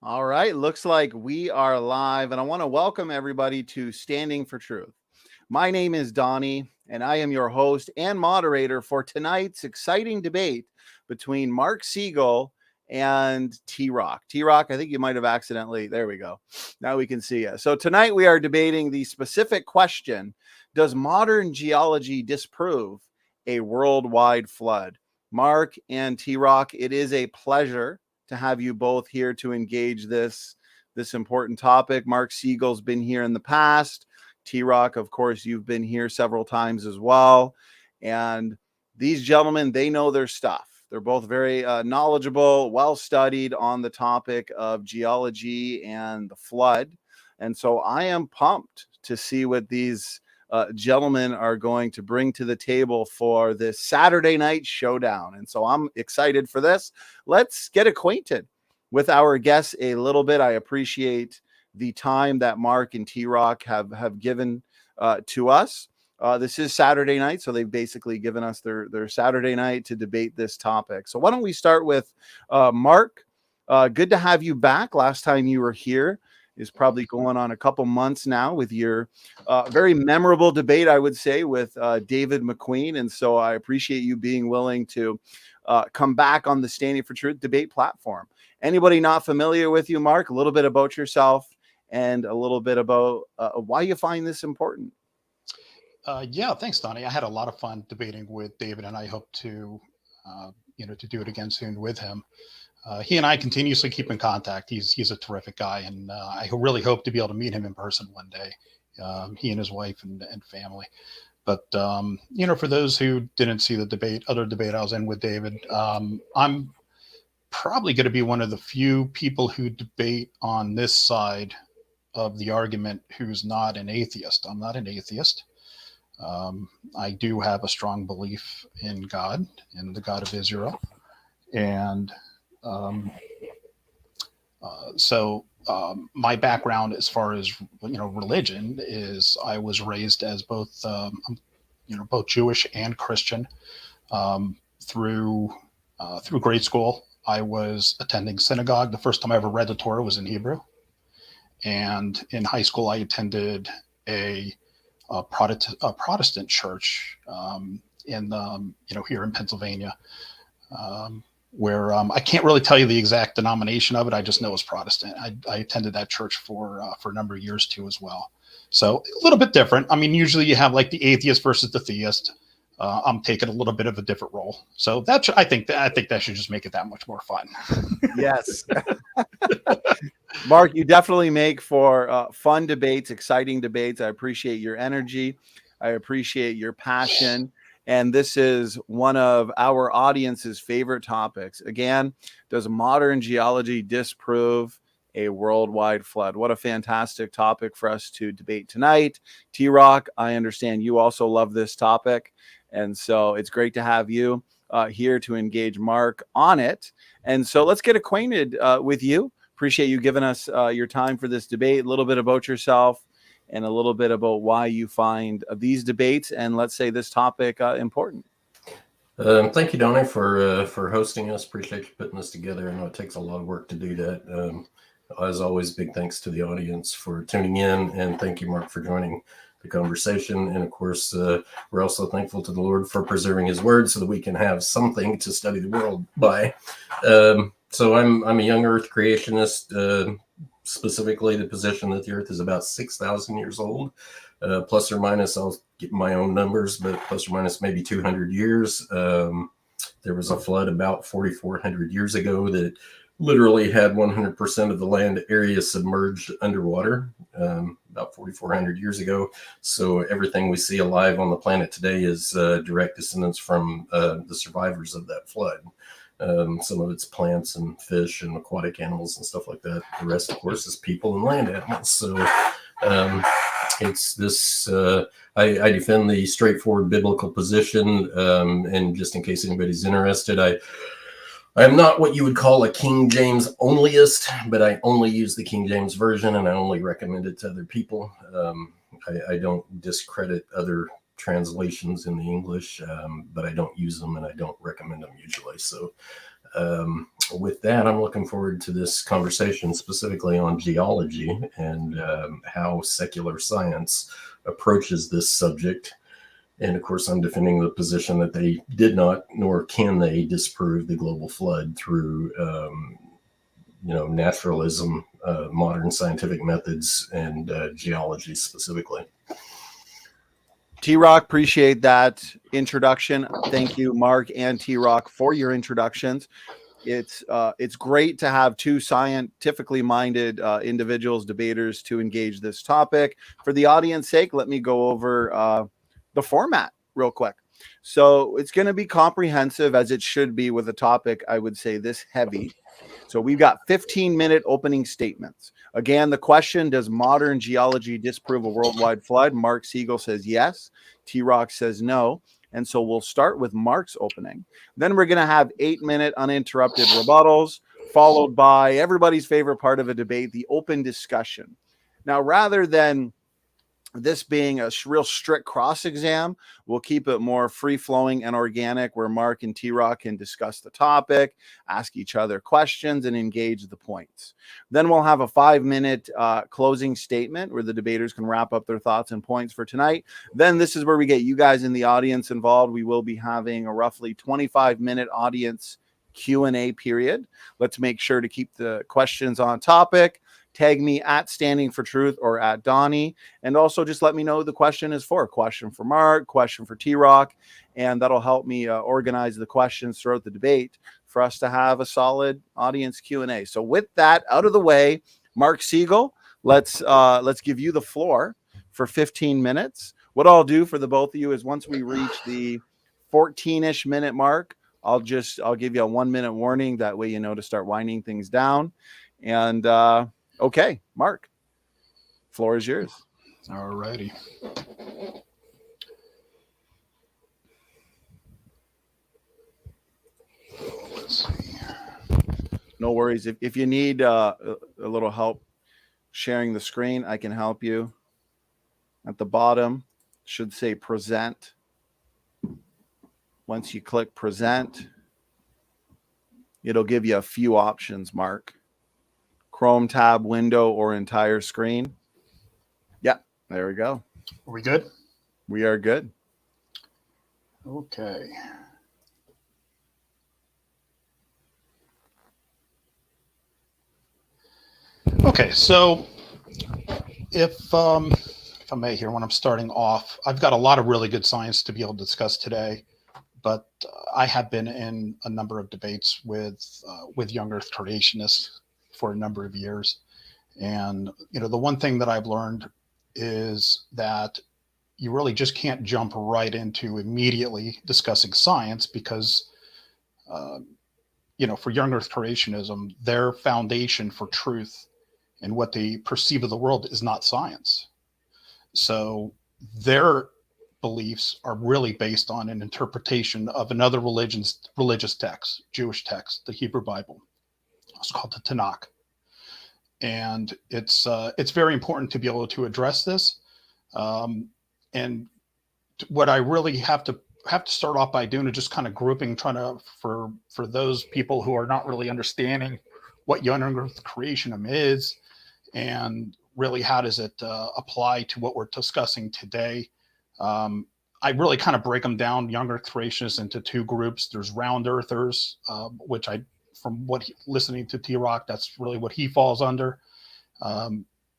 All right, looks like we are live, and I want to welcome everybody to Standing For Truth. My name is Donny, and I am your host and moderator for tonight's exciting debate between Marc Segal and TRock. TRock, I think you might have accidentally, there we go. Now we can see you. So tonight we are debating the specific question, does modern geology disprove a worldwide flood? Marc and TRock, it is a pleasure to have you both here to engage this important topic. Marc Segal's been here in the past. TRock, of course, you've been here several times as well. And these gentlemen, they know their stuff. They're both very knowledgeable, well-studied on the topic of geology and the flood. And so I am pumped to see what these gentlemen are going to bring to the table for this Saturday night showdown. And so I'm excited for this. Let's get acquainted with our guests a little bit. I appreciate the time that Marc and TRock have given to us. This is Saturday night, so they've basically given us their Saturday night to debate this topic. So why don't we start with Marc? Good to have you back. Last time you were here is probably going on a couple months now with your very memorable debate, I would say, with David McQueen. And so I appreciate you being willing to come back on the Standing For Truth debate platform. Anybody not familiar with you, Marc, a little bit about yourself and a little bit about why you find this important. Yeah, thanks, Donnie. I had a lot of fun debating with David, and I hope to do it again soon with him. He and I continuously keep in contact. He's a terrific guy, and I really hope to be able to meet him in person one day. He and his wife and family. But for those who didn't see the other debate I was in with David, I'm probably going to be one of the few people who debate on this side of the argument who's not an atheist. I'm not an atheist. I do have a strong belief in God, in the God of Israel, and so my background as far as religion is I was raised as both both Jewish and Christian. Through grade school, I was attending synagogue. The first time I ever read the Torah was in Hebrew, and in high school I attended a Protestant church in here in Pennsylvania. Where I can't really tell you the exact denomination of it. I just know it's Protestant. I attended that church for a number of years too as well. So a little bit different. I mean, usually you have like the atheist versus the theist. I'm taking a little bit of a different role. So I think that should just make it that much more fun. Yes. Marc, you definitely make for fun debates, exciting debates. I appreciate your energy. I appreciate your passion. And this is one of our audience's favorite topics. Again, does modern geology disprove a worldwide flood? What a fantastic topic for us to debate tonight. TRock, I understand you also love this topic. And so it's great to have you here to engage Marc on it. And so let's get acquainted with you. Appreciate you giving us your time for this debate, a little bit about yourself, and a little bit about why you find these debates and, let's say, this topic important. Thank you, Donny, for hosting us. Appreciate you putting this together. I know it takes a lot of work to do that. As always, big thanks to the audience for tuning in, and thank you, Marc, for joining the conversation. And of course, we're also thankful to the Lord for preserving His Word so that we can have something to study the world by. So I'm a young Earth creationist. Specifically the position that the Earth is about 6,000 years old, plus or minus, I'll get my own numbers, but plus or minus maybe 200 years. There was a flood about 4,400 years ago that literally had 100% of the land area submerged underwater, about 4,400 years ago. So everything we see alive on the planet today is direct descendants from the survivors of that flood. Some of it's plants and fish and aquatic animals and stuff like that. The rest, of course, is people and land animals. So it's this, I defend the straightforward biblical position. And just in case anybody's interested, I am not what you would call a King James onlyist, but I only use the King James version and I only recommend it to other people. I don't discredit other translations in the English, but I don't use them and I don't recommend them usually. So With that, I'm looking forward to this conversation specifically on geology and how secular science approaches this subject. And of course, I'm defending the position that they did not, nor can they, disprove the global flood through, naturalism, modern scientific methods, and geology specifically. TRock, appreciate that introduction. Thank you, Marc and TRock, for your introductions. It's great to have two scientifically minded individuals, debaters, to engage this topic. For the audience sake, let me go over the format real quick. So it's going to be comprehensive, as it should be with a topic, I would say, this heavy. So we've got 15-minute opening statements. Again, the question, does modern geology disprove a worldwide flood? Marc Segal says yes. TRock says no. And so we'll start with Marc's opening. Then we're going to have 8-minute uninterrupted rebuttals, followed by everybody's favorite part of a debate, the open discussion. Now, rather than this being a real strict cross exam, we'll keep it more free flowing and organic, where Marc and TRock can discuss the topic, ask each other questions, and engage the points. Then we'll have a 5-minute closing statement where the debaters can wrap up their thoughts and points for tonight. Then this is where we get you guys in the audience involved. We will be having a roughly 25-minute audience Q&A period. Let's make sure to keep the questions on topic. Tag me at Standing For Truth or at Donny. And also just let me know who the question is for. Question for Marc, question for TRock. And that'll help me organize the questions throughout the debate for us to have a solid audience Q&A. So with that out of the way, Marc Segal, let's give you the floor for 15 minutes. What I'll do for the both of you is once we reach the 14-ish minute mark, I'll give you a 1-minute warning. That way you know to start winding things down. And okay, Marc, floor is yours. All righty. Let's see. No worries. If you need a little help sharing the screen, I can help you. At the bottom, should say present. Once you click present, it'll give you a few options, Marc. Chrome tab, window, or entire screen. Yeah, there we go. Are we good? We are good. Okay. Okay, so if I may here, when I'm starting off, I've got a lot of really good science to be able to discuss today, but I have been in a number of debates with young Earth creationists for a number of years. And, the one thing that I've learned is that you really just can't jump right into immediately discussing science because, for young Earth creationism, their foundation for truth and what they perceive of the world is not science. So their beliefs are really based on an interpretation of another religious text, Jewish text, the Hebrew Bible. It's called the Tanakh. And it's very important to be able to address this. And what I really have to start off by doing is just kind of grouping, for those people who are not really understanding what young Earth creationism is, and really how does it apply to what we're discussing today. I really kind of break them down, young Earth creationists, into two groups. There's round earthers, which listening to TRock, that's really what he falls under.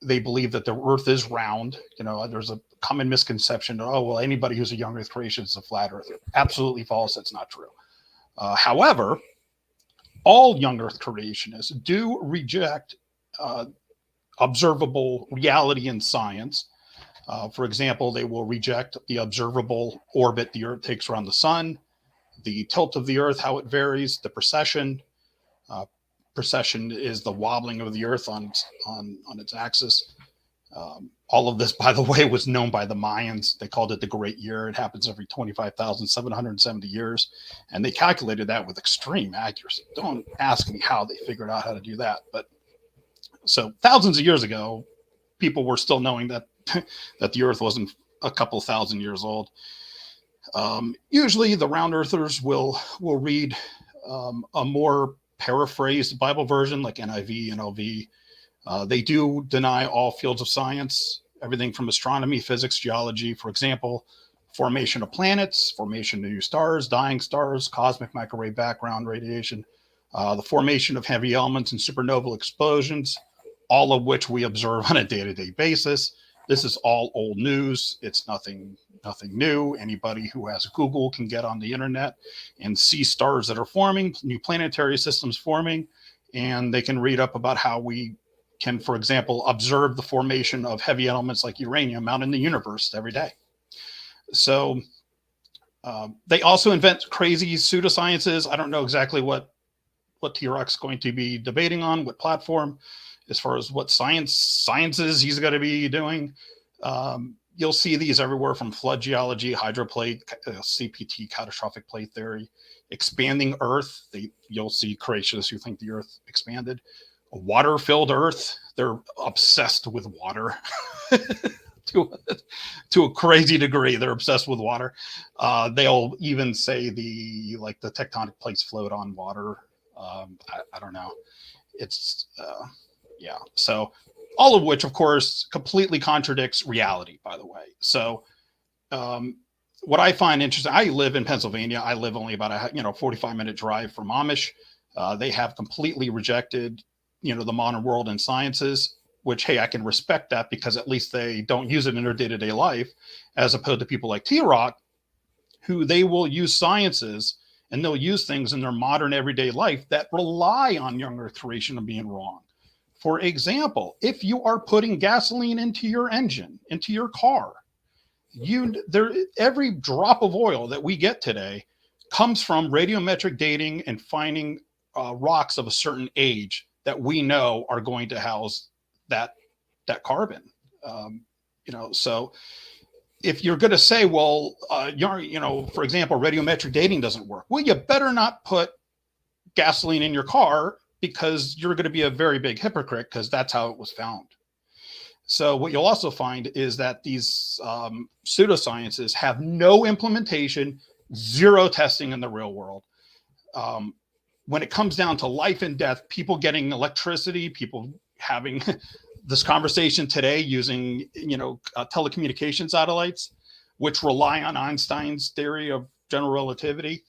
They believe that the Earth is round. There's a common misconception. Anybody who's a young Earth creationist is a flat earther. Absolutely false. That's not true. However, all young Earth creationists do reject observable reality in science. For example, they will reject the observable orbit the Earth takes around the sun, the tilt of the Earth, how it varies, the precession. Precession is the wobbling of the Earth on its axis. All of this, by the way, was known by the Mayans. They called it the Great Year. It happens every 25,770 years. And they calculated that with extreme accuracy. Don't ask me how they figured out how to do that. But so thousands of years ago, people were still knowing that the Earth wasn't a couple thousand years old. Usually the round earthers will read a more paraphrased Bible version like NIV, NLV. They do deny all fields of science, everything from astronomy, physics, geology, for example, formation of planets, formation of new stars, dying stars, cosmic microwave background radiation, the formation of heavy elements and supernova explosions, all of which we observe on a day-to-day basis. This is all old news. It's nothing new. Anybody who has Google can get on the internet and see stars that are forming, new planetary systems forming, and they can read up about how we can, for example, observe the formation of heavy elements like uranium out in the universe every day. So they also invent crazy pseudosciences. I don't know exactly what TRock's going to be debating on, what platform, as far as what sciences he's going to be doing. You'll see these everywhere from flood geology, hydroplate, CPT, catastrophic plate theory, expanding Earth. You'll see creationists who think the Earth expanded. A water-filled Earth. They're obsessed with water to a crazy degree. They're obsessed with water. They'll even say the tectonic plates float on water. I don't know. It's yeah. So all of which, of course, completely contradicts reality, by the way. So what I find interesting, I live in Pennsylvania. I live only about a 45-minute drive from Amish. They have completely rejected, the modern world and sciences, which, hey, I can respect that because at least they don't use it in their day-to-day life, as opposed to people like TRock, who they will use sciences and they'll use things in their modern everyday life that rely on young Earth creation and being wrong. For example, if you are putting gasoline into your engine, into your car, every drop of oil that we get today comes from radiometric dating and finding rocks of a certain age that we know are going to house that carbon. So if you're going to say, well, for example, radiometric dating doesn't work, well, you better not put gasoline in your car, because you're going to be a very big hypocrite, because that's how it was found. So what you'll also find is that these pseudosciences have no implementation, zero testing in the real world. When it comes down to life and death, people getting electricity, people having this conversation today using, telecommunication satellites, which rely on Einstein's theory of general relativity.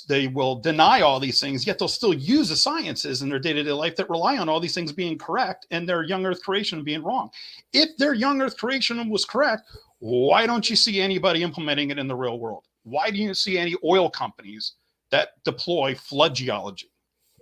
They will deny all these things, yet they'll still use the sciences in their day-to-day life that rely on all these things being correct and their young Earth creation being wrong. If their young Earth creation was correct, why don't you see anybody implementing it in the real world? Why do you see any oil companies that deploy flood geology?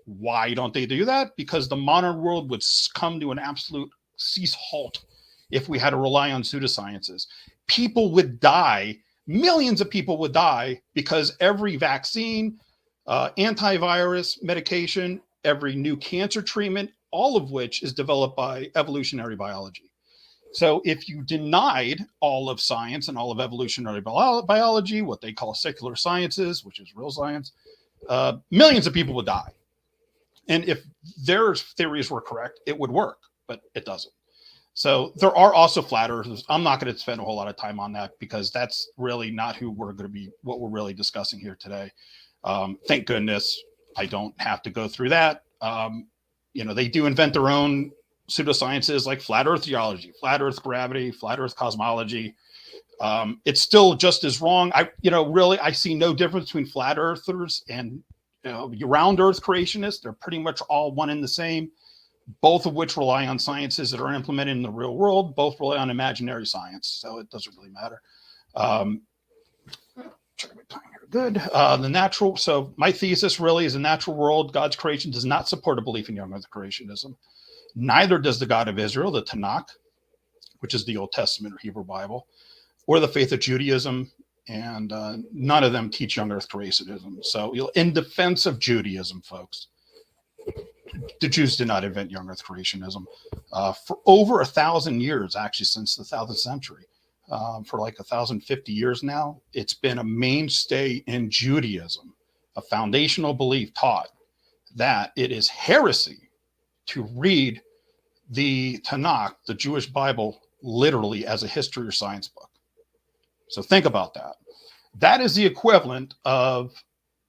Why don't they do that? Because the modern world would come to an absolute cease halt if we had to rely on pseudosciences. People would die. Millions of people would die because every vaccine, antivirus medication, every new cancer treatment, all of which is developed by evolutionary biology. So if you denied all of science and all of evolutionary biology, what they call secular sciences, which is real science, millions of people would die. And if their theories were correct, it would work, but it doesn't. So there are also flat earthers. I'm not going to spend a whole lot of time on that because that's really not what we're really discussing here today. Thank goodness I don't have to go through that. They do invent their own pseudosciences like flat earth geology, flat earth gravity, flat earth cosmology. It's still just as wrong. I see no difference between flat earthers and round earth creationists. They're pretty much all one and the same, both of which rely on sciences that are implemented in the real world. Both rely on imaginary science, so it doesn't really matter. Good. So my thesis really is the natural world, God's creation, does not support a belief in young earth creationism. Neither does the God of Israel, the Tanakh, which is the Old Testament or Hebrew Bible, or the faith of Judaism, and none of them teach young earth creationism. So in defense of Judaism, folks, the Jews did not invent young earth creationism. For over 1,000 years, actually since the 1000th century, for like 1,050 years now, it's been a mainstay in Judaism, a foundational belief taught that it is heresy to read the Tanakh, the Jewish Bible, literally as a history or science book. So think about that. That is the equivalent of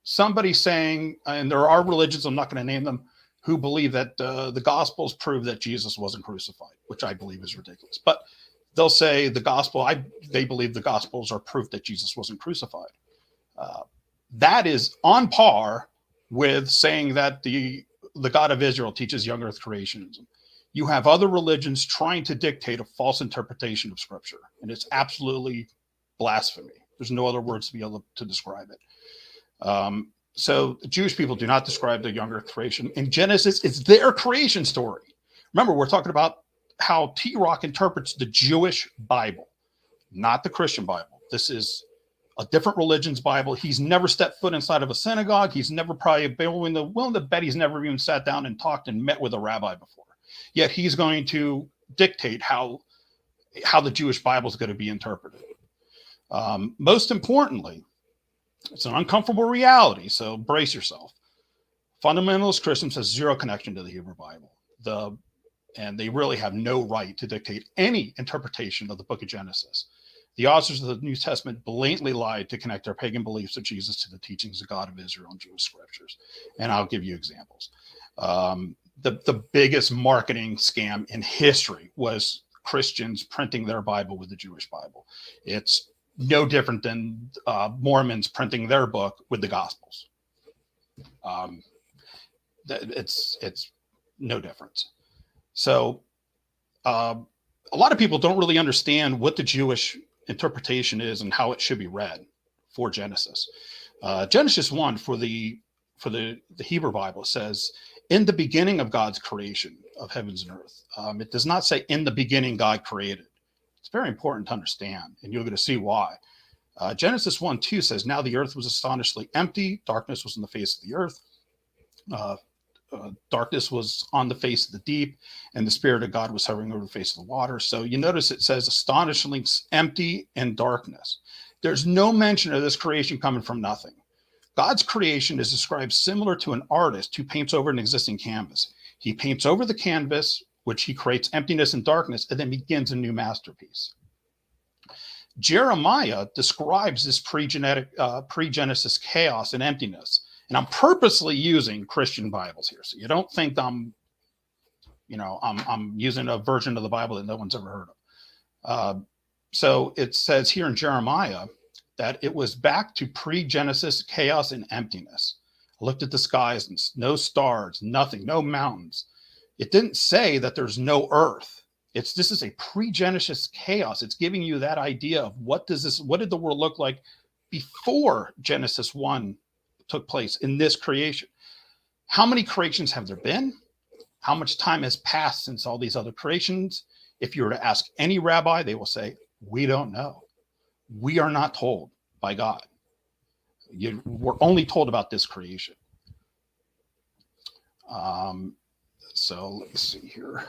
somebody saying, and there are religions, I'm not going to name them, who believe that the Gospels prove that Jesus wasn't crucified, which I believe is ridiculous. But they'll say they believe the Gospels are proof that Jesus wasn't crucified. That is on par with saying that the God of Israel teaches young earth creationism. You have other religions trying to dictate a false interpretation of Scripture, and it's absolutely blasphemy. There's no other words to be able to describe it. So the Jewish people do not describe the young earth creation. In Genesis, it's their creation story. Remember, we're talking about how TRock interprets the Jewish Bible, not the Christian Bible. This is a different religion's Bible. He's never stepped foot inside of a synagogue. He's never probably willing to bet he's never even sat down and talked and met with a rabbi before. Yet he's going to dictate how the Jewish Bible is going to be interpreted. Most importantly, it's an uncomfortable reality, so brace yourself. Fundamentalist Christians has zero connection to the Hebrew Bible. And they really have no right to dictate any interpretation of the book of Genesis. The authors of the New Testament blatantly lied to connect their pagan beliefs of Jesus to the teachings of God of Israel and Jewish scriptures. And I'll give you examples. The biggest marketing scam in history was Christians printing their Bible with the Jewish Bible. It's no different than Mormons printing their book with the Gospels. It's no difference. So a lot of people don't really understand what the Jewish interpretation is and how it should be read for Genesis. Genesis 1 for the Hebrew Bible says, in the beginning of God's creation of heavens and earth. It does not say in the beginning God created. It's very important to understand, and you're going to see why. Genesis 1:2 says, now the earth was astonishingly empty. Darkness was on the face of the earth. Darkness was on the face of the deep, and the Spirit of God was hovering over the face of the water. So you notice it says astonishingly empty and darkness. There's no mention of this creation coming from nothing. God's creation is described similar to an artist who paints over an existing canvas. He paints over the canvas, which he creates emptiness and darkness, and then begins a new masterpiece. Jeremiah describes this pre-Genesis chaos and emptiness. And I'm purposely using Christian Bibles here, so you don't think I'm using a version of the Bible that no one's ever heard of. So it says here in Jeremiah that it was back to pre-Genesis chaos and emptiness. I looked at the skies and no stars, nothing, no mountains. It didn't say that there's no earth. This is a pre-Genesis chaos. It's giving you that idea of what did the world look like before Genesis 1 took place in this creation. How many creations have there been? How much time has passed since all these other creations? If you were to ask any rabbi, they will say, we don't know. We are not told by God. We're only told about this creation. So let me see here.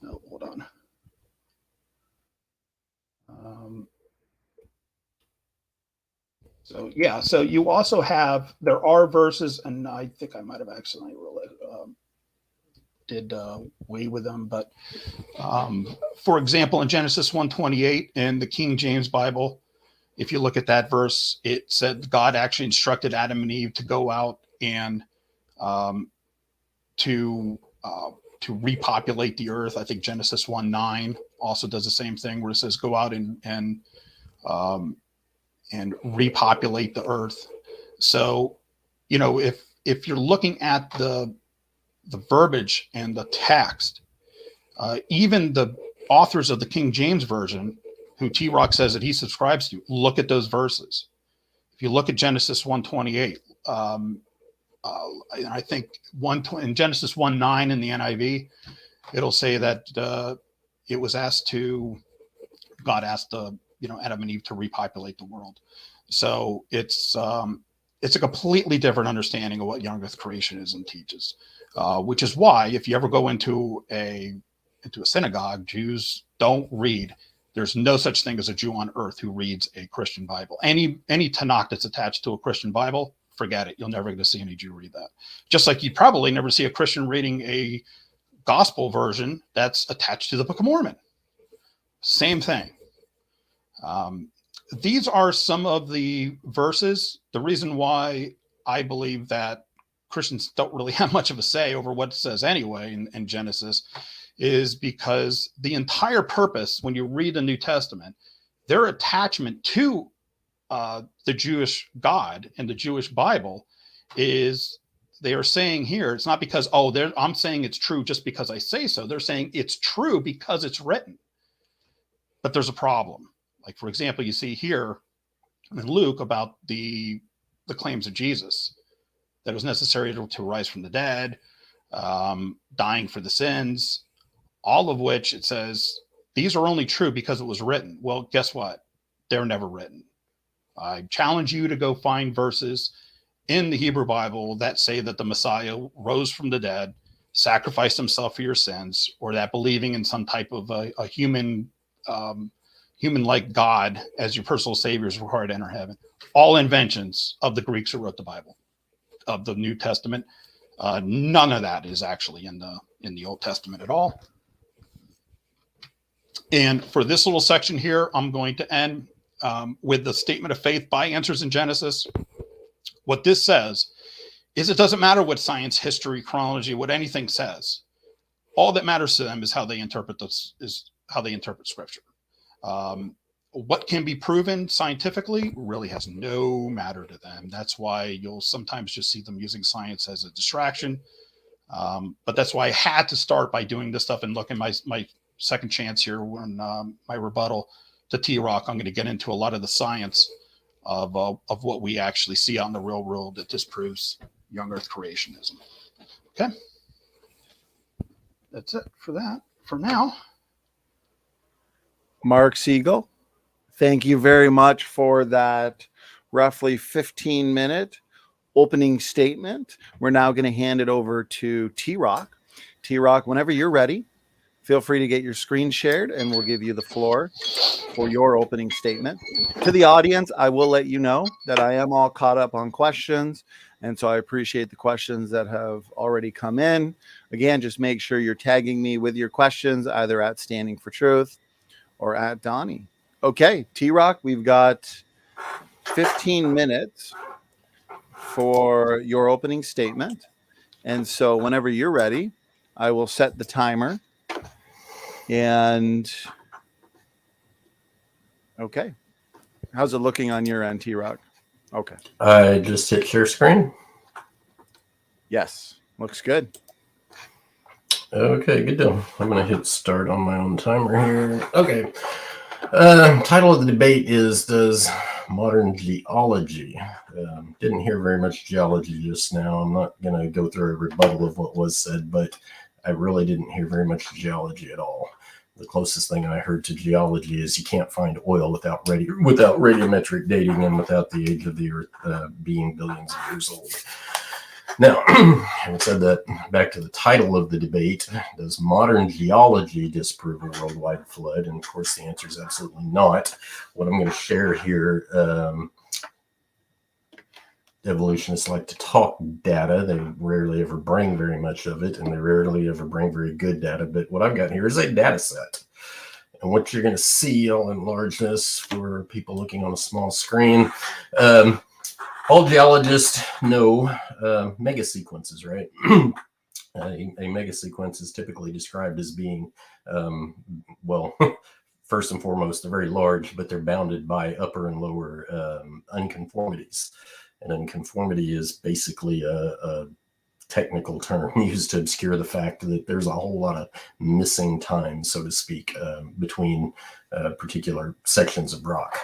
No, hold on. So you also have, there are verses, and I think I might have accidentally did away with them, but for example, in Genesis 1:28 in the King James Bible, if you look at that verse, it said God actually instructed Adam and Eve to go out and to repopulate the earth. I think Genesis 1:9 also does the same thing, where it says go out and repopulate the earth. So, if you're looking at the verbiage and the text, even the authors of the King James Version, who TRock says that he subscribes to, look at those verses. If you look at Genesis 1:28, I think in Genesis 1:9 in the NIV, it'll say that God asked Adam and Eve to repopulate the world. So it's a completely different understanding of what young earth creationism teaches, which is why if you ever go into a synagogue, Jews don't read. There's no such thing as a Jew on earth who reads a Christian Bible. Any Tanakh that's attached to a Christian Bible, forget it. You'll never get to see any Jew read that. Just like you'd probably never see a Christian reading a gospel version that's attached to the Book of Mormon. Same thing. these are some of the verses. The reason why I believe that Christians don't really have much of a say over what it says anyway in Genesis is because the entire purpose, when you read the New Testament, their attachment to the Jewish God and the Jewish Bible is they are saying here, it's not because, I'm saying it's true just because I say so. They're saying it's true because it's written. But there's a problem. Like, for example, you see here in Luke about the claims of Jesus, that it was necessary to rise from the dead, dying for the sins, all of which it says, these are only true because it was written. Well, guess what? They're never written. I challenge you to go find verses in the Hebrew Bible that say that the Messiah rose from the dead, sacrificed himself for your sins, or that believing in some type of a human-like God as your personal savior is required to enter heaven. All inventions of the Greeks who wrote the Bible, of the New Testament. None of that is actually in the Old Testament at all. And for this little section here, I'm going to end with the statement of faith by Answers in Genesis. What this says is it doesn't matter what science, history, chronology, what anything says. All that matters to them is how they interpret this, is how they interpret Scripture. What can be proven scientifically really has no matter to them. That's why you'll sometimes just see them using science as a distraction. But that's why I had to start by doing this stuff and look at my second chance here when my rebuttal to TRock. I'm going to get into a lot of the science of what we actually see out in the real world that disproves young Earth creationism. Okay, that's it for that for now. Marc Segal, thank you very much for that roughly 15-minute opening statement. We're now going to hand it over to TRock. TRock, whenever you're ready, feel free to get your screen shared and we'll give you the floor for your opening statement. To the audience, I will let you know that I am all caught up on questions. And so I appreciate the questions that have already come in. Again, just make sure you're tagging me with your questions, either at Standing for Truth or at Donny. Okay, TRock, we've got 15 minutes for your opening statement. And so whenever you're ready, I will set the timer. And okay. How's it looking on your end, TRock? Okay. I just hit share screen. Yes. Looks good. Okay, good deal. I'm going to hit start on my own timer here. Okay. Title of the debate is, does modern geology, didn't hear very much geology just now. I'm not going to go through a rebuttal of what was said, but I really didn't hear very much geology at all. The closest thing I heard to geology is you can't find oil without radiometric dating and without the age of the Earth being billions of years old. Now, having said that, back to the title of the debate, does modern geology disprove a worldwide flood? And of course, the answer is absolutely not. What I'm going to share here, evolutionists like to talk data. They rarely ever bring very much of it, and they rarely ever bring very good data. But what I've got here is a data set. And what you're going to see, I'll enlarge this for people looking on a small screen. All geologists know mega sequences, right? A mega sequence is typically described as being, well, first and foremost, they're very large, but they're bounded by upper and lower unconformities. And unconformity is basically a technical term used to obscure the fact that there's a whole lot of missing time, so to speak, between particular sections of rock.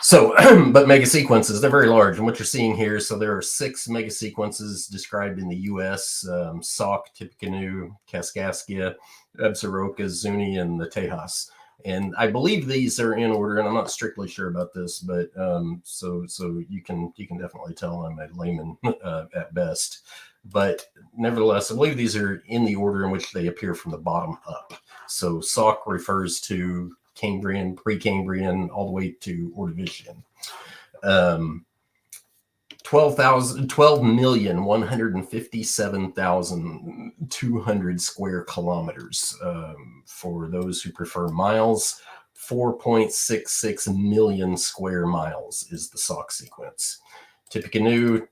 So, but mega sequences, they're very large. And what you're seeing here, so there are 6 mega sequences described in the U.S., Sauk, Tippecanoe, Kaskaskia, Absaroka, Zuni, and the Tejas. And I believe these are in order, and I'm not strictly sure about this, but so you can definitely tell I'm a layman at best. But nevertheless, I believe these are in the order in which they appear from the bottom up. So Sauk refers to Cambrian, Precambrian, all the way to Ordovician. 12,157,200 square kilometers. For those who prefer miles, 4.66 million square miles is the Sauk sequence. Tippecanoe,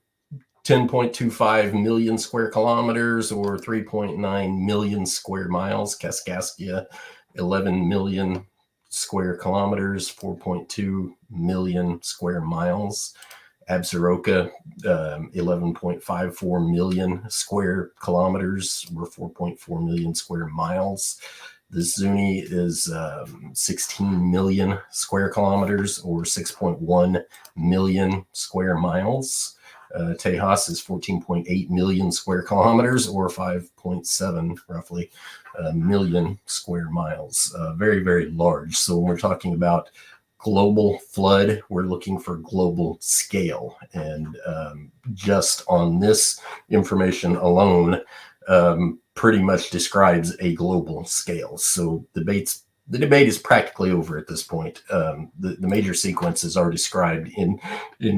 10.25 million square kilometers, or 3.9 million square miles. Kaskaskia, 11 million square kilometers, 4.2 million square miles. Absaroka, 11.54 million square kilometers, or 4.4 million square miles. The Zuni is 16 million square kilometers, or 6.1 million square miles. Tejas is 14.8 million square kilometers, or 5.7 roughly million square miles. Very, very large. So when we're talking about global flood, we're looking for global scale. And just on this information alone, pretty much describes a global scale. So the debate is practically over at this point. The major sequences are described in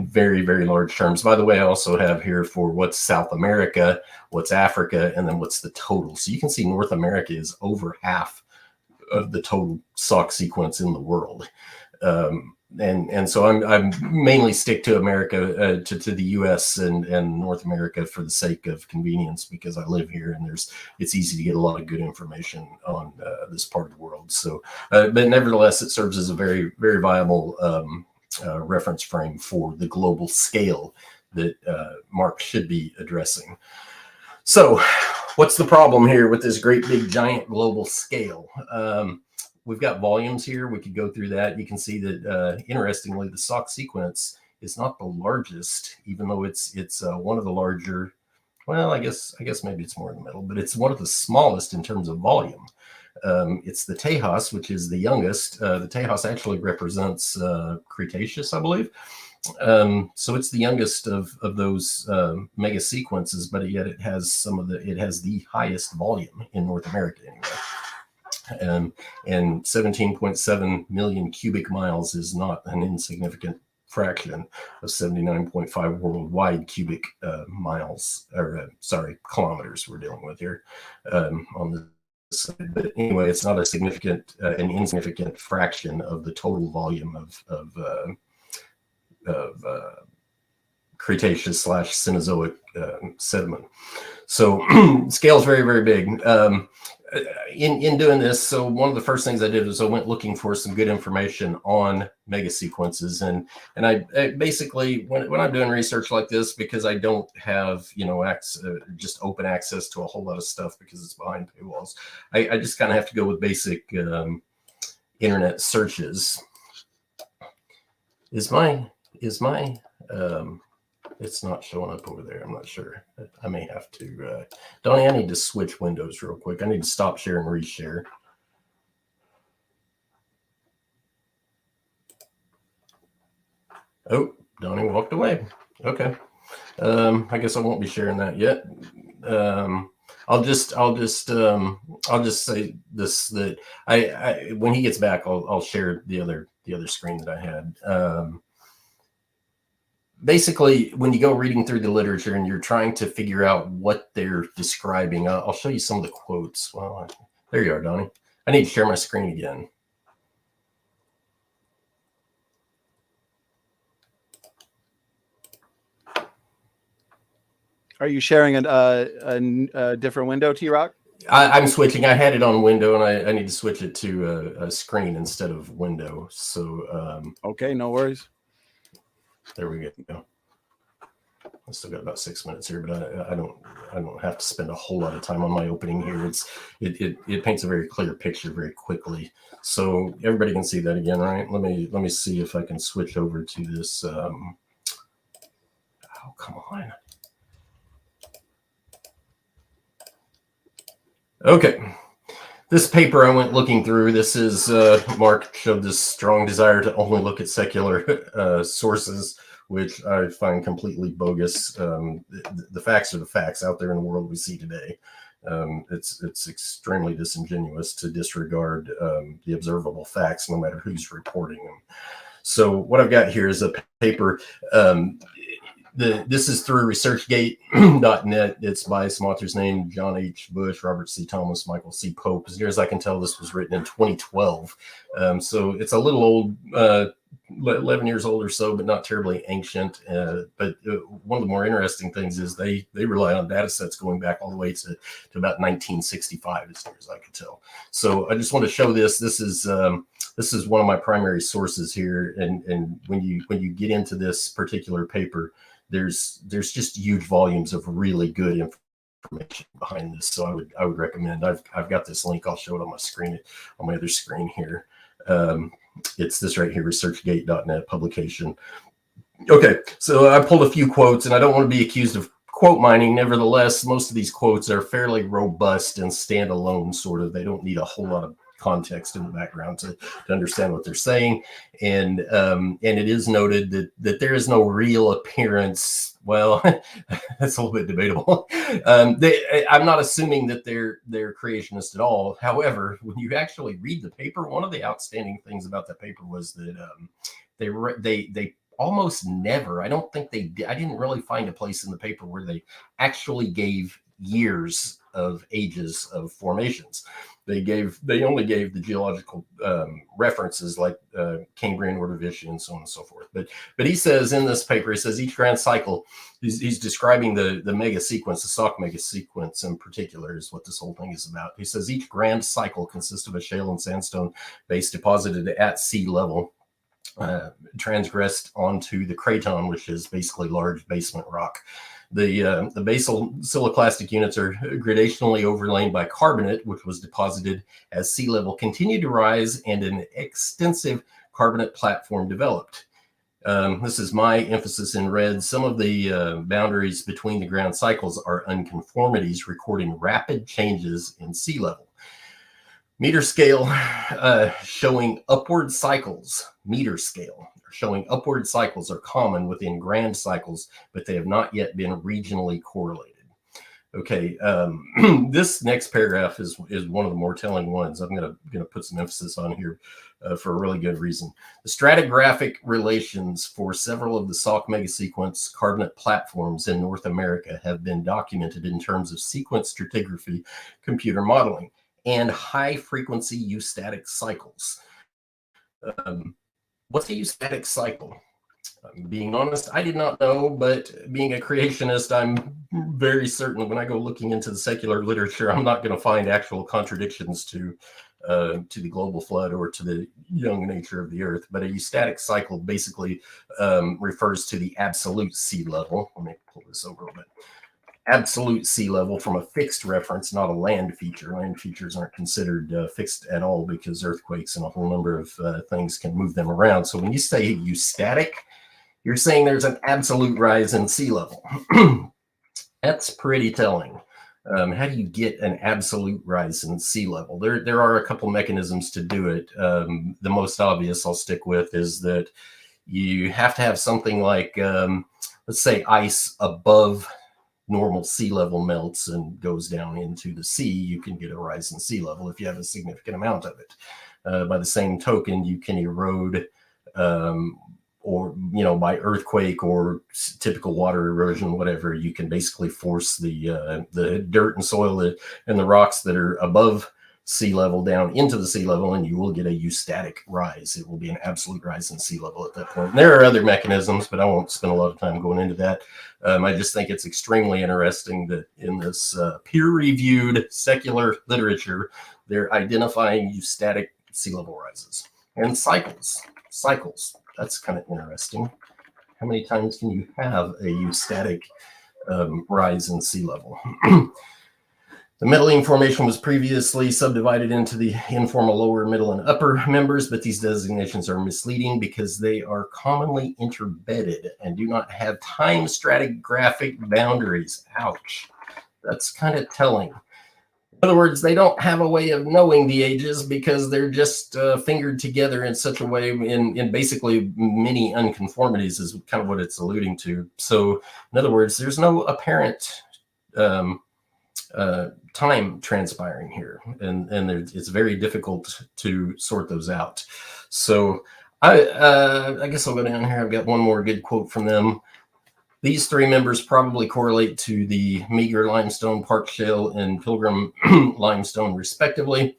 very, very large terms. By the way, I also have here for what's South America, what's Africa, and then what's the total. So you can see North America is over half of the total Sauk sequence in the world. And so I'm mainly stick to America, to the U.S. and North America for the sake of convenience, because I live here and it's easy to get a lot of good information on this part of the world. So, but nevertheless, it serves as a very, very viable reference frame for the global scale that Marc should be addressing. So, what's the problem here with this great big giant global scale? We've got volumes here. We could go through that. You can see that, interestingly, the Sauk sequence is not the largest, even though it's one of the larger. Well, I guess maybe it's more in the middle, but it's one of the smallest in terms of volume. It's the Tejas, which is the youngest. The Tejas actually represents Cretaceous, I believe. So it's the youngest of those mega sequences, but yet it has the highest volume in North America anyway. And 17.7 million cubic miles is not an insignificant fraction of 79.5 worldwide cubic miles, or kilometers we're dealing with here on this side. But anyway, it's not an insignificant fraction of the total volume of Cretaceous / Cenozoic sediment. So scale is very, very big. In doing this, so one of the first things I did was I went looking for some good information on mega sequences, and I basically, when I'm doing research like this, because I don't have just open access to a whole lot of stuff because it's behind paywalls, I just kind of have to go with basic internet searches. Is my it's not showing up over there. I'm not sure. I may have to. Donnie, I need to switch windows real quick. I need to stop share and reshare. Oh, Donnie walked away. Okay. I guess I won't be sharing that yet. I'll just say this, that I when he gets back, I'll share the other screen that I had. Basically, when you go reading through the literature and you're trying to figure out what they're describing, I'll show you some of the quotes. Well, there you are, Donnie. I need to share my screen again. Are you sharing a different window, TRock? I'm switching. I had it on window, and I need to switch it to a screen instead of window. So okay, no worries. There we go. I still got about 6 minutes here, but I don't have to spend a whole lot of time on my opening here. It paints a very clear picture very quickly, so everybody can see that again, right? Let me see if I can switch over to this. Oh, come on. Okay. This paper I went looking through, this is, Marc showed this strong desire to only look at secular sources, which I find completely bogus. The facts are the facts out there in the world we see today. It's extremely disingenuous to disregard the observable facts, no matter who's reporting them. So what I've got here is a paper. This is through researchgate.net. It's by some authors named John H. Bush, Robert C. Thomas, Michael C. Pope. As near as I can tell, this was written in 2012. So it's a little old, 11 years old or so, but not terribly ancient. But one of the more interesting things is they rely on data sets going back all the way to about 1965, as near as I could tell. So I just want to show this. This is one of my primary sources here. And when you get into this particular paper, there's just huge volumes of really good information behind this. So I would recommend. I've got this link. I'll show it on my screen, on my other screen here. It's this right here, researchgate.net publication. Okay, so I pulled a few quotes, and I don't want to be accused of quote mining. Nevertheless, most of these quotes are fairly robust and standalone, sort of. They don't need a whole lot of context in the background to understand what they're saying. And it is noted that there is no real appearance. Well, that's a little bit debatable. I'm not assuming that they're creationists at all. However, when you actually read the paper, one of the outstanding things about the paper was that they almost never, I don't think they did. I didn't really find a place in the paper where they actually gave years of ages of formations. They only gave the geological references like Cambrian, Ordovician, and so on and so forth. But he says in this paper, he says each grand cycle, he's describing the mega sequence, the Sauk mega sequence in particular is what this whole thing is about. He says each grand cycle consists of a shale and sandstone base deposited at sea level, transgressed onto the craton, which is basically large basement rock. The basal siloclastic units are gradationally overlain by carbonate, which was deposited as sea level continued to rise and an extensive carbonate platform developed. This is my emphasis in red. Some of the boundaries between the ground cycles are unconformities, recording rapid changes in sea level. Meter scale showing upward cycles. Meter scale showing upward cycles are common within grand cycles, but they have not yet been regionally correlated. Okay, this next paragraph is one of the more telling ones. I'm gonna put some emphasis on here for a really good reason. The stratigraphic relations for several of the Sauk megasequence carbonate platforms in North America have been documented in terms of sequence stratigraphy, computer modeling, and high-frequency eustatic cycles. What's a eustatic cycle? Being honest, I did not know, but being a creationist, I'm very certain when I go looking into the secular literature, I'm not going to find actual contradictions to the global flood or to the young nature of the earth. But a eustatic cycle basically refers to the absolute sea level. Let me pull this over a little bit. Absolute sea level from a fixed reference, not a land feature. Land features aren't considered fixed at all because earthquakes and a whole number of things can move them around. So when you say eustatic, you're saying there's an absolute rise in sea level. That's pretty telling. How do you get an absolute rise in sea level? There are a couple mechanisms to do it. The most obvious I'll stick with is that you have to have something like, let's say, ice above normal sea level melts and goes down into the sea. You can get a rise in sea level if you have a significant amount of it. By the same token, you can erode or, by earthquake or typical water erosion, whatever. You can basically force the dirt and soil and the rocks that are above sea level down into the sea level, and you will get a eustatic rise. It will be an absolute rise in sea level at that point. And there are other mechanisms, but I won't spend a lot of time going into that. I just think it's extremely interesting that in this peer-reviewed secular literature, they're identifying eustatic sea level rises and cycles. That's kind of interesting. How many times can you have a eustatic rise in sea level? The Medellin Formation was previously subdivided into the informal lower, middle, and upper members, but these designations are misleading because they are commonly interbedded and do not have time stratigraphic boundaries. Ouch. That's kind of telling. In other words, they don't have a way of knowing the ages because they're just fingered together in such a way in basically many unconformities is kind of what it's alluding to. So, in other words, there's no apparent time transpiring here, and it's very difficult to sort those out. So I guess I'll go down here. I've got one more good quote from them. These three members probably correlate to the Meager limestone, Park Shale, and Pilgrim limestone, respectively.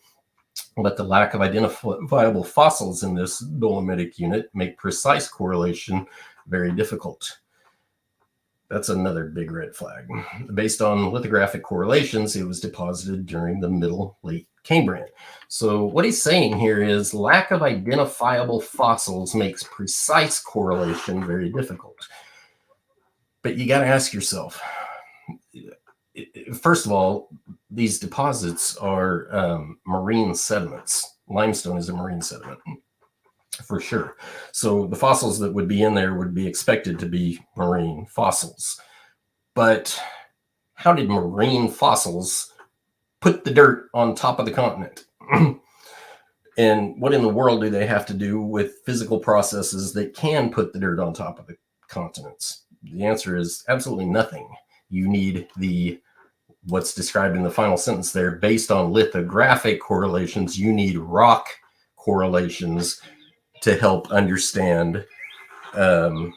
But the lack of identifiable fossils in this dolomitic unit make precise correlation very difficult. That's another big red flag. Based on lithographic correlations, it was deposited during the middle late Cambrian. So what he's saying here is lack of identifiable fossils makes precise correlation very difficult. But you got to ask yourself, first of all, these deposits are marine sediments. Limestone is a marine sediment, for sure. So the fossils that would be in there would be expected to be marine fossils. But how did marine fossils put the dirt on top of the continent? And what in the world do they have to do with physical processes that can put the dirt on top of the continents? The answer is absolutely nothing. You need what's described in the final sentence there, based on lithographic correlations, you need rock correlations to help understand. Sorry,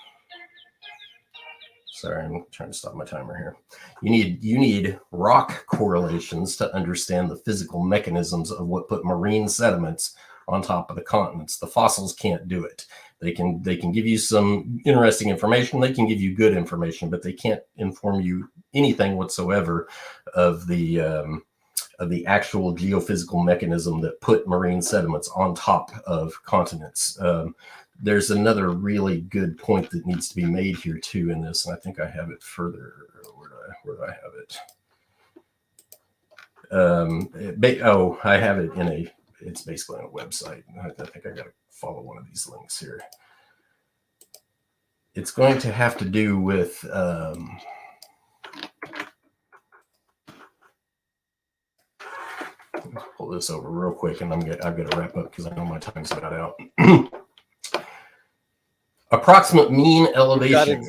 I'm trying to stop my timer here. You need rock correlations to understand the physical mechanisms of what put marine sediments on top of the continents. The fossils can't do it. They can give you some interesting information. They can give you good information, but they can't inform you anything whatsoever of the actual geophysical mechanism that put marine sediments on top of continents. There's another really good point that needs to be made here too in this, and I think I have it further. Where do I have it? I have it in it's basically on a website. I think I got to follow one of these links here. It's going to have to do with pull this over real quick, and I've got to wrap up because I know my time's about out. Approximate mean elevation.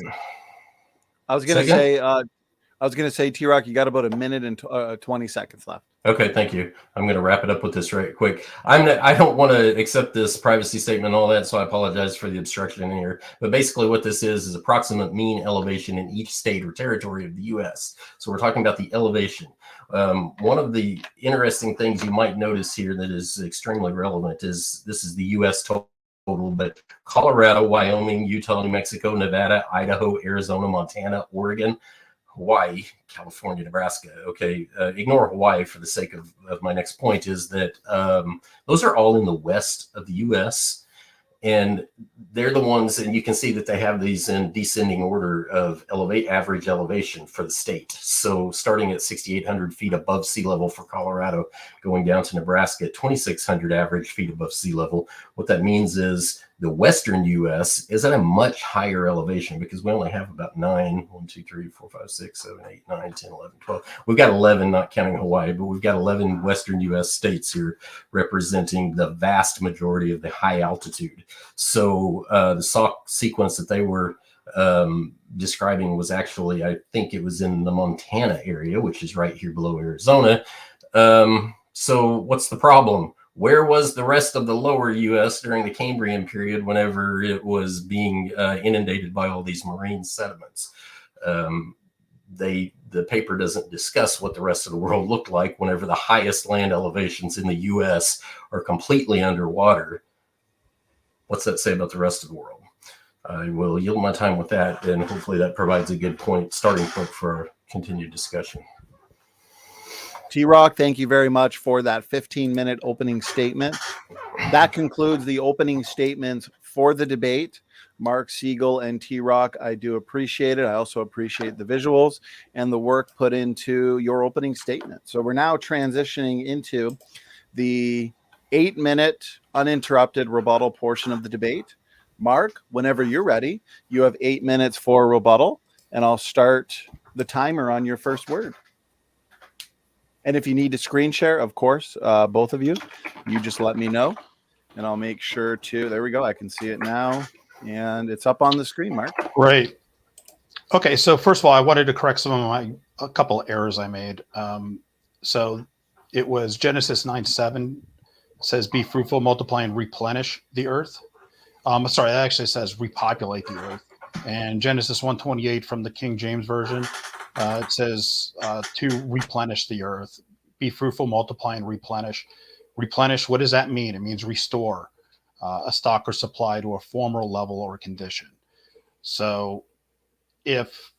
I was going to say, TRock, you got about a minute and 20 seconds left. Okay, thank you. I'm going to wrap it up with this right quick. I don't want to accept this privacy statement and all that, so I apologize for the obstruction in here. But basically what this is approximate mean elevation in each state or territory of the U.S. So we're talking about the elevation. One of the interesting things you might notice here that is extremely relevant is this is the U.S. total, but Colorado, Wyoming, Utah, New Mexico, Nevada, Idaho, Arizona, Montana, Oregon, Hawaii, California, Nebraska. Okay, ignore Hawaii for the sake of my next point, is that those are all in the west of the U.S., and they're the ones, and you can see that they have these in descending order of average elevation for the state. So starting at 6,800 feet above sea level for Colorado, going down to Nebraska at 2,600 average feet above sea level. What that means is the western U.S. is at a much higher elevation because we only have about 9, 1, 2, 3, 4, 5, 6, 7, 8, 9, 10, 11, 12. We've got 11, not counting Hawaii, but we've got 11 western U.S. states here representing the vast majority of the high altitude. So the sequence that they were describing was actually, I think it was in the Montana area, which is right here below Arizona. So what's the problem? Where was the rest of the lower U.S. during the Cambrian period whenever it was being inundated by all these marine sediments? The paper doesn't discuss what the rest of the world looked like whenever the highest land elevations in the U.S. are completely underwater. What's that say about the rest of the world? I will yield my time with that, and hopefully that provides a good starting point for our continued discussion. TRock, thank you very much for that 15-minute opening statement. That concludes the opening statements for the debate. Marc Segal and TRock, I do appreciate it. I also appreciate the visuals and the work put into your opening statement. So we're now transitioning into the 8-minute uninterrupted rebuttal portion of the debate. Marc, whenever you're ready, you have 8 minutes for rebuttal, and I'll start the timer on your first word. And if you need to screen share, of course, both of you just let me know, and I'll make sure to. There we go. I can see it now, and it's up on the screen, Marc. Great. Okay, so first of all, I wanted to correct a couple of errors I made. So it was Genesis 9:7 says, "Be fruitful, multiply, and replenish the earth." Sorry, that actually says repopulate the earth. And Genesis 1:28 from the King James Version, it says to replenish the earth, be fruitful, multiply, and replenish. Replenish, what does that mean? It means restore a stock or supply to a former level or condition. So if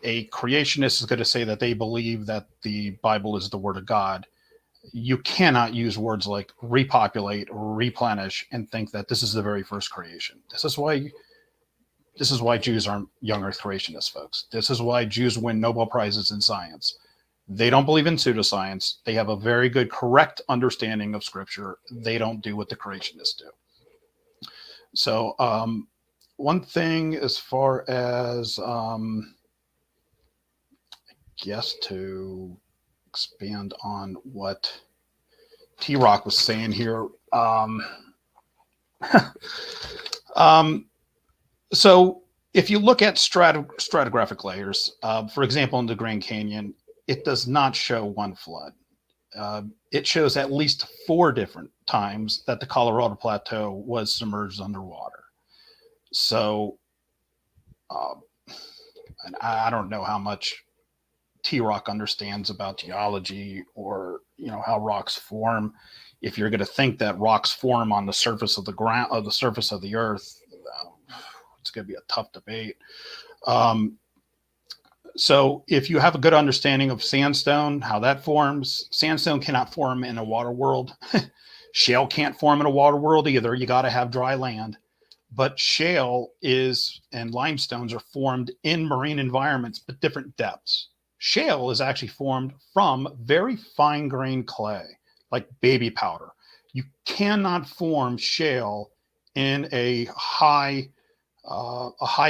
a creationist is going to say that they believe that the Bible is the word of God, you cannot use words like repopulate or replenish and think that this is the very first creation. This is why Jews aren't young earth creationists, folks. This is why Jews win Nobel Prizes in science. They don't believe in pseudoscience. They have a very good, correct understanding of Scripture. They don't do what the creationists do. So one thing as far as, I guess, to expand on what TRock was saying here. So if you look at stratigraphic layers, for example, in the Grand Canyon, it does not show one flood. It shows at least 4 different times that the Colorado Plateau was submerged underwater. So, and I don't know how much TRock understands about geology or, how rocks form. If you're going to think that rocks form on the surface of the ground, or the surface of the earth, it's going to be a tough debate. So if you have a good understanding of sandstone, how that forms, sandstone cannot form in a water world. Shale can't form in a water world either. You got to have dry land. But shale and limestones are formed in marine environments, but different depths. Shale is actually formed from very fine-grained clay, like baby powder. You cannot form shale in a high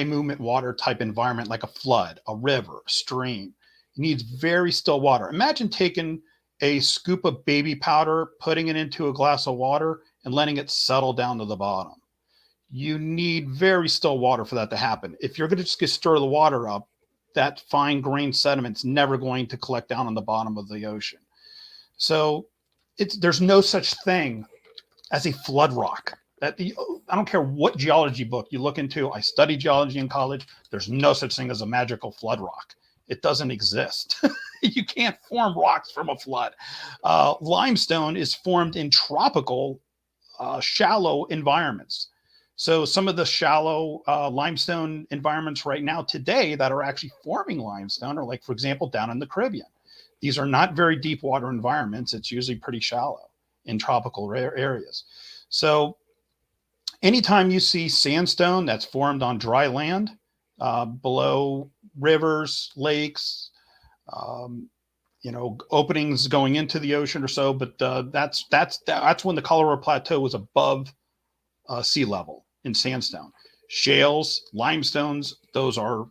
movement water type environment like a flood, a river, a stream. It needs very still water. Imagine taking a scoop of baby powder, putting it into a glass of water, and letting it settle down to the bottom. You need very still water for that to happen. If you're going to just stir the water up, that fine-grained sediment's never going to collect down on the bottom of the ocean. So there's no such thing as a flood rock. I don't care what geology book you look into. I studied geology in college. There's no such thing as a magical flood rock. It doesn't exist. You can't form rocks from a flood. Limestone is formed in tropical, shallow environments. So some of the shallow limestone environments right now today that are actually forming limestone are, like, for example, down in the Caribbean. These are not very deep water environments. It's usually pretty shallow in tropical areas. So anytime you see sandstone that's formed on dry land, below rivers, lakes, openings going into the ocean or so, but that's when the Colorado Plateau was above sea level in sandstone. Shales, limestones, those are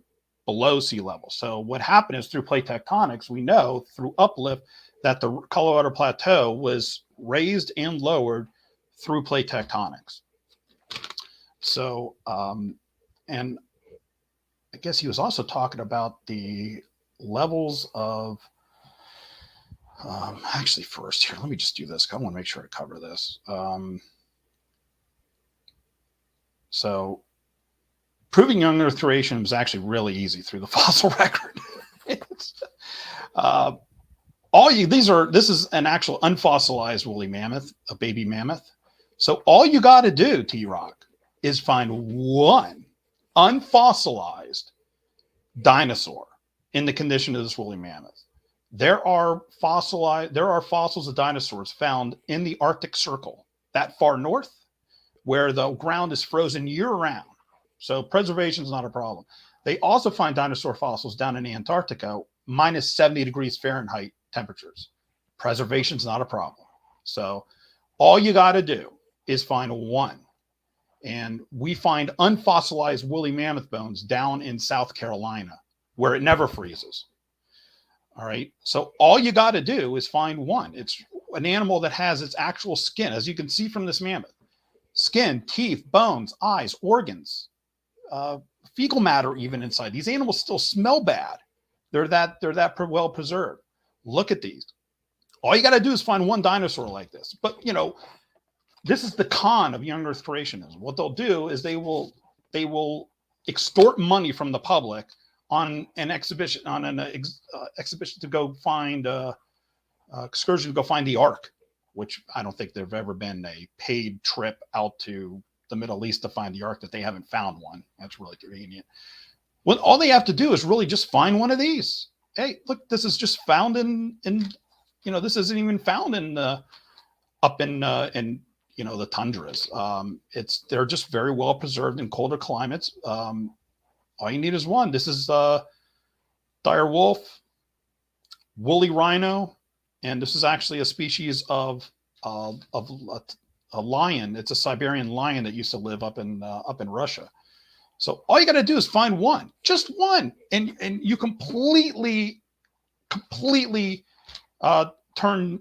below sea level. So what happened is, through plate tectonics, we know through uplift that the Colorado Plateau was raised and lowered through plate tectonics. So, and I guess he was also talking about the levels of, actually first here, let me just do this. I want to make sure I cover this. So proving young earth creation was actually really easy through the fossil record. This is an actual unfossilized woolly mammoth, a baby mammoth. So all you got to do, TRock, is find one unfossilized dinosaur in the condition of this woolly mammoth. There are fossils of dinosaurs found in the Arctic Circle, that far north, where the ground is frozen year-round. So preservation is not a problem. They also find dinosaur fossils down in Antarctica, minus 70 degrees Fahrenheit temperatures. Preservation is not a problem. So all you got to do is find one. And we find unfossilized woolly mammoth bones down in South Carolina, where it never freezes. All right. So all you got to do is find one. It's an animal that has its actual skin, as you can see from this mammoth. Skin, teeth, bones, eyes, organs, fecal matter even inside. These animals still smell bad. They're that well preserved. Look at these. All you got to do is find one dinosaur like this. But, this is the con of young earth creationism. What they'll do is they will extort money from the public on an exhibition, exhibition to go find excursion to go find the Ark, which I don't think there've ever been a paid trip out to the Middle East to find the Ark that they haven't found one. That's really convenient. Well, all they have to do is really just find one of these. Hey, look, this is just found in this isn't even found in up in the tundras. They're just very well preserved in colder climates. All you need is one. This is dire wolf, woolly rhino, and this is actually a species of a lion. It's a Siberian lion that used to live up in Russia. So all you got to do is find one, just one, and you completely turn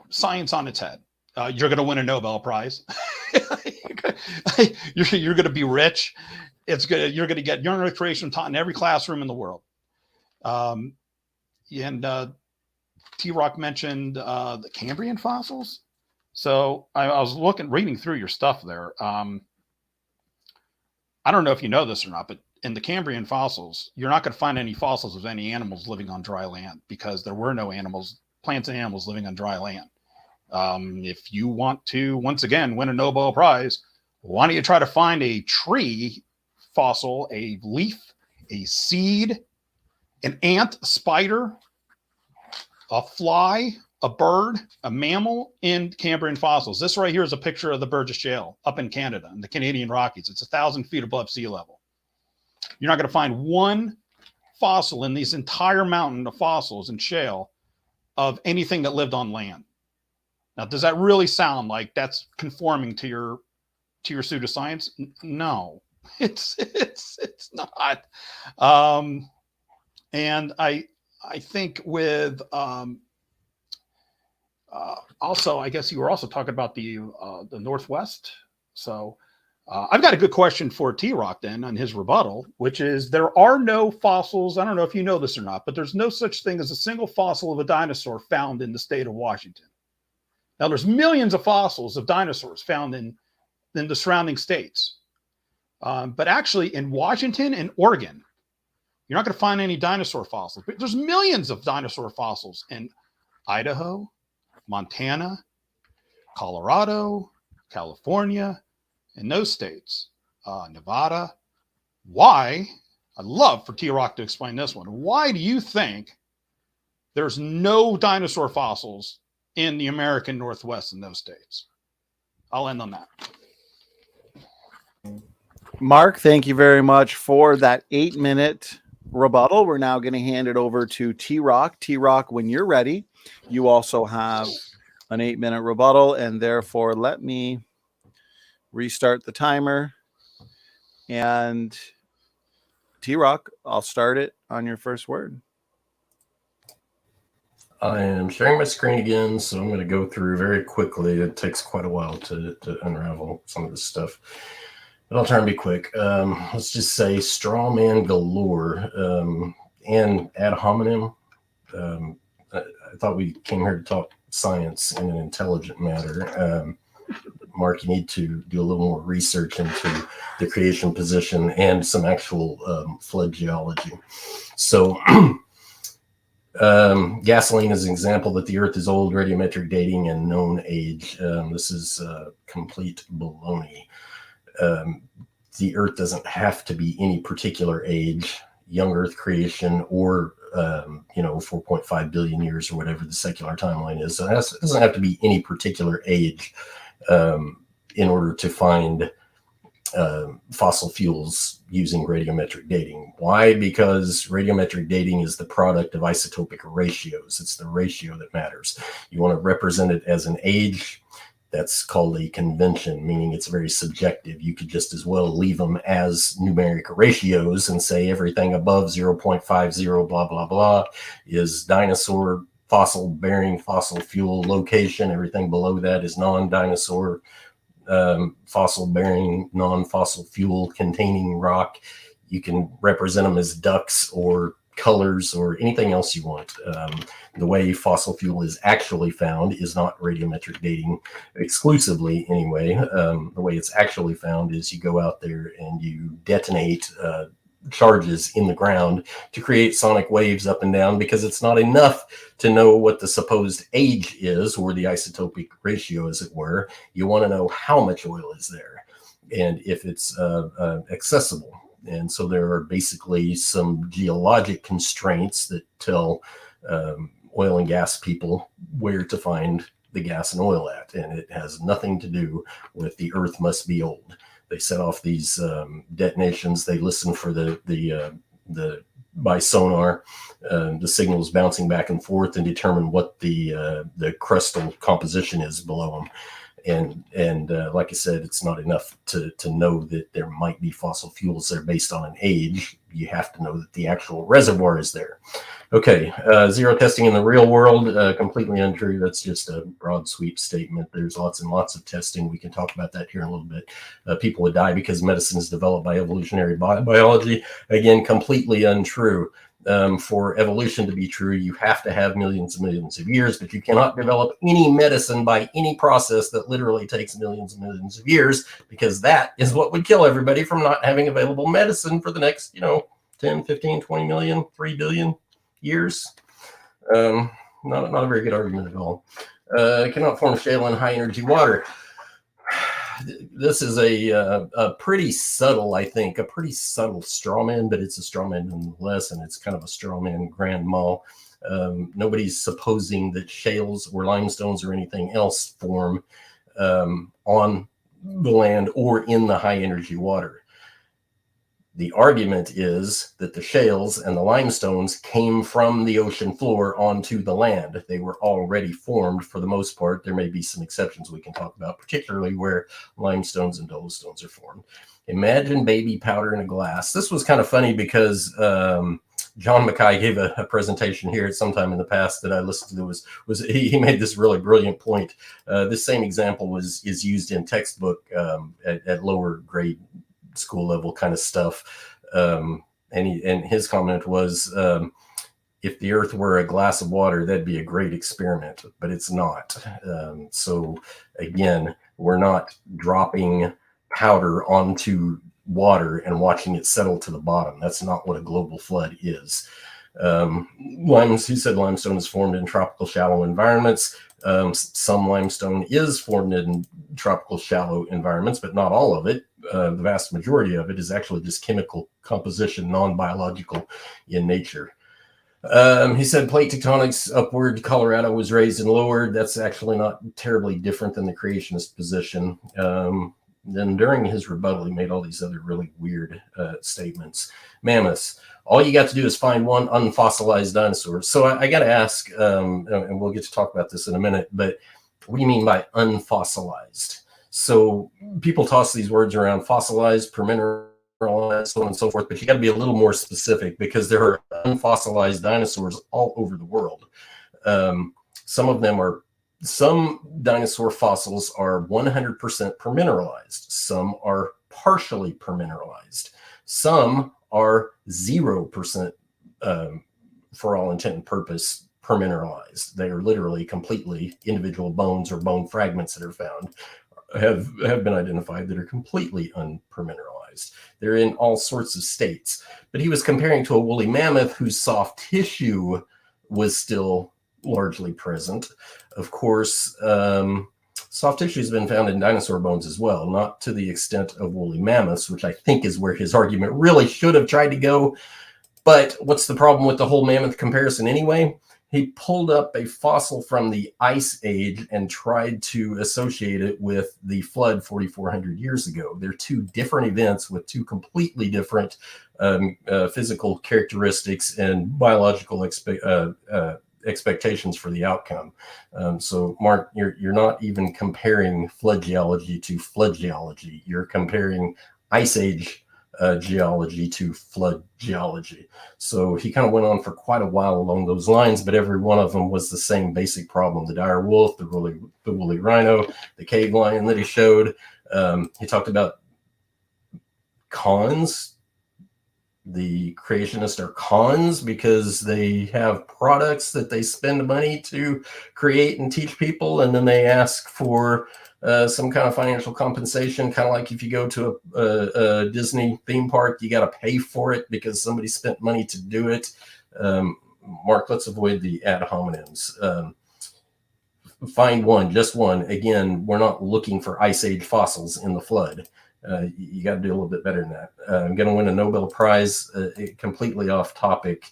science on its head. You're going to win a Nobel Prize. You're going to be rich. You're going to get young earth creation taught in every classroom in the world. And TRock mentioned the Cambrian fossils. So I was reading through your stuff there. I don't know if you know this or not, but in the Cambrian fossils, you're not going to find any fossils of any animals living on dry land, because there were no plants and animals living on dry land. If you want to, once again, win a Nobel Prize, why don't you try to find a tree fossil, a leaf, a seed, an ant, a spider, a fly, a bird, a mammal in Cambrian fossils. This right here is a picture of the Burgess Shale up in Canada, in the Canadian Rockies. It's 1,000 feet above sea level. You're not going to find one fossil in these entire mountain of fossils and shale of anything that lived on land. Now, does that really sound like that's conforming to your pseudoscience? No, it's not. And I think with also, I guess you were also talking about the Northwest. So I've got a good question for TRock then on his rebuttal, which is there are no fossils. I don't know if you know this or not, but there's no such thing as a single fossil of a dinosaur found in the state of Washington. Now, there's millions of fossils of dinosaurs found in the surrounding states. But actually in Washington and Oregon, you're not going to find any dinosaur fossils. But there's millions of dinosaur fossils in Idaho, Montana, Colorado, California, in those states, Nevada. Why? I'd love for TRock to explain this one. Why do you think there's no dinosaur fossils in the American Northwest in those states? I'll end on that. Mark, thank you very much for that 8-minute rebuttal. We're now going to hand it over to TRock. TRock, when you're ready, you also have an 8-minute rebuttal, and therefore let me restart the timer. And TRock, I'll start it on your first word. I am sharing my screen again, so I'm going to go through very quickly. It takes quite a while to unravel some of this stuff, but I'll try and be quick. Let's just say straw man galore and ad hominem. I thought we came here to talk science in an intelligent manner. Mark, you need to do a little more research into the creation position and some actual flood geology. So gasoline is an example that the Earth is old, radiometric dating, and known age. This is complete baloney. The Earth doesn't have to be any particular age, young Earth creation, or 4.5 billion years or whatever the secular timeline is. So it doesn't have to be any particular age in order to find fossil fuels using radiometric dating. Why? Because radiometric dating is the product of isotopic ratios. It's the ratio that matters. You want to represent it as an age. That's called a convention, meaning it's very subjective. You could just as well leave them as numeric ratios and say everything above 0.50 blah, blah, blah is dinosaur, fossil bearing, fossil fuel location. Everything below that is non-dinosaur, fossil bearing, non-fossil fuel containing rock. You can represent them as ducks or colors, or anything else you want. The way fossil fuel is actually found is not radiometric dating exclusively anyway. The way it's actually found is you go out there and you detonate charges in the ground to create sonic waves up and down, because it's not enough to know what the supposed age is, or the isotopic ratio, as it were. You want to know how much oil is there and if it's accessible. And so there are basically some geologic constraints that tell oil and gas people where to find the gas and oil at, and it has nothing to do with the earth must be old. They set off these detonations. They listen for the by sonar, the signals bouncing back and forth, and determine what the crustal composition is below them. And like I said, it's not enough to know that there might be fossil fuels there based on an age. You have to know that the actual reservoir is there. Okay, zero testing in the real world, completely untrue. That's just a broad sweep statement. There's lots and lots of testing. We can talk about that here in a little bit. People would die because medicine is developed by evolutionary biology. Again, completely untrue. For evolution to be true, you have to have millions and millions of years, but you cannot develop any medicine by any process that literally takes millions and millions of years, because that is what would kill everybody from not having available medicine for the next, 10, 15, 20 million, 3 billion years. Not a very good argument at all. Cannot form shale in high energy water. This is a pretty subtle, I think, a pretty subtle straw man, but it's a straw man nonetheless, and it's kind of a straw man grand mal. Nobody's supposing that shales or limestones or anything else form on the land or in the high energy water. The argument is that the shales and the limestones came from the ocean floor onto the land. They were already formed for the most part. There may be some exceptions we can talk about, particularly where limestones and dolostones are formed. Imagine baby powder in a glass. This was kind of funny because John Mackay gave a presentation here at some time in the past that I listened to. He made this really brilliant point. This same example is used in textbook at lower grade school level kind of stuff, and his comment was, if the earth were a glass of water, that'd be a great experiment, but it's not. So again, we're not dropping powder onto water and watching it settle to the bottom. That's not what a global flood is. He said limestone is formed in tropical shallow environments. Some limestone is formed in tropical shallow environments, but not all of it. The vast majority of it is actually just chemical composition, non-biological in nature. He said plate tectonics upward, Colorado was raised and lowered. That's actually not terribly different than the creationist position. Then during his rebuttal, he made all these other really weird statements. Mammoths. All you got to do is find one unfossilized dinosaur. So I got to ask, and we'll get to talk about this in a minute, but what do you mean by unfossilized? So people toss these words around: fossilized, permineralized, so on and so forth, but you got to be a little more specific, because there are unfossilized dinosaurs all over the world. Some dinosaur fossils are 100% permineralized. Some are partially permineralized. Some are 0%, for all intent and purpose, permineralized. They are literally completely individual bones or bone fragments that are found, have been identified, that are completely unpermineralized. They're in all sorts of states. But he was comparing to a woolly mammoth whose soft tissue was still largely present. Of course, soft tissue has been found in dinosaur bones as well, not to the extent of woolly mammoths, which I think is where his argument really should have tried to go. But what's the problem with the whole mammoth comparison anyway? He pulled up a fossil from the Ice Age and tried to associate it with the flood 4,400 years ago. They're two different events with two completely different physical characteristics and biological expectations for the outcome. So, Mark, you're not even comparing flood geology to flood geology. You're comparing Ice Age geology to flood geology. So he kind of went on for quite a while along those lines, but every one of them was the same basic problem: the dire wolf, the woolly rhino, the cave lion that he showed. He talked about cons the creationists are cons because they have products that they spend money to create and teach people, and then they ask for some kind of financial compensation, kind of like if you go to a Disney theme park, you got to pay for it because somebody spent money to do it. Mark, let's avoid the ad hominems. Find one, just one. Again, we're not looking for Ice Age fossils in the flood. You got to do a little bit better than that. I'm going to win a Nobel Prize, completely off topic.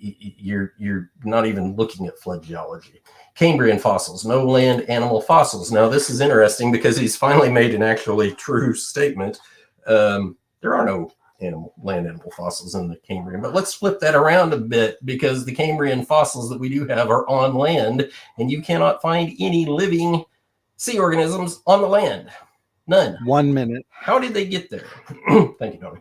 You're not even looking at flood geology. Cambrian fossils, no land animal fossils. Now, this is interesting because he's finally made an actually true statement. There are no land animal fossils in the Cambrian, but let's flip that around a bit, because the Cambrian fossils that we do have are on land, and you cannot find any living sea organisms on the land. None. 1 minute. How did they get there? Thank you, Donny.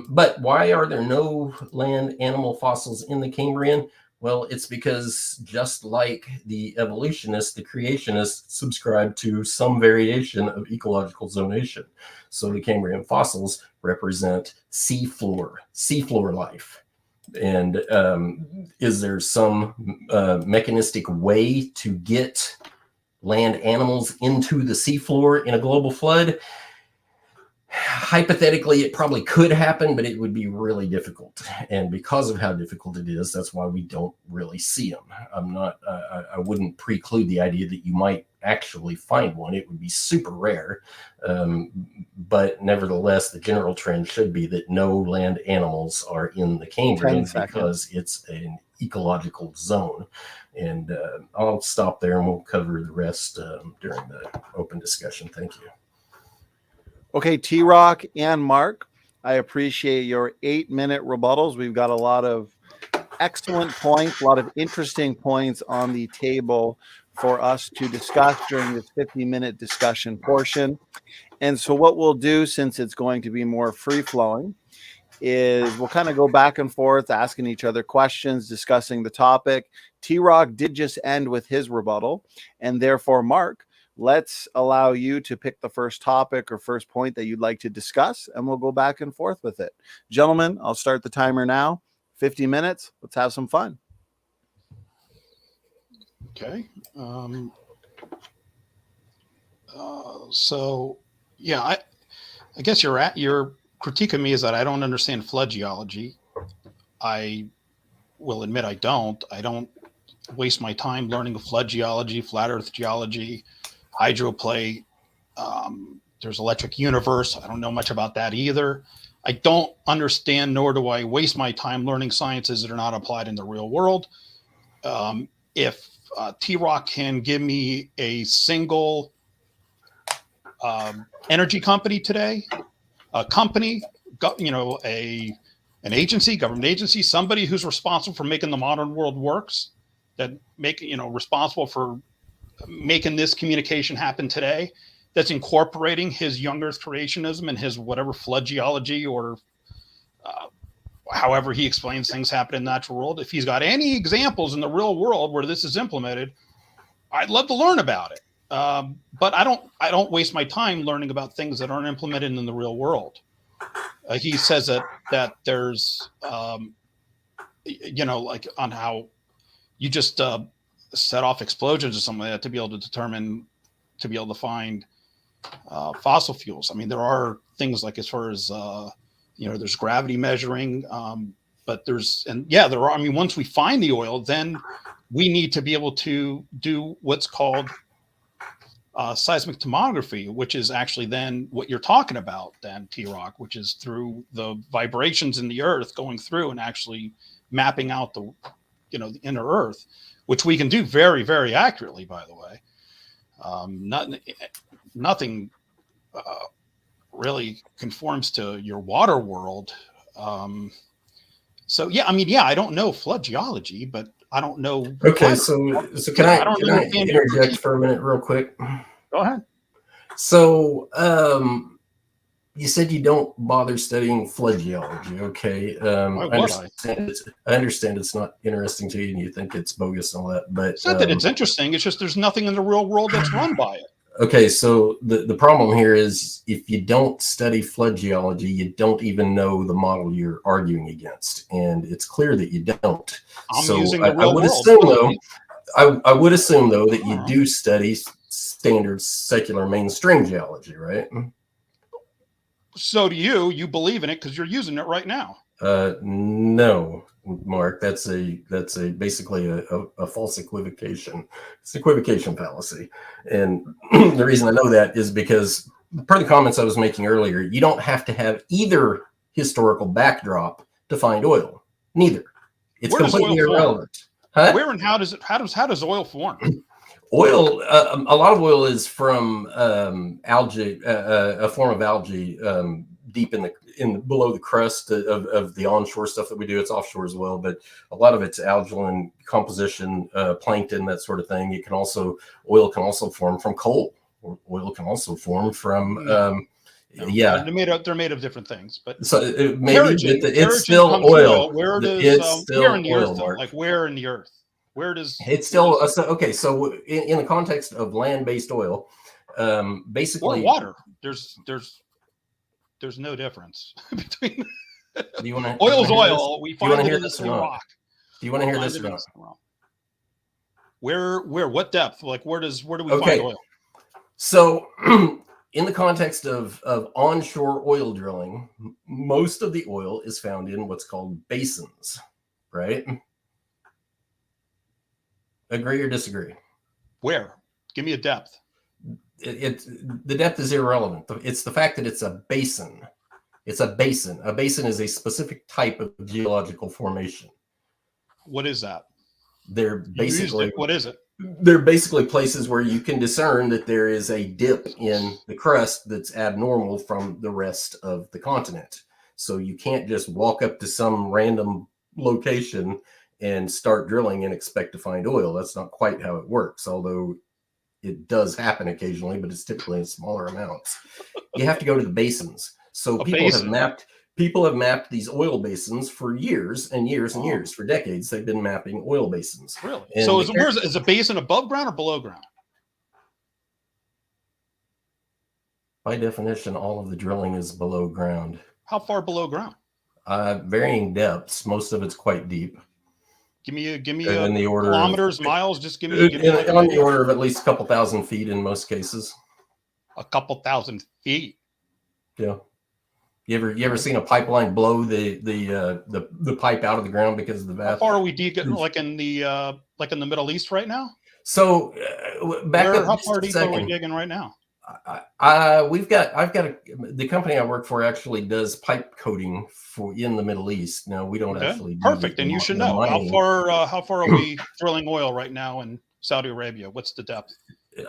But why are there no land animal fossils in the Cambrian? Well, it's because just like the evolutionists, the creationists subscribe to some variation of ecological zonation. So the Cambrian fossils represent seafloor life. And is there some mechanistic way to get land animals into the seafloor in a global flood? Hypothetically, it probably could happen, but it would be really difficult. And because of how difficult it is, that's why we don't really see them. I wouldn't preclude the idea that you might actually find one. It would be super rare. But nevertheless, the general trend should be that no land animals are in the Cambrian because it's an ecological zone. And I'll stop there and we'll cover the rest during the open discussion. Thank you. Okay, TRock and Mark, I appreciate your 8-minute rebuttals. We've got a lot of excellent points, a lot of interesting points on the table for us to discuss during this 50-minute discussion portion. And so what we'll do, since it's going to be more free-flowing, is we'll kind of go back and forth, asking each other questions, discussing the topic. TRock did just end with his rebuttal, and therefore, Mark, let's allow you to pick the first topic or first point that you'd like to discuss, and we'll go back and forth with it. Gentlemen, I'll start the timer now. 50 minutes. Let's have some fun. Okay. So, yeah, I guess your critique of me is that I don't understand flood geology. I will admit I don't. I don't waste my time learning flood geology, flat earth geology, hydroplate. There's electric universe. I don't know much about that either. I don't understand, nor do I waste my time learning sciences that are not applied in the real world. If TRock can give me a single energy company today, a company, an agency, government agency, somebody who's responsible for making the modern world works, that responsible for making this communication happen today, that's incorporating his young earth creationism and his whatever flood geology or however he explains things happen in the natural world. If he's got any examples in the real world where this is implemented, I'd love to learn about it. But I don't waste my time learning about things that aren't implemented in the real world. He says that there's, like on how you just set off explosions or something like that to be able to find fossil fuels. I mean, there are things like as far as, there's gravity measuring, but there are, once we find the oil, then we need to be able to do what's called seismic tomography, which is actually then what you're talking about then, TRock, which is through the vibrations in the earth going through and actually mapping out the inner earth, which we can do very, very accurately, by the way. Nothing really conforms to your water world. I don't know flood geology, but I don't know. Okay, so can I interject for a minute real quick? Go ahead. So you said you don't bother studying flood geology, okay? I understand it's not interesting to you and you think it's bogus and all that, but it's not that it's interesting. It's just there's nothing in the real world that's run by it. Okay, so the problem here is if you don't study flood geology, you don't even know the model you're arguing against, and it's clear that you don't. I'm So using the I real would world. assume though, I would assume though that you Uh-huh. do study standard secular mainstream geology, right? So do you? You believe in it because you're using it right now. No, Mark. That's basically a false equivocation. It's an equivocation fallacy, and the reason I know that is because per the comments I was making earlier, you don't have to have either historical backdrop to find oil. Neither. It's completely irrelevant. Huh? Where and how does oil form? Oil, a lot of oil is from algae, a form of algae deep below the crust of the onshore stuff that we do. It's offshore as well, but a lot of it's algae composition, plankton, that sort of thing. Oil can also form from coal. Oil can also form from yeah. They're made of different things, but so it's still oil. Where does it's still where in the oil, earth? Mark. Like where in the earth? Where does it's still okay? So in the context of land-based oil, basically or water, there's no difference between oil's oil. We find it in the same rock. Do you want to hear this or not? Where what depth? Like where do we find oil? So in the context of onshore oil drilling, most of the oil is found in what's called basins, right? Agree or disagree? Where? Give me a depth. The depth is irrelevant. It's the fact that it's a basin. It's a basin. A basin is a specific type of geological formation. What is that? They're basically what is it? They're basically places where you can discern that there is a dip in the crust that's abnormal from the rest of the continent. So you can't just walk up to some random location and start drilling and expect to find oil. That's not quite how it works, although it does happen occasionally, but it's typically in smaller amounts. You have to go to the basins. So people have mapped these oil basins for years and years and years. For decades, they've been mapping oil basins. Really? And so is a basin above ground or below ground? By definition, all of the drilling is below ground. How far below ground? Varying depths. Most of it's quite deep. Give me in the order kilometers, miles. Just give me on the order of at least a couple thousand feet in most cases. A couple thousand feet. Yeah. You ever seen a pipeline blow the pipe out of the ground because of the vapor? How far are we deep? Like in the Middle East right now? So how far deep are we digging right now? The company I work for actually does pipe coating in the Middle East. Now we don't actually do perfect, and you should know how far are we drilling oil right now in Saudi Arabia? What's the depth?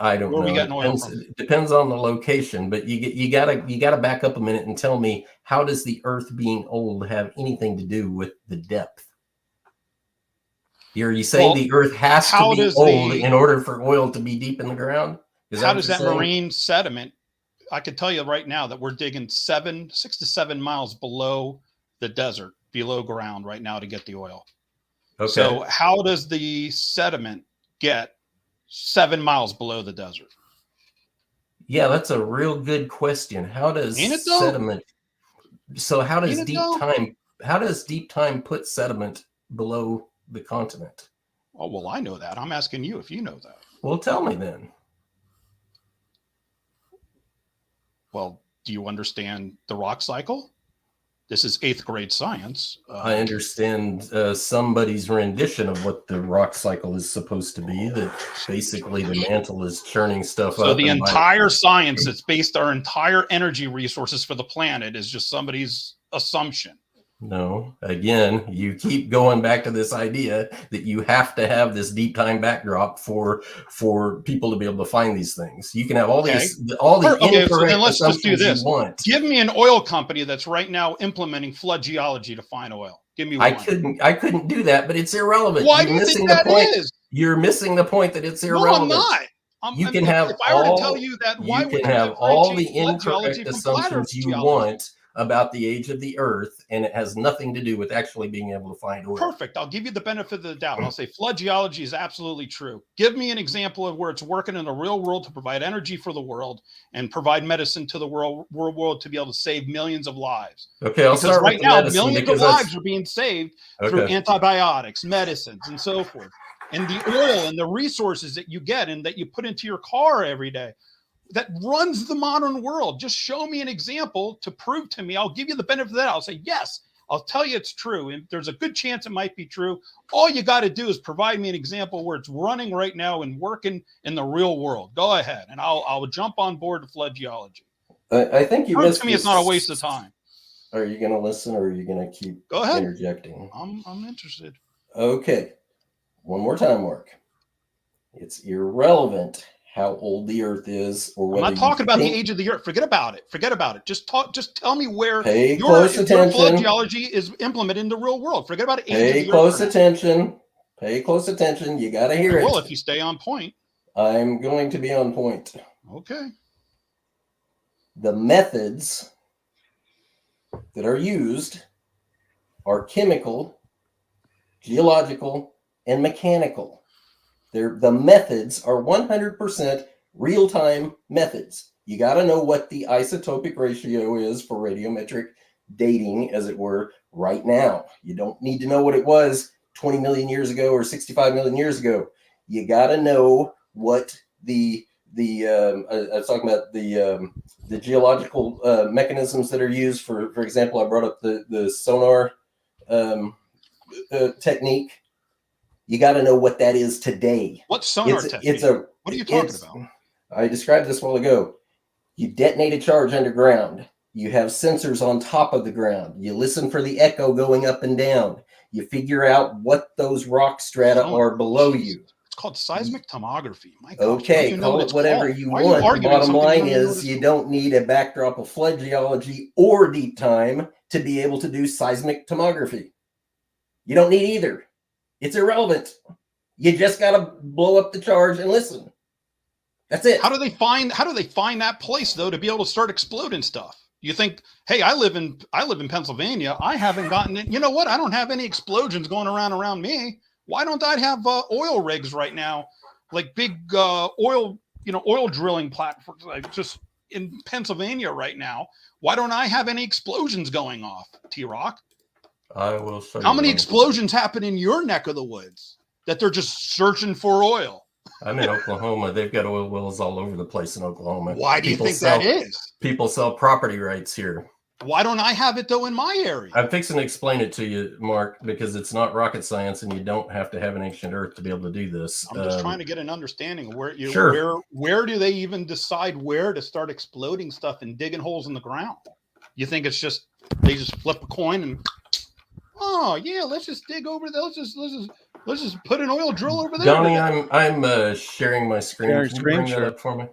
I don't know. Where are we getting oil from? Depends on the location, but you gotta back up a minute and tell me, how does the Earth being old have anything to do with the depth? Are you saying the Earth has to be old in order for oil to be deep in the ground? How does that marine sediment? I can tell you right now that we're digging 6 to 7 miles below the desert, below ground right now to get the oil. Okay. So how does the sediment get 7 miles below the desert? Yeah, that's a real good question. How does sediment? So how does deep time put sediment below the continent? Oh, well, I know that. I'm asking you if you know that. Well, tell me then. Well, do you understand the rock cycle? This is 8th grade science. I understand somebody's rendition of what the rock cycle is supposed to be, that basically the mantle is churning stuff up. So the entire science that's based our entire energy resources for the planet is just somebody's assumption. No, again, you keep going back to this idea that you have to have this deep time backdrop for people to be able to find these things. You can have all the incorrect assumptions you want. Give me an oil company that's right now implementing flood geology to find oil. Give me one. I couldn't do that, but it's irrelevant. Why do you think that is? You're missing the point that it's irrelevant. No, I'm not. If I were to tell you that, why would you have all the incorrect assumptions you want about the age of the Earth, and it has nothing to do with actually being able to find oil. Perfect. I'll give you the benefit of the doubt. I'll say flood geology is absolutely true. Give me an example of where it's working in the real world to provide energy for the world and provide medicine to the world to be able to save millions of lives. Okay, I'll start right with the now, medicine millions of lives are being saved through antibiotics, medicines, and so forth. And the oil and the resources that you get and that you put into your car every day that runs the modern world. Just show me an example to prove to me. I'll give you the benefit of that. I'll say, yes, I'll tell you it's true. And there's a good chance it might be true. All you got to do is provide me an example where it's running right now and working in the real world. Go ahead. And I'll jump on board to flood geology. I think you prove to me it's not a waste of time. Are you going to listen or are you going to keep interjecting? I'm interested. Okay. One more time, Mark. It's irrelevant how old the Earth is, or whether I'm not talking about the age of the Earth. Forget about it. Forget about it. Just tell me where your flood geology is implemented in the real world. Forget about age of the Earth. Pay close attention. Pay close attention. You got to hear it. Well, if you stay on point. I'm going to be on point. Okay. The methods that are used are chemical, geological, and mechanical. The methods are 100% real-time methods. You got to know what the isotopic ratio is for radiometric dating, as it were, right now. You don't need to know what it was 20 million years ago or 65 million years ago. You got to know what I was talking about the geological mechanisms that are used. For example, I brought up the sonar technique. You got to know what that is today. What sonar technique? What are you talking about? I described this a while ago. You detonate a charge underground. You have sensors on top of the ground. You listen for the echo going up and down. You figure out what those rock strata are below you. It's called seismic tomography. My gosh, okay, call it whatever you want. The bottom line is you don't need a backdrop of flood geology or deep time to be able to do seismic tomography. You don't need either. It's irrelevant. You just got to blow up the charge and listen. That's it. How do they find that place though to be able to start exploding stuff? You think, hey, I live in Pennsylvania. I haven't gotten it. You know what? I don't have any explosions going around me. Why don't I have oil rigs right now, like big oil drilling platforms, like just in Pennsylvania right now? Why don't I have any explosions going off, TRock? I will show you. How many explosions happen in your neck of the woods that they're just searching for oil? I'm in Oklahoma. They've got oil wells all over the place in Oklahoma. Why do you think that is? People sell property rights here. Why don't I have it though in my area? I'm fixing to explain it to you, Mark, because it's not rocket science, and you don't have to have an ancient Earth to be able to do this. I'm just trying to get an understanding of where do they even decide where to start exploding stuff and digging holes in the ground? You think it's just they just flip a coin and oh yeah, let's just dig over there. Let's just put an oil drill over there. Donny, I'm sharing my screen. Can you bring that up for me?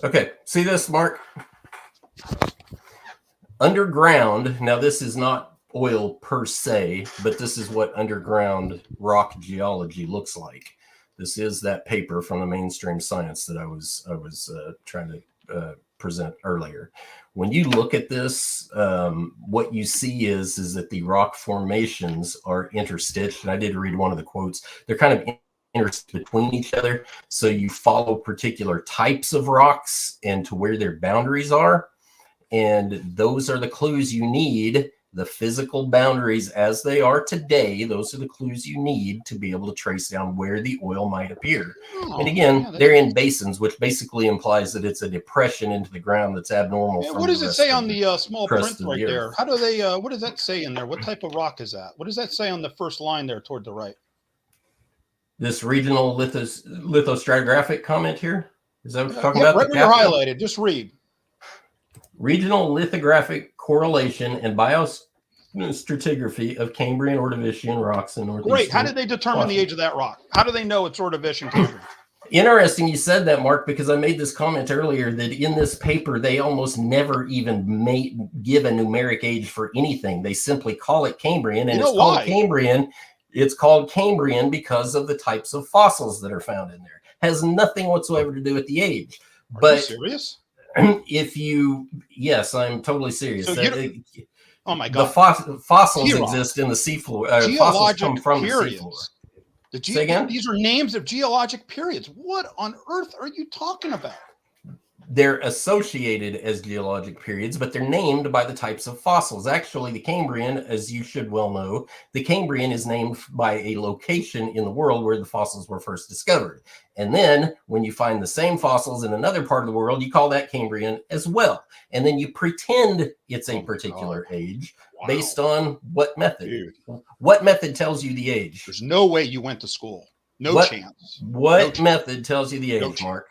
Okay, see this, Mark? Underground. Now, this is not oil per se, but this is what underground rock geology looks like. This is that paper from the mainstream science that I was trying to present earlier. When you look at this, what you see is that the rock formations are interstitched. And I did read one of the quotes. They're kind of interstitched between each other. So you follow particular types of rocks and to where their boundaries are. And those are the clues you need. The physical boundaries as they are today, those are the clues you need to be able to trace down where the oil might appear. And again, they're in basins, which basically implies that it's a depression into the ground that's abnormal. What does it say on the small print right there? How do they, what does that say in there? What type of rock is that? What does that say on the first line there toward the right? This regional lithostratigraphic comment here? Is that what you're talking about? Right where you're highlighted, just read. Regional lithographic correlation and biostratigraphy of Cambrian Ordovician rocks in Northeast. Great. How did they determine the age of that rock? How do they know it's Ordovician Cambrian? Interesting you said that, Mark, because I made this comment earlier that in this paper, they almost never even give a numeric age for anything. They simply call it Cambrian, and it's called Cambrian. It's called Cambrian because of the types of fossils that are found in there. Has nothing whatsoever to do with the age. Are you serious? Yes, I'm totally serious. So oh my The God. fossils TRock. exist in the seafloor. Fossils come Geologic from the seafloor. periods. Say again? These are names of geologic periods. What on earth are you talking about? They're associated as geologic periods, but they're named by the types of fossils. Actually, the Cambrian, as you should well know, the Cambrian is named by a location in the world where the fossils were first discovered. And then when you find the same fossils in another part of the world, you call that Cambrian as well. And then you pretend it's a particular age based on what method? Dude. What method tells you the age? There's no way you went to school. No chance. What method tells you the age, No Mark?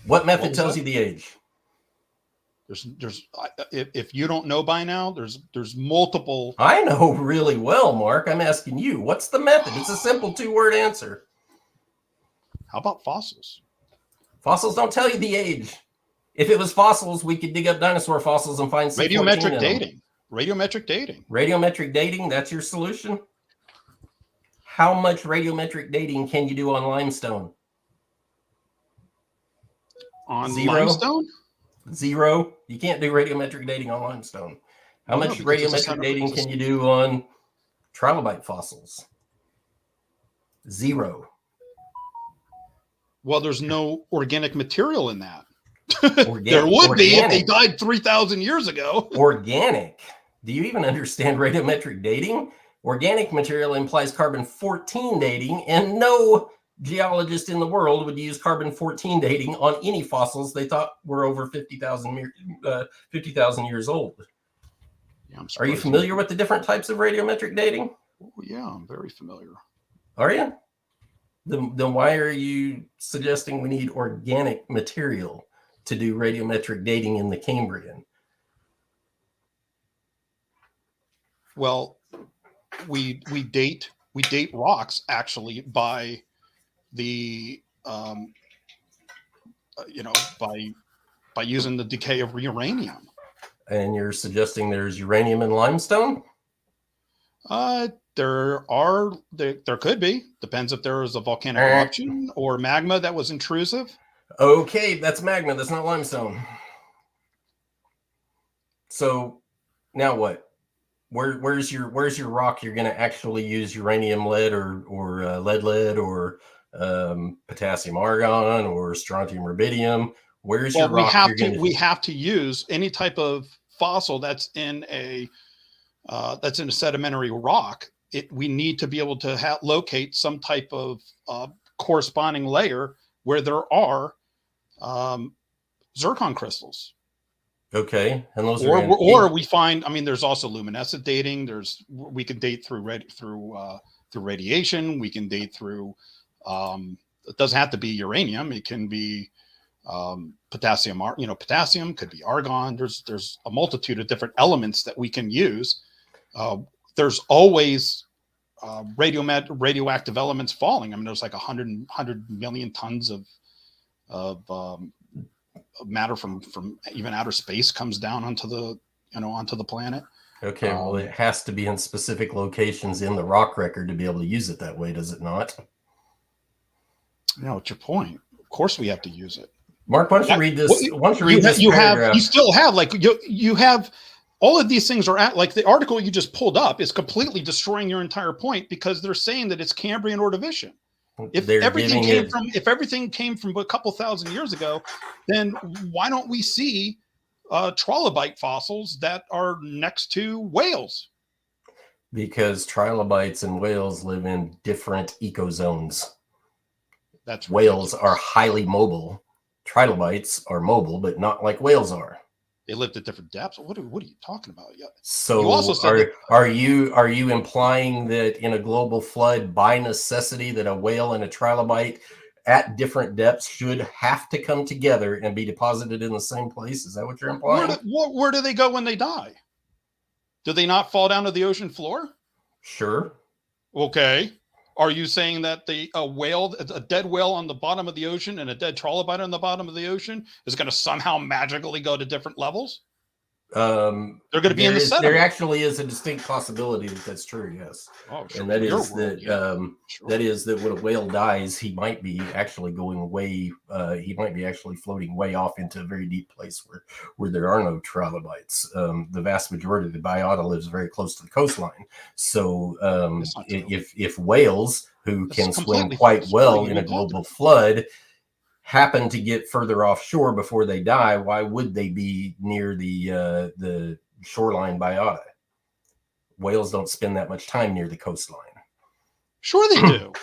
What method tells you the age? If you don't know by now, there's multiple. I know really well, Mark. I'm asking you, what's the method? It's a simple 2-word answer. How about fossils? Fossils don't tell you the age. If it was fossils, we could dig up dinosaur fossils and find C14 Radiometric dating. Radiometric dating. Radiometric dating, that's your solution? How much radiometric dating can you do on limestone? On 0? limestone? 0. You can't do radiometric dating on limestone. How much radiometric dating can you do on trilobite fossils? 0. Well, there's no organic material in that. There would be if they died 3,000 years ago. Organic. Do you even understand radiometric dating? Organic material implies carbon-14 dating, and no geologist in the world would use carbon-14 dating on any fossils they thought were over 50,000 years old. Yeah, are you familiar with the different types of radiometric dating? Oh, yeah, I'm very familiar. Are you? Then why are you suggesting we need organic material to do radiometric dating in the Cambrian? Well, we date rocks actually by the by using the decay of uranium. And you're suggesting there's uranium in limestone? There could be. Depends if there was a volcanic eruption or magma that was intrusive. Okay, that's magma. That's not limestone. So now what? Where's your rock? You're going to actually use uranium lead or lead or potassium argon or strontium rubidium? Where's your rock? We have to use any type of fossil that's in a sedimentary rock. We need to be able to locate some type of corresponding layer where there are zircon crystals. Okay, and those or we find. I mean, there's also luminescent dating. We can date through radiation. We can date through. It doesn't have to be uranium. It can be potassium. Potassium could be argon. There's a multitude of different elements that we can use. There's always radioactive elements falling. I mean, there's like 100 million tons of matter from even outer space comes down onto the planet. Okay, well, it has to be in specific locations in the rock record to be able to use it that way, does it not? What's your point? Of course, we have to use it. Mark, why don't you read this? Why don't you read this paragraph? You still have you have all of these things are like the article you just pulled up is completely destroying your entire point because they're saying that it's Cambrian Ordovician. If everything came from a couple thousand years ago, then why don't we see trilobite fossils that are next to whales? Because trilobites and whales live in different ecozones. That's whales are highly mobile. Trilobites are mobile, but not like whales are. They lived at different depths. What are you talking about? Yeah. So you also said are you implying that in a global flood, by necessity, that a whale and a trilobite at different depths should have to come together and be deposited in the same place? Is that what you're implying? Where do they go when they die? Do they not fall down to the ocean floor? Sure. Okay. Are you saying that a dead whale on the bottom of the ocean and a dead trilobite on the bottom of the ocean is going to somehow magically go to different levels? They're going to be in the sediment. There actually is a distinct possibility that that's true. Yes. Oh, sure. And that Your is world, that yeah. Sure. that is that when a whale dies, he might be actually floating way off into a very deep place where there are no trilobites. The vast majority of the biota lives very close to the coastline. So if whales who can swim quite well in a global flood happen to get further offshore before they die, why would they be near the shoreline biota? Whales don't spend that much time near the coastline. Sure they do.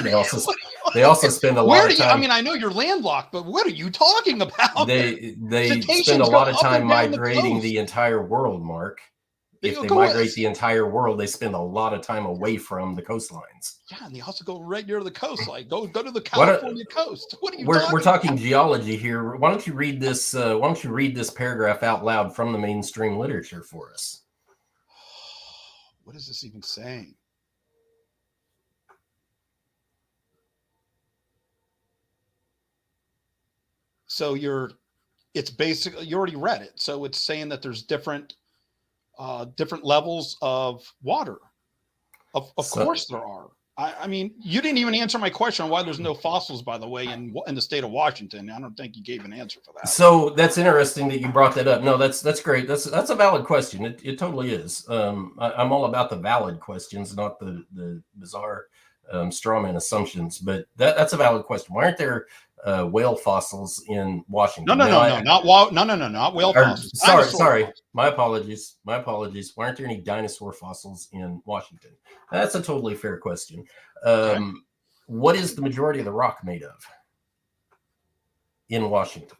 They also spend a lot of time. I mean, I know you're landlocked, but what are you talking about? They spend a lot of time migrating the entire world, Mark. If they migrate the entire world, they spend a lot of time away from the coastlines. Yeah, and they also go right near the coast. Like go to the California coast. What are you talking We're talking geology here. Why don't you read this? Why don't you read this paragraph out loud from the mainstream literature for us? What is this even saying? So it's basically, you already read it. So it's saying that there's different levels of water. Of course there are. I mean, you didn't even answer my question on why there's no fossils, by the way, in the state of Washington. I don't think you gave an answer for that. So that's interesting that you brought that up. No, that's great. That's a valid question. It totally is. I'm all about the valid questions, not the bizarre strawman assumptions. But that's a valid question. Why aren't there whale fossils in Washington? No, not whale fossils. Sorry. My apologies. Why aren't there any dinosaur fossils in Washington? That's a totally fair question. Okay. What is the majority of the rock made of in Washington?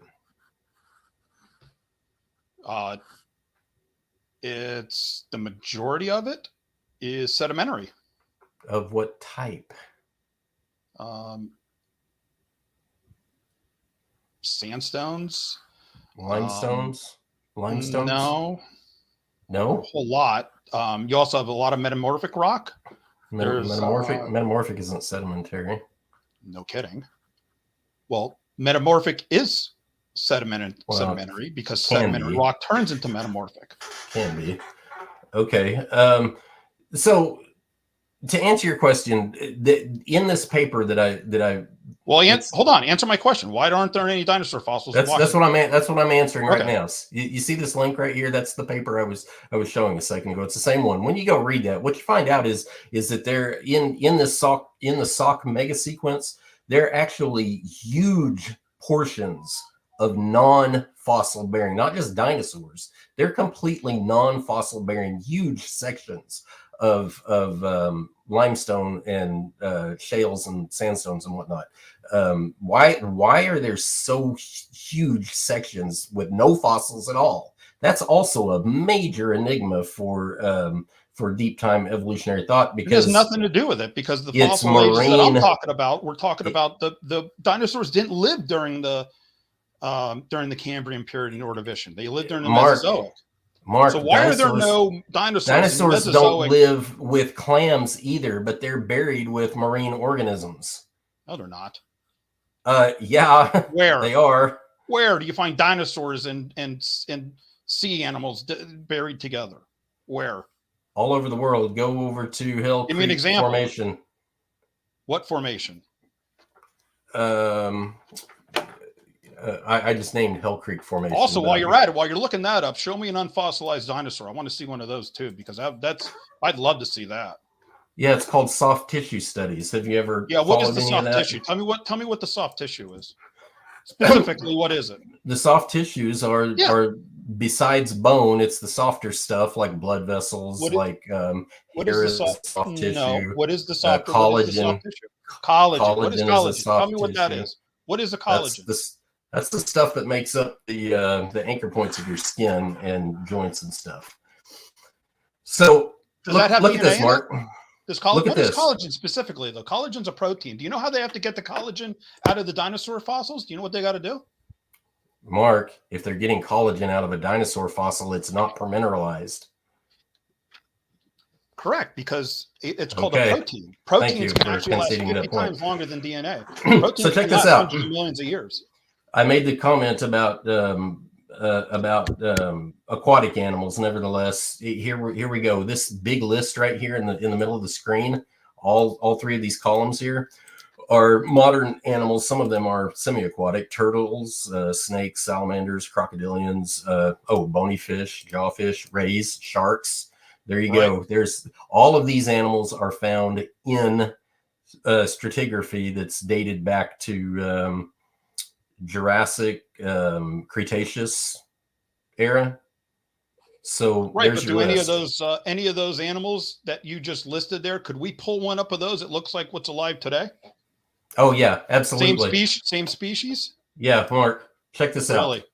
It's the majority of it is sedimentary. Of what type? Sandstones, limestones. No, a whole lot. You also have a lot of metamorphic rock. Metamorphic isn't sedimentary. No kidding. Well, metamorphic is sedimentary because sedimentary rock turns into metamorphic. Can be. Okay. So to answer your question, in this paper that I hold on, answer my question. Why aren't there any dinosaur fossils? That's what I'm answering right now. You see this link right here? That's the paper I was showing a second ago. It's the same one. When you go read that, what you find out is that they're in the Salk mega sequence, they're actually huge portions of non-fossil bearing, not just dinosaurs. They're completely non-fossil bearing, huge sections of limestone and shales and sandstones and whatnot. Why are there so huge sections with no fossils at all? That's also a major enigma for deep time evolutionary thought, because it has nothing to do with it, because the fossil ages that I'm talking about, we're talking about the dinosaurs didn't live during the Cambrian period in Ordovician. They lived during the Mesozoic. Mark, so why are there no dinosaurs? Dinosaurs don't live with clams either, but they're buried with marine organisms. No, they're not. Yeah. Where? They are. Where do you find dinosaurs and sea animals buried together? Where? All over the world. Go over to Hill Give me an Creek example. Formation. What formation? I just named Hell Creek Formation. Also, while you're at it, while you're looking that up, show me an unfossilized dinosaur. I want to see one of those too, because I'd love to see that. Yeah, it's called soft tissue studies. Have you ever? Yeah, what is the soft tissue? Tell me what the soft tissue is. Specifically, what is it? The soft tissues are besides bone, it's the softer stuff like blood vessels, what is the soft tissue. No, what is the soft collagen? What is the soft tissue? Collagen. What is collagen? Tell me what tissue. that is. What is a collagen? That's the stuff that makes up the anchor points of your skin and joints and stuff. So does that have look at this, Mark. What is collagen specifically, though? Collagen's a protein. Do you know how they have to get the collagen out of the dinosaur fossils? Do you know what they got to do? Mark, if they're getting collagen out of a dinosaur fossil, it's not permineralized. Correct, because it's called a protein. Proteins can actually last 50 times longer than DNA. Proteins so check this out. Hundreds of millions of years. I made the comment about aquatic animals. Nevertheless, here we go. This big list right here in the middle of the screen, all three of these columns here are modern animals. Some of them are semi-aquatic: turtles, snakes, salamanders, crocodilians, bony fish, jawfish, rays, sharks. There you go. There's all of these animals are found in stratigraphy that's dated back to Jurassic, Cretaceous era. So right, but do any of those animals that you just listed there, could we pull one up of those? It looks like what's alive today. Oh yeah, absolutely. Same species. Yeah, Mark, check this really? out.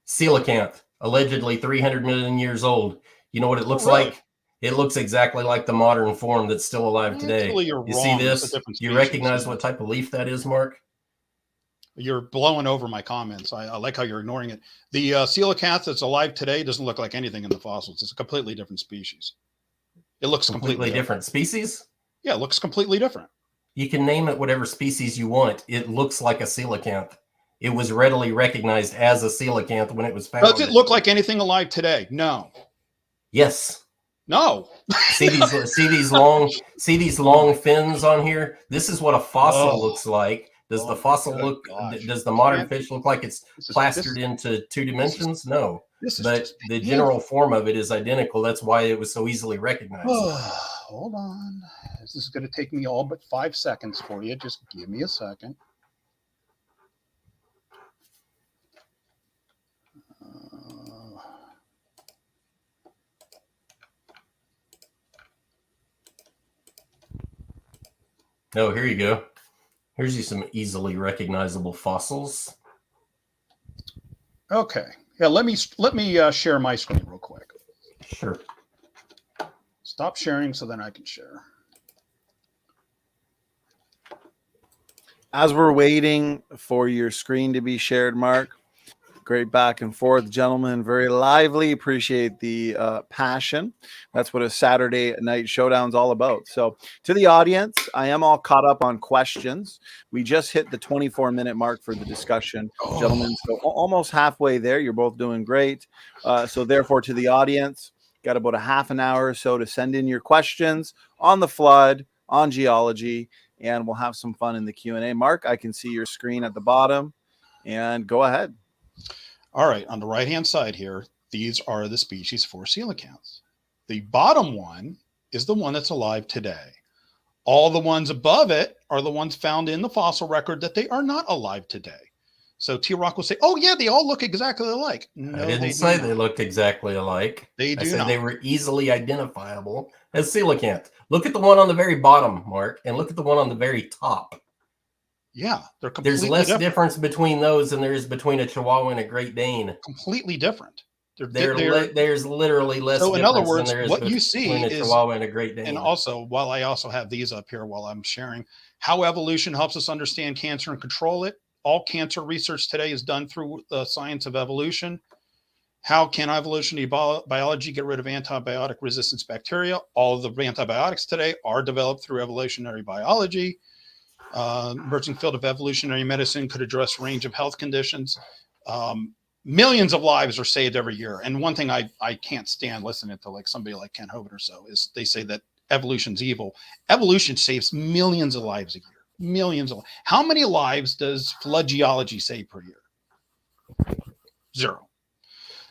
Coelacanth, allegedly 300 million years old. You know what it looks really? like? It looks exactly like the modern form that's still alive today. Actually, you're you wrong. See this? You recognize what type of leaf that is, Mark? You're blowing over my comments. I like how you're ignoring it. The coelacanth that's alive today doesn't look like anything in the fossils. It's a completely different species. It looks completely different species? Yeah, it looks completely different. You can name it whatever species you want. It looks like a coelacanth. It was readily recognized as a coelacanth when it was found. Does it look like anything alive today? No. Yes. No. see these long fins on here? This is what a fossil looks like. Does the fossil look? Does the modern fish look like it's plastered into 2 dimensions? No. But the general form of it is identical. That's why it was so easily recognized. Hold on. This is going to take me all but 5 seconds for you. Just give me a second. Oh, here you go. Here's you some easily recognizable fossils. Okay. Yeah, let me share my screen real quick. Sure. Stop sharing so then I can share. As we're waiting for your screen to be shared, Mark, great back and forth, gentlemen. Very lively. Appreciate the passion. That's what a Saturday night showdown's all about. So to the audience, I am all caught up on questions. We just hit the 24-minute mark for the discussion, gentlemen. So almost halfway there. You're both doing great. So therefore, to the audience, got about a half an hour or so to send in your questions on the flood, on geology, and we'll have some fun in the Q&A. Mark, I can see your screen at the bottom, and go ahead. All right, on the right-hand side here, these are the species for coelacanths. The bottom one is the one that's alive today. All the ones above it are the ones found in the fossil record that they are not alive today. So TRock will say, oh yeah, they all look exactly alike. No, I didn't say they looked exactly alike. They do I said not. They were easily identifiable as coelacanth. Look at the one on the very bottom, Mark, and look at the one on the very top. Yeah, they're completely There's less different. difference between those than there is between a Chihuahua and a Great Dane. Completely different. There's literally less so difference in other words, than there is what you see between a is, Chihuahua and a Great Dane. And also, while I also have these up here while I'm sharing, how evolution helps us understand cancer and control it. All cancer research today is done through the science of evolution. How can evolutionary biology get rid of antibiotic resistance bacteria? All of the antibiotics today are developed through evolutionary biology. Emerging field of evolutionary medicine could address a range of health conditions. Millions of lives are saved every year. And one thing I can't stand listening to like somebody like Ken Hovind or so is they say that evolution's evil. Evolution saves millions of lives a year. Millions of. How many lives does flood geology save per year? 0.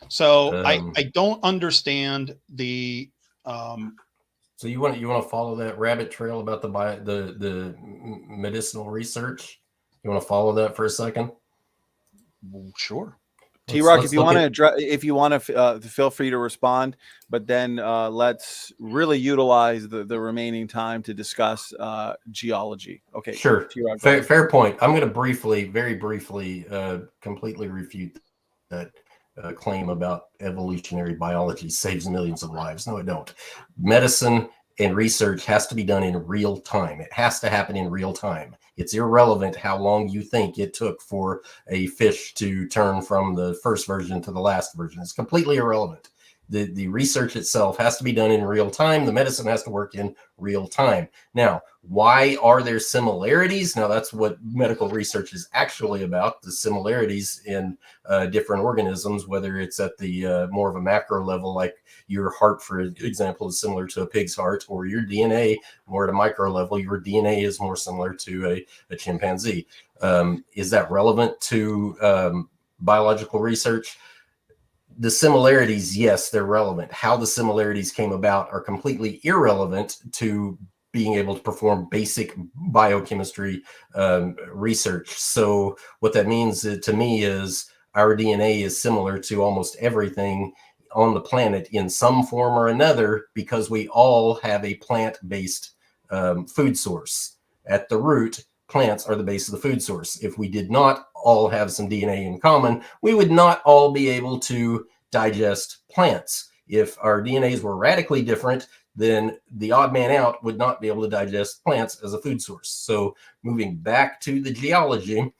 So I don't understand the. So you want to follow that rabbit trail about the medicinal research? You want to follow that for a second? Well, sure. TRock, if you want to feel free to respond, but then let's really utilize the remaining time to discuss geology. Okay, sure. Fair point. I'm going to very briefly, completely refute that claim about evolutionary biology saves millions of lives. No, it don't. Medicine and research has to be done in real time. It has to happen in real time. It's irrelevant how long you think it took for a fish to turn from the first version to the last version. It's completely irrelevant. The research itself has to be done in real time. The medicine has to work in real time. Now, why are there similarities? Now, that's what medical research is actually about, the similarities in different organisms, whether it's at the more of a macro level, like your heart, for example, is similar to a pig's heart, or your DNA more at a micro level, your DNA is more similar to a chimpanzee. Is that relevant to biological research? The similarities, yes, they're relevant. How the similarities came about are completely irrelevant to being able to perform basic biochemistry research. So what that means to me is our DNA is similar to almost everything on the planet in some form or another, because we all have a plant-based food source. At the root, plants are the base of the food source. If we did not all have some DNA in common, we would not all be able to digest plants. If our DNAs were radically different, then the odd man out would not be able to digest plants as a food source. So moving back to the geology,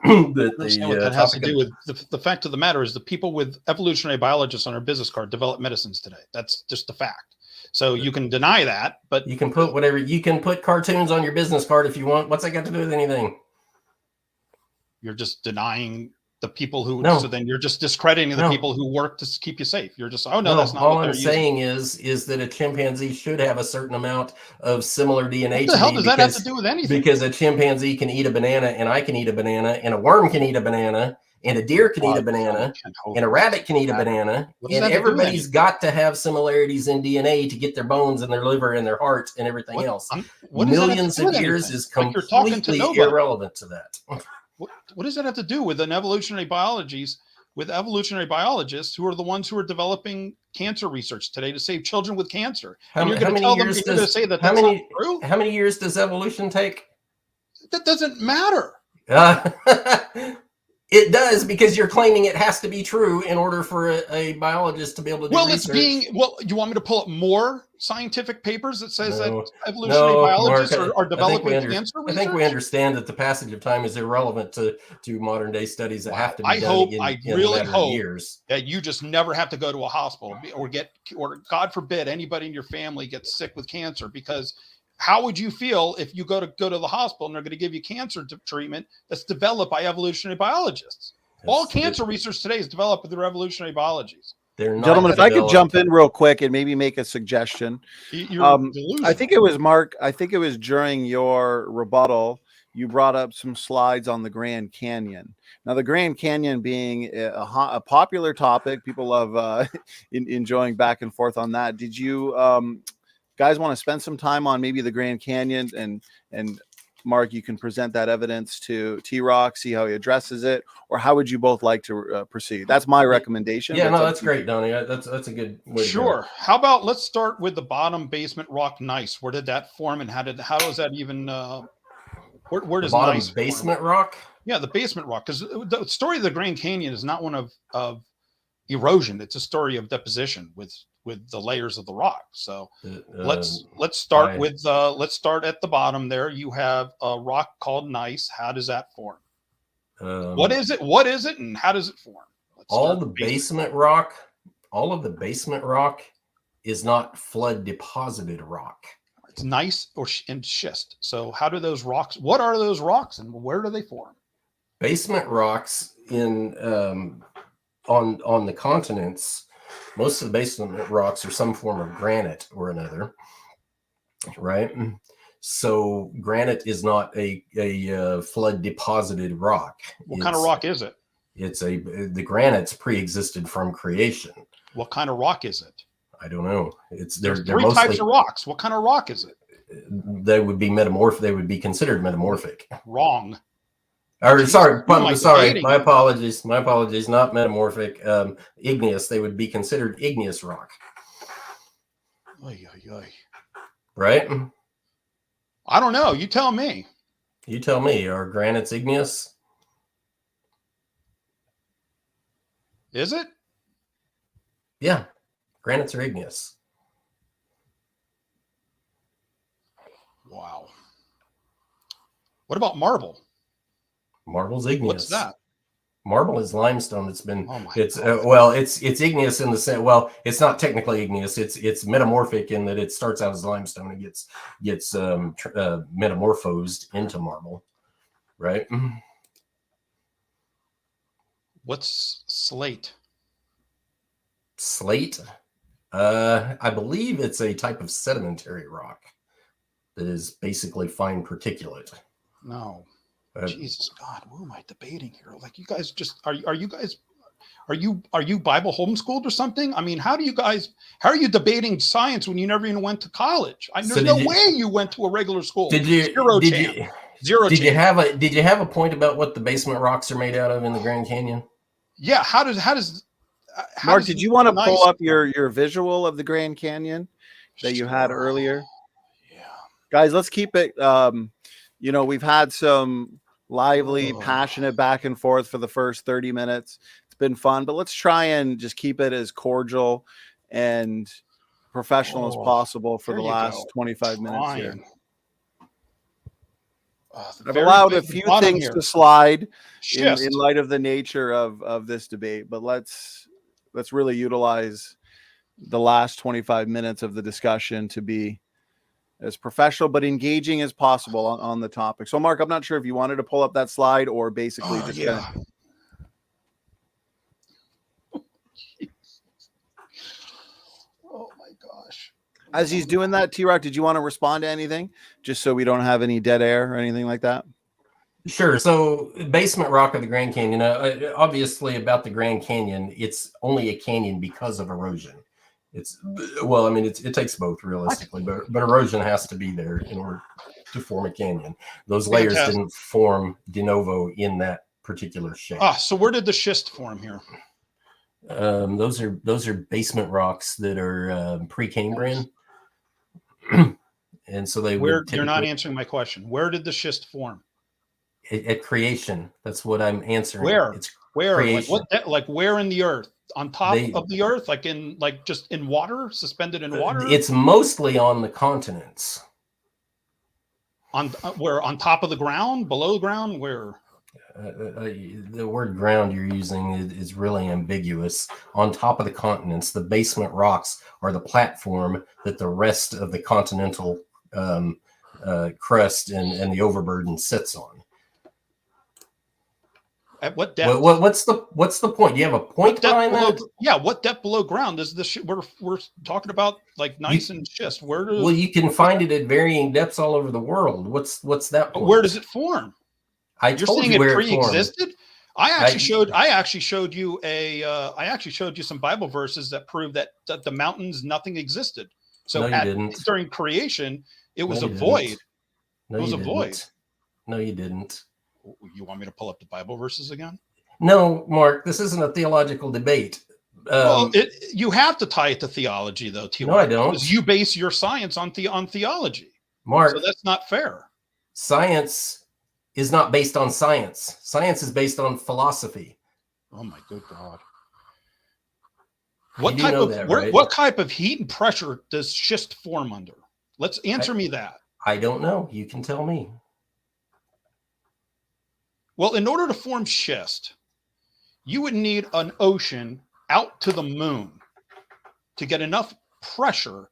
that has to do with the fact of the matter is the people with evolutionary biologists on our business card develop medicines today. That's just a fact. So you can deny that, but you can put whatever, you can put cartoons on your business card if you want. What's that got to do with anything? You're just denying the people who, no. So then you're just discrediting the people who work to keep you safe. You're just, oh no, that's not all what I'm they're saying is that a chimpanzee should have a certain amount of similar DNA. What the hell does that have to do with anything? Because a chimpanzee can eat a banana, and I can eat a banana, and a worm can eat a banana, and a deer can eat a banana, and a rabbit can eat a banana, and everybody's got to have similarities in DNA to get their bones and their liver and their heart and everything else. Millions of years is completely irrelevant to that. What does that have to do with an evolutionary biologists who are the ones who are developing cancer research today to save children with cancer? And you're going to tell them, you're going to say that that's not true? How many years does evolution take? That doesn't matter. It does, because you're claiming it has to be true in order for a biologist to be able to do research. You want me to pull up more scientific papers that says that evolutionary biologists are developing cancer research? I think we understand that the passage of time is irrelevant to modern day studies that have to be done in a matter of years. That you just never have to go to a hospital or God forbid anybody in your family gets sick with cancer, because how would you feel if you go to the hospital and they're going to give you cancer treatment that's developed by evolutionary biologists? All cancer research today is developed with the evolutionary biologists. Gentlemen, if I could jump in real quick and maybe make a suggestion. I think it was Mark. I think it was during your rebuttal, you brought up some slides on the Grand Canyon. Now, the Grand Canyon being a popular topic, people love enjoying back and forth on that. Did you guys want to spend some time on maybe the Grand Canyon, and Mark, you can present that evidence to TRock, see how he addresses it, or how would you both like to proceed? That's my recommendation. Yeah, no, that's great, Donny. That's a good way to go. How about let's start with the bottom basement rock gneiss. Where did that form, and how was that even? Where does bottom basement rock? Yeah, the basement rock. Because the story of the Grand Canyon is not one of erosion; it's a story of deposition with the layers of the rock. So let's start let's start at the bottom there. You have a rock called gneiss. How does that form? What is it? And how does it form? All of the basement rock is not flood deposited rock. It's gneiss and schist. So how do those rocks, what are those rocks and where do they form? Basement rocks on the continents, most of the basement rocks are some form of granite or another, right? So granite is not a flood deposited rock. What kind of rock is it? The granite's pre-existed from creation. What kind of rock is it? I don't know. There's three types of rocks. What kind of rock is it? They would be metamorphic. They would be considered metamorphic. Wrong. Or sorry, my apologies. Not metamorphic. Igneous. They would be considered igneous rock. Right? I don't know. You tell me. You tell me. Are granites igneous? Is it? Yeah, granites are igneous. Wow. What about marble? Marble's igneous. What's that? Marble is limestone. It's been Oh my it's God. well, it's igneous in the sense. Well, it's not technically igneous. It's metamorphic in that it starts out as limestone and gets metamorphosed into marble, right? What's slate? Slate. I believe it's a type of sedimentary rock that is basically fine particulate. No. Jesus God, who am I debating here? Like, you guys just are you Bible homeschooled or something? I mean, how are you debating science when you never even went to college? There's no way you went to a regular school. Did you Zero chance. Did you have a point about what the basement rocks are made out of in the Grand Canyon? Yeah, how does Mark, did you want to pull up your visual of the Grand Canyon that you had earlier? Yeah. Guys, let's keep it we've had some lively, passionate back and forth for the first 30 minutes. It's been fun, but let's try and just keep it as cordial and professional as possible for the last 25 minutes here. I've allowed a few things to slide in light of the nature of this debate, but let's really utilize the last 25 minutes of the discussion to be as professional but engaging as possible on the topic. So, Mark, I'm not sure if you wanted to pull up that slide or basically Oh my gosh. As he's doing that, TRock, did you want to respond to anything, just so we don't have any dead air or anything like that? Sure. So, basement rock of the Grand Canyon. Obviously, about the Grand Canyon, it's only a canyon because of erosion. It takes both realistically, but erosion has to be there in order to form a canyon. Those layers didn't form de novo in that particular shape. So where did the schist form here? Those are basement rocks that are Precambrian, and so you're not answering my question. Where did the schist form? At creation. That's what I'm answering. Where? It's where? creation. Like where in the earth? On top of the earth, just in water, suspended in water? It's mostly on the continents. On where? On top of the ground? Below the ground? Where? The word ground you're using is really ambiguous. On top of the continents, the basement rocks are the platform that the rest of the continental crust and the overburden sits on. At what depth? What's the point? Do you have a point behind that? Yeah, what depth below ground is this? We're talking about like gneiss and schist. Well, you can find it at varying depths all over the world. What's that point? Where does it form? You're saying it pre-existed? I actually showed you some Bible verses that prove that the mountains, nothing existed. So during creation, it was a void. It was a void. No, you didn't. You want me to pull up the Bible verses again? No, Mark, this isn't a theological debate. You have to tie it to theology, though, too. No, I don't. Because you base your science on theology. Mark, so that's not fair. Science is not based on science. Science is based on philosophy. Oh my good God! What type of heat and pressure does schist form under? Let's answer me that. I don't know. You can tell me. Well, in order to form schist, you would need an ocean out to the moon to get enough pressure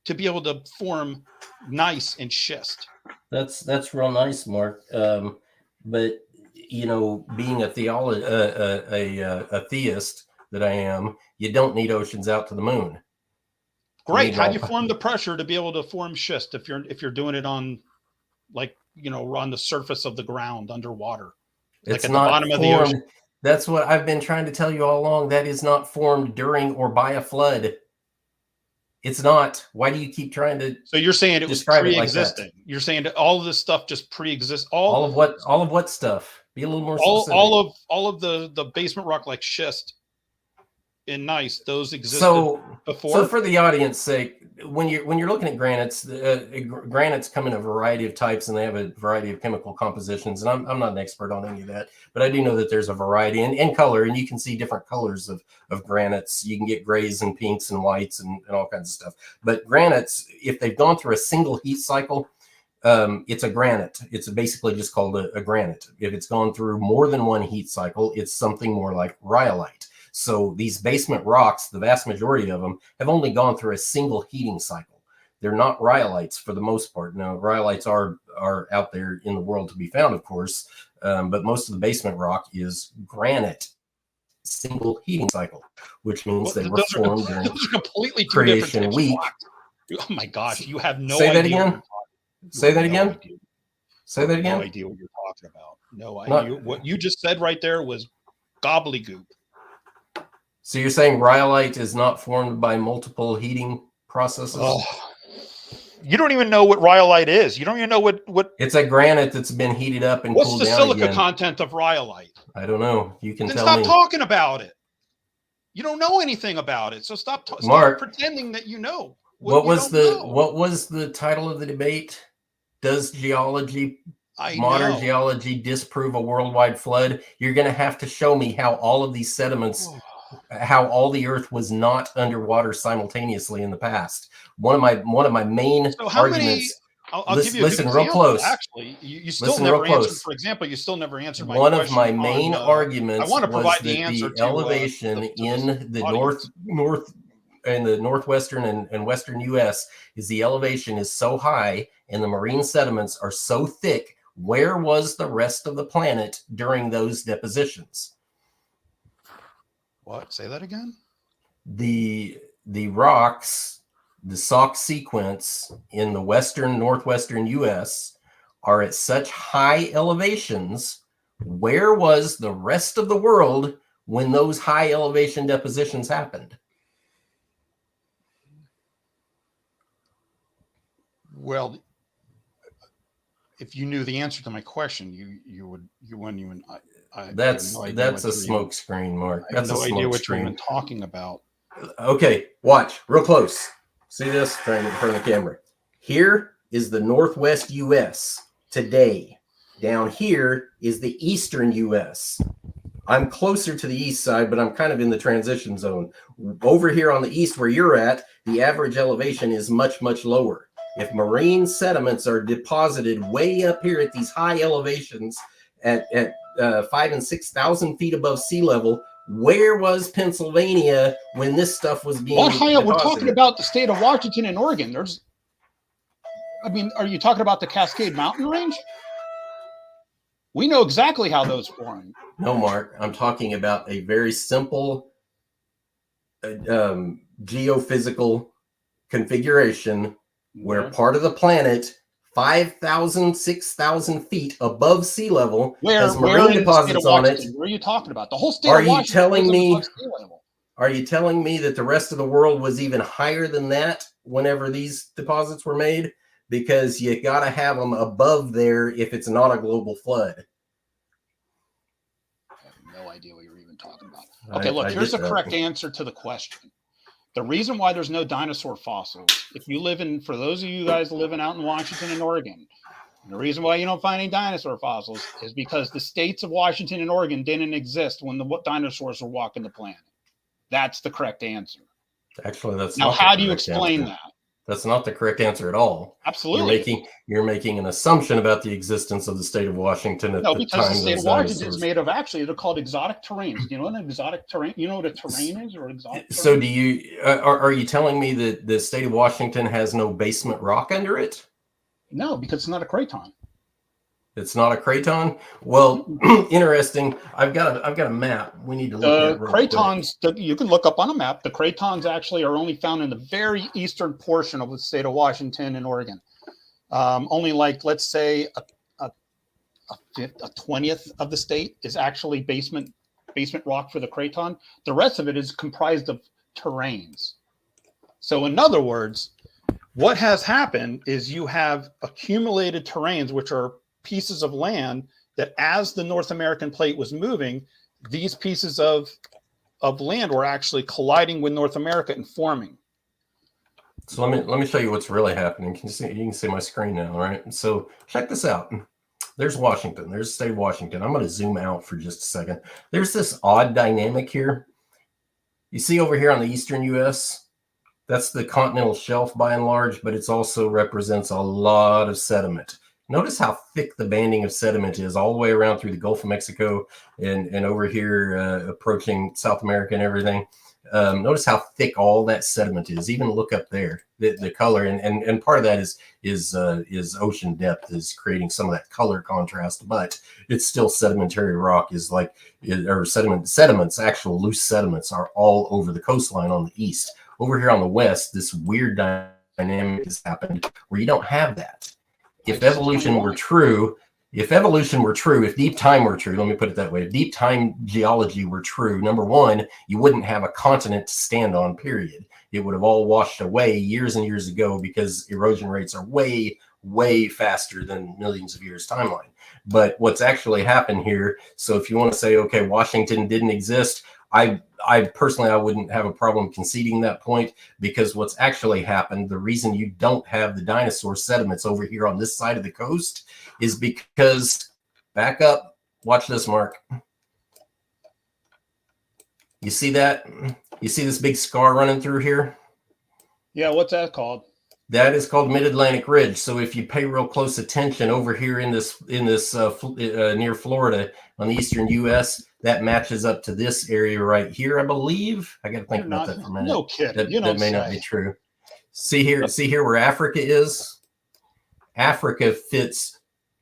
to be able to form gneiss and schist. That's real nice, Mark. But being a theist that I am, you don't need oceans out to the moon. Great. How do you form the pressure to be able to form schist if you're doing it on, on the surface of the ground underwater? It's at the bottom of the ocean. That's what I've been trying to tell you all along. That is not formed during or by a flood. It's not. Why do you keep trying to? So you're saying it was pre-existing. Like you're saying that all of this stuff just pre-exists. All of what stuff? Be a little more specific. All of the basement rock like schist and gneiss, those existed before. So for the audience's sake, when you're looking at granites, granites come in a variety of types and they have a variety of chemical compositions. And I'm not an expert on any of that, but I do know that there's a variety in color, and you can see different colors of granites. You can get grays and pinks and whites and all kinds of stuff. But granites, if they've gone through a single heat cycle, it's a granite. It's basically just called a granite. If it's gone through more than one heat cycle, it's something more like rhyolite. So these basement rocks, the vast majority of them, have only gone through a single heating cycle. They're not rhyolites for the most part. Now, rhyolites are out there in the world to be found, of course, but most of the basement rock is granite, single heating cycle, which means they were formed during those are completely two creation different week. Oh my gosh, you have no Say idea. that again. Say that again. Say that again. No idea what you're talking about. No idea. What you just said right there was gobbledygook. So you're saying rhyolite is not formed by multiple heating processes? Oh. You don't even know what rhyolite is. You don't even know what it's a granite that's been heated up and cooled down. What's the silica content of rhyolite? I don't know. You can tell me. Stop talking about it. You don't know anything about it. So stop Mark, pretending that you know. What was the title of the debate? Does modern geology disprove a worldwide flood? You're going to have to show me how all of these sediments, how all the earth was not underwater simultaneously in the past. One of my main arguments. I'll give you a listen good real example, close. Actually, you still never answered. For example, you still never answered my question. One of my main arguments I want to provide was that the elevation in the northwestern and western U.S. is the elevation is so high and the marine sediments are so thick. Where was the rest of the planet during those depositions? What? Say that again. The rocks, the Sauk sequence in the northwestern U.S. are at such high elevations. Where was the rest of the world when those high elevation depositions happened? Well, if you knew the answer to my question, you wouldn't even. That's a smoke screen, Mark. That's no idea what you're even talking about. Okay, watch real close. See this? Trying to get in front of the camera. Here is the northwest U.S. today. Down here is the eastern U.S. I'm closer to the east side, but I'm kind of in the transition zone. Over here on the east where you're at, the average elevation is much, much lower. If marine sediments are deposited way up here at these high elevations at 5,000 and 6,000 feet above sea level, where was Pennsylvania when this stuff was being deposited? We're talking about the state of Washington and Oregon. Are you talking about the Cascade Mountain Range? We know exactly how those form. No, Mark, I'm talking about a very simple geophysical configuration where part of the planet 5,000, 6,000 feet above sea level has marine deposits on it. Where are you talking about? The whole state of Washington. Are you telling me that the rest of the world was even higher than that whenever these deposits were made? Because you got to have them above there if it's not a global flood. I have no idea what you're even talking about. Okay, look, here's the correct answer to the question. The reason why there's no dinosaur fossils, for those of you guys living out in Washington and Oregon, the reason why you don't find any dinosaur fossils is because the states of Washington and Oregon didn't exist when the dinosaurs were walking the planet. That's the correct answer. Actually, that's now. How do you explain that? That's not the correct answer at all. Absolutely. You're making an assumption about the existence of the state of Washington at the time. No, because the state of Washington is made of they're called exotic terrains. You know what an exotic terrain? You know what a terrain is, or exotic terrain? So are you telling me that the state of Washington has no basement rock under it? No, because it's not a craton. It's not a craton? Well, interesting. I've got a map. We need to look at cratons. You can look up on a map. The cratons actually are only found in the very eastern portion of the state of Washington and Oregon. Only let's say a 20th of the state is actually basement rock for the craton. The rest of it is comprised of terrains. So in other words, what has happened is you have accumulated terrains, which are pieces of land that as the North American plate was moving, these pieces of land were actually colliding with North America and forming. So let me show you what's really happening. You can see my screen now, right? So check this out. There's Washington. There's the state of Washington. I'm going to zoom out for just a second. There's this odd dynamic here. You see over here on the eastern U.S., That's the continental shelf by and large, but it also represents a lot of sediment. Notice how thick the banding of sediment is all the way around through the Gulf of Mexico and over here approaching South America and everything. Notice how thick all that sediment is. Even look up there, the color, and part of that is ocean depth is creating some of that color contrast, but it's still sedimentary rock or sediments, actual loose sediments are all over the coastline on the east. Over here on the west, this weird dynamic has happened where you don't have that. If evolution were true, if deep time were true, let me put it that way, if deep time geology were true, number one, you wouldn't have a continent to stand on, period. It would have all washed away years and years ago because erosion rates are way, way faster than millions of years timeline. But what's actually happened here, so if you want to say, okay, Washington didn't exist, I personally, I wouldn't have a problem conceding that point, because what's actually happened, the reason you don't have the dinosaur sediments over here on this side of the coast is because, back up, watch this, Mark. You see that? You see this big scar running through here? Yeah, what's that called? That is called Mid-Atlantic Ridge. So if you pay real close attention over here in this near Florida on the eastern U.S., that matches up to this area right here, I believe. I got to think about that for a minute. No kidding. That may not be true. See here where Africa is? Africa fits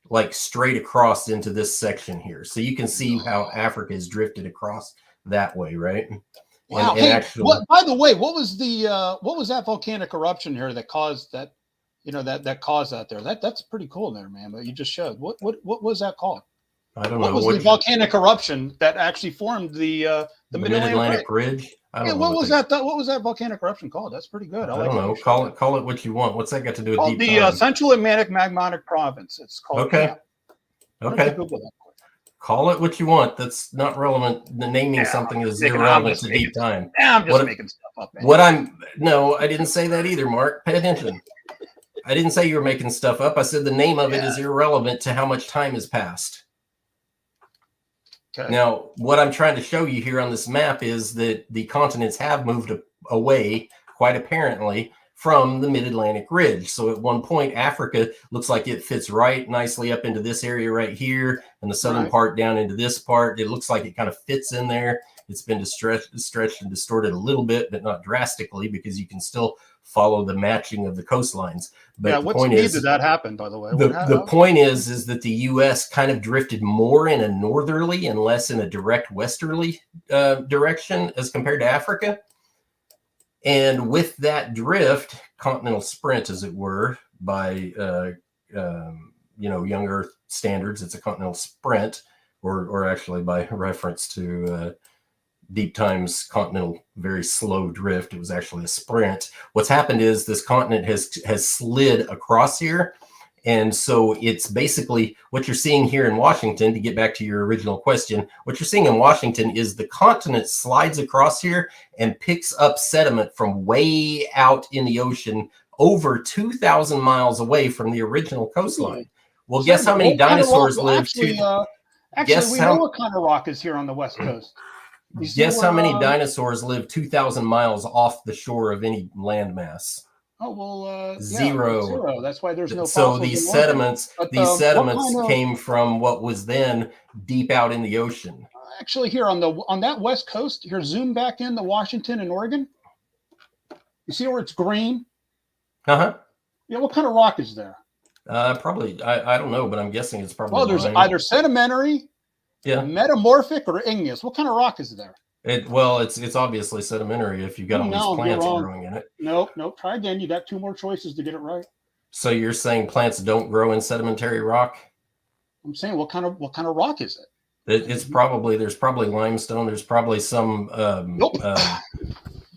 like straight across into this section here. So you can see how Africa is drifted across that way, right? Wow. And hey, actually, by the way, what was that volcanic eruption here that caused that? That caused that there. That's pretty cool there, man. But you just showed. What was that called? I don't know. What was the volcanic eruption that actually formed the Mid-Atlantic Ridge? I don't know. What was that? What was that volcanic eruption called? That's pretty good. I don't know. Call it what you want. What's that got to do with deep time? The Central Atlantic Magmatic Province. It's called. Okay. Okay. Call it what you want. That's not relevant. The naming something is irrelevant to deep time. I'm just making stuff up, man. No, I didn't say that either, Mark. Pay attention. I didn't say you were making stuff up. I said the name of it is irrelevant to how much time has passed. Okay. Now, what I'm trying to show you here on this map is that the continents have moved away, quite apparently, from the Mid-Atlantic Ridge. So at one point, Africa looks like it fits right nicely up into this area right here, and the southern part down into this part. It looks like it kind of fits in there. It's been stretched and distorted a little bit, but not drastically, because you can still follow the matching of the coastlines. But what speed did that happen, by the way? The point is that the U.S. kind of drifted more in a northerly and less in a direct westerly direction as compared to Africa. And with that drift, continental sprint, as it were, by young Earth standards, it's a continental sprint, or actually by reference to deep time's continental very slow drift, it was actually a sprint. What's happened is this continent has slid across here. And so it's basically what you're seeing here in Washington, to get back to your original question, what you're seeing in Washington is the continent slides across here and picks up sediment from way out in the ocean over 2,000 miles away from the original coastline. Well, guess how many dinosaurs lived? We know what kind of rock is here on the West Coast. Guess how many dinosaurs live 2,000 miles off the shore of any landmass? Oh, well, zero. That's why there's no. So these sediments came from what was then deep out in the ocean. Actually, here on that West Coast, here, zoom back into Washington and Oregon. You see where it's green? Yeah, what kind of rock is there? Probably, I don't know, but I'm guessing it's probably. Well, there's either sedimentary, metamorphic, or igneous. What kind of rock is there? It's obviously sedimentary if you've got all these plants growing in it. Nope. Try again. You got two more choices to get it right. So you're saying plants don't grow in sedimentary rock? I'm saying what kind of rock is it? There's probably limestone. There's probably some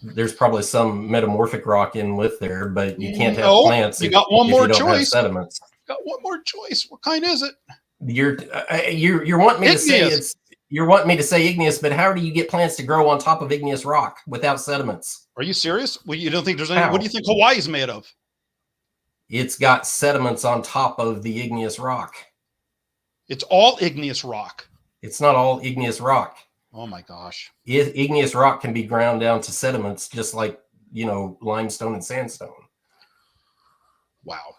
there's probably some metamorphic rock in with there, but you can't have plants. You got one more choice. Sediments. Got one more choice. What kind is it? You're wanting me to say you're wanting me to say igneous, but how do you get plants to grow on top of igneous rock without sediments? Are you serious? Well, you don't think there's any? What do you think Hawaii's made of? It's got sediments on top of the igneous rock. It's all igneous rock. It's not all igneous rock. Oh my gosh. Igneous rock can be ground down to sediments, just like limestone and sandstone. Wow.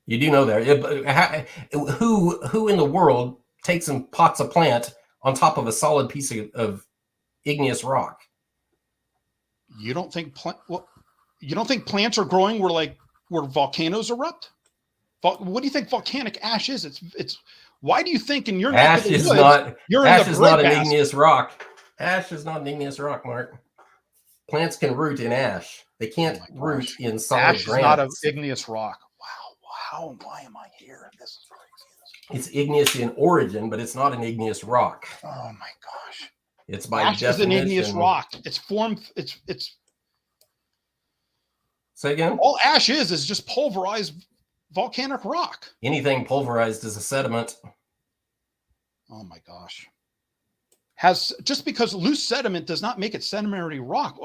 You do know that. Who in the world takes and pots a plant on top of a solid piece of igneous rock? You don't think plants are growing where volcanoes erupt? What do you think volcanic ash is? It's why do you think in your ash neck of the is woods, not you're ash in the is not an breadbasket? igneous rock. Ash is not an igneous rock, Mark. Plants can root in ash. They can't root in solid Ash is not an granites. igneous rock. Wow. Why am I here? This is crazy. It's igneous in origin, but it's not an igneous rock. Oh my gosh. It's by Ash definition. is an igneous rock. It's formed. It's. Say again? All ash is just pulverized volcanic rock. Anything pulverized is a sediment. Oh my gosh. Just because loose sediment does not make it sedimentary rock.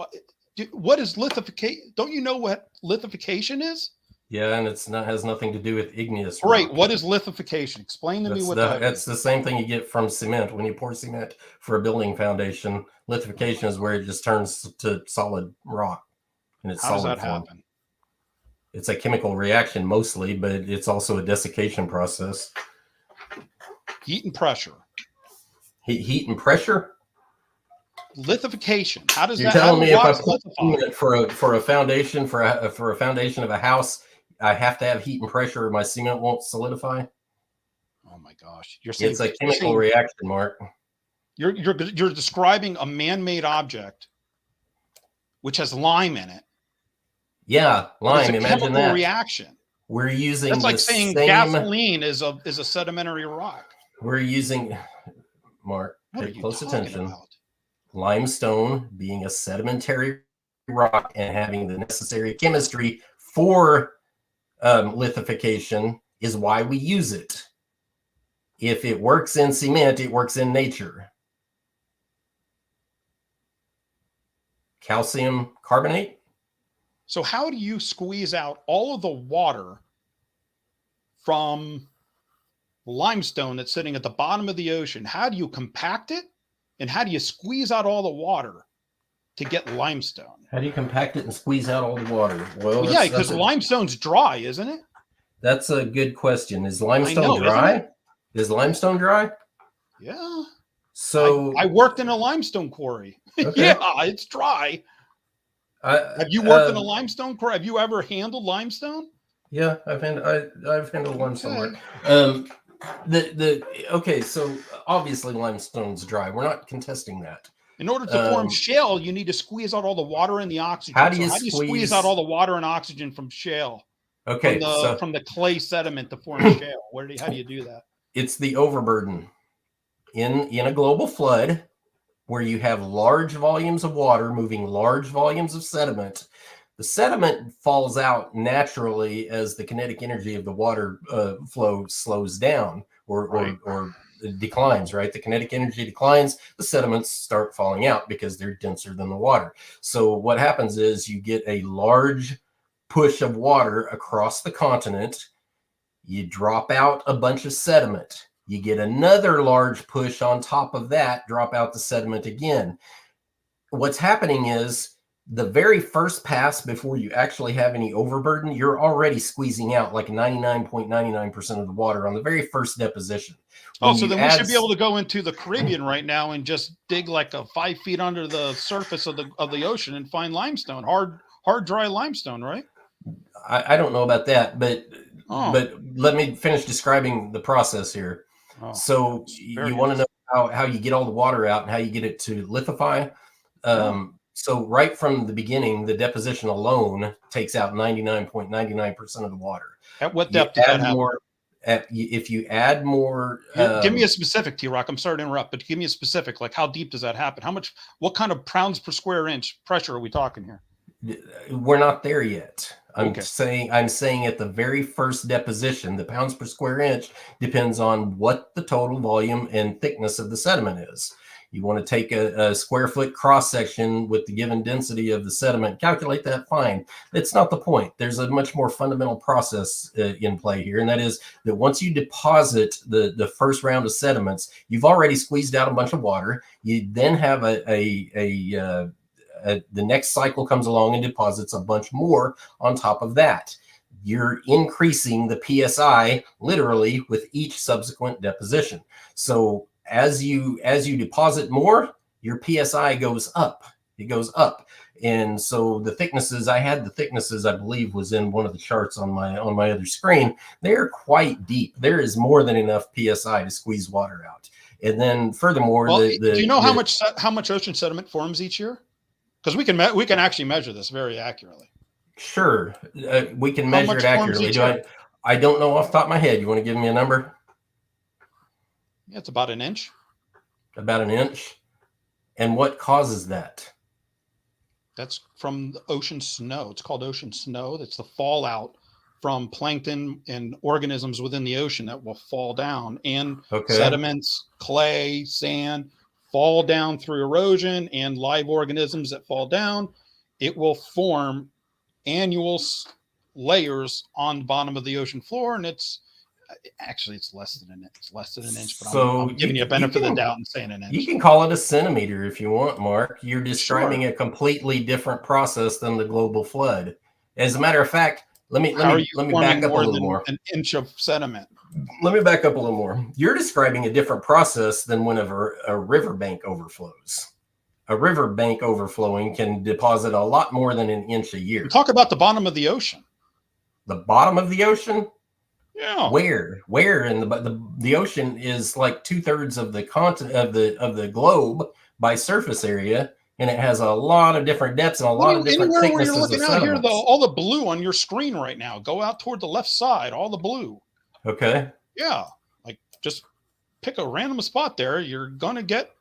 What is lithification? Don't you know what lithification is? Yeah, and has nothing to do with igneous Right. rock. What is lithification? Explain to me what that is. That's the same thing you get from cement. When you pour cement for a building foundation, lithification is where it just turns to solid rock. And it's How does solid that form. happen? It's a chemical reaction mostly, but it's also a desiccation process. Heat and pressure. Heat and pressure? Lithification. How does You're that? telling me if I rocks put lithify? cement for a foundation for a foundation of a house, I have to have heat and pressure, or my cement won't solidify? Oh my gosh! You're saying It's a chemical reaction, Mark. You're describing a man-made object which has lime in it. Yeah, lime. It's a Imagine chemical that. reaction. We're using That's like saying gasoline is a sedimentary rock. We're using, Mark, pay close attention. Limestone being a sedimentary rock and having the necessary chemistry for lithification is why we use it. If it works in cement, it works in nature. Calcium carbonate. So how do you squeeze out all of the water from limestone that's sitting at the bottom of the ocean? How do you compact it? And how do you squeeze out all the water to get limestone? How do you compact it and squeeze out all the water? Well, yeah, because limestone's dry, isn't it? That's a good question. Is limestone dry? Is limestone dry? Yeah. So I worked in a limestone quarry. Okay. Yeah, it's dry. Have you worked in a limestone quarry? Have you ever handled limestone? Yeah, I've handled limestone Okay. work. Okay, so obviously limestone's dry. We're not contesting that. In order to form shale, you need to squeeze out all the water and the oxygen. How do you squeeze out all the water and oxygen from shale? Okay, from the clay sediment to form shale. How do you do that? It's the overburden. In a global flood, where you have large volumes of water moving large volumes of sediment, the sediment falls out naturally as the kinetic energy of the water flow slows down or declines, right? The kinetic energy declines, the sediments start falling out because they're denser than the water. So what happens is you get a large push of water across the continent, you drop out a bunch of sediment. You get another large push on top of that, drop out the sediment again. What's happening is the very first pass before you actually have any overburden, you're already squeezing out like 99.99% of the water on the very first deposition. Oh, so then we should be able to go into the Caribbean right now and just dig like 5 feet under the surface of the ocean and find limestone, hard, dry limestone, right? I don't know about that, but let me finish describing the process here. Oh, so you want to know how you get all the water out and how you get it to lithify. So right from the beginning, the deposition alone takes out 99.99% of the water. At what depth does that happen? If you add more, give me a specific, TRock. I'm sorry to interrupt, but give me a specific. Like, how deep does that happen? What kind of pounds per square inch pressure are we talking here? We're not there yet. I'm saying at the very first deposition, the pounds per square inch depends on what the total volume and thickness of the sediment is. You want to take a square foot cross section with the given density of the sediment, calculate that, fine. It's not the point. There's a much more fundamental process in play here, and that is that once you deposit the first round of sediments, you've already squeezed out a bunch of water. You then have a the next cycle comes along and deposits a bunch more on top of that. You're increasing the PSI literally with each subsequent deposition. So as you deposit more, your PSI goes up. It goes up. And so the thicknesses, I believe was in one of the charts on my other screen. They're quite deep. There is more than enough PSI to squeeze water out. And then furthermore, do you know how much ocean sediment forms each year? Because we can actually measure this very accurately. Sure, we can measure it accurately. I don't know off the top of my head. You want to give me a number? Yeah, it's about an inch. About an inch. And what causes that? That's from the ocean snow. It's called ocean snow. That's the fallout from plankton and organisms within the ocean that will fall down, and sediments, clay, sand fall down through erosion, and live organisms that fall down. It will form annual layers on the bottom of the ocean floor, and it's less than an inch. It's less than an inch, but so I'm giving you a benefit of the doubt and saying an inch. You can call it a centimeter if you want, Mark. You're describing a completely different process than the global flood. As a matter of fact, let me back up a little more. An inch of sediment. Let me back up a little more. You're describing a different process than whenever a riverbank overflows. A riverbank overflowing can deposit a lot more than an inch a year. We talk about the bottom of the ocean. The bottom of the ocean? Yeah. Where in the ocean is like 2/3 of the continent of the globe by surface area, and it has a lot of different depths and a lot of different thicknesses. Where you're looking out here, all the blue on your screen right now, go out toward the left side, all the blue. Okay. Yeah, like just pick a random spot there. You're gonna get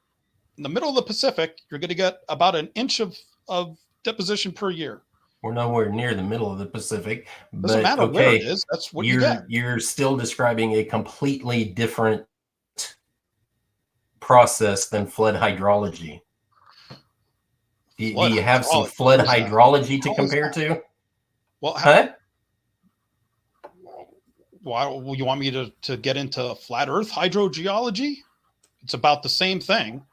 in the middle of the Pacific. You're gonna get about an inch of deposition per year. We're nowhere near the middle of the Pacific. Doesn't matter where it is. That's what you get. You're still describing a completely different process than flood hydrology. Do you have some flood hydrology to compare to? Well, why you want me to get into flat Earth hydrogeology? It's about the same thing.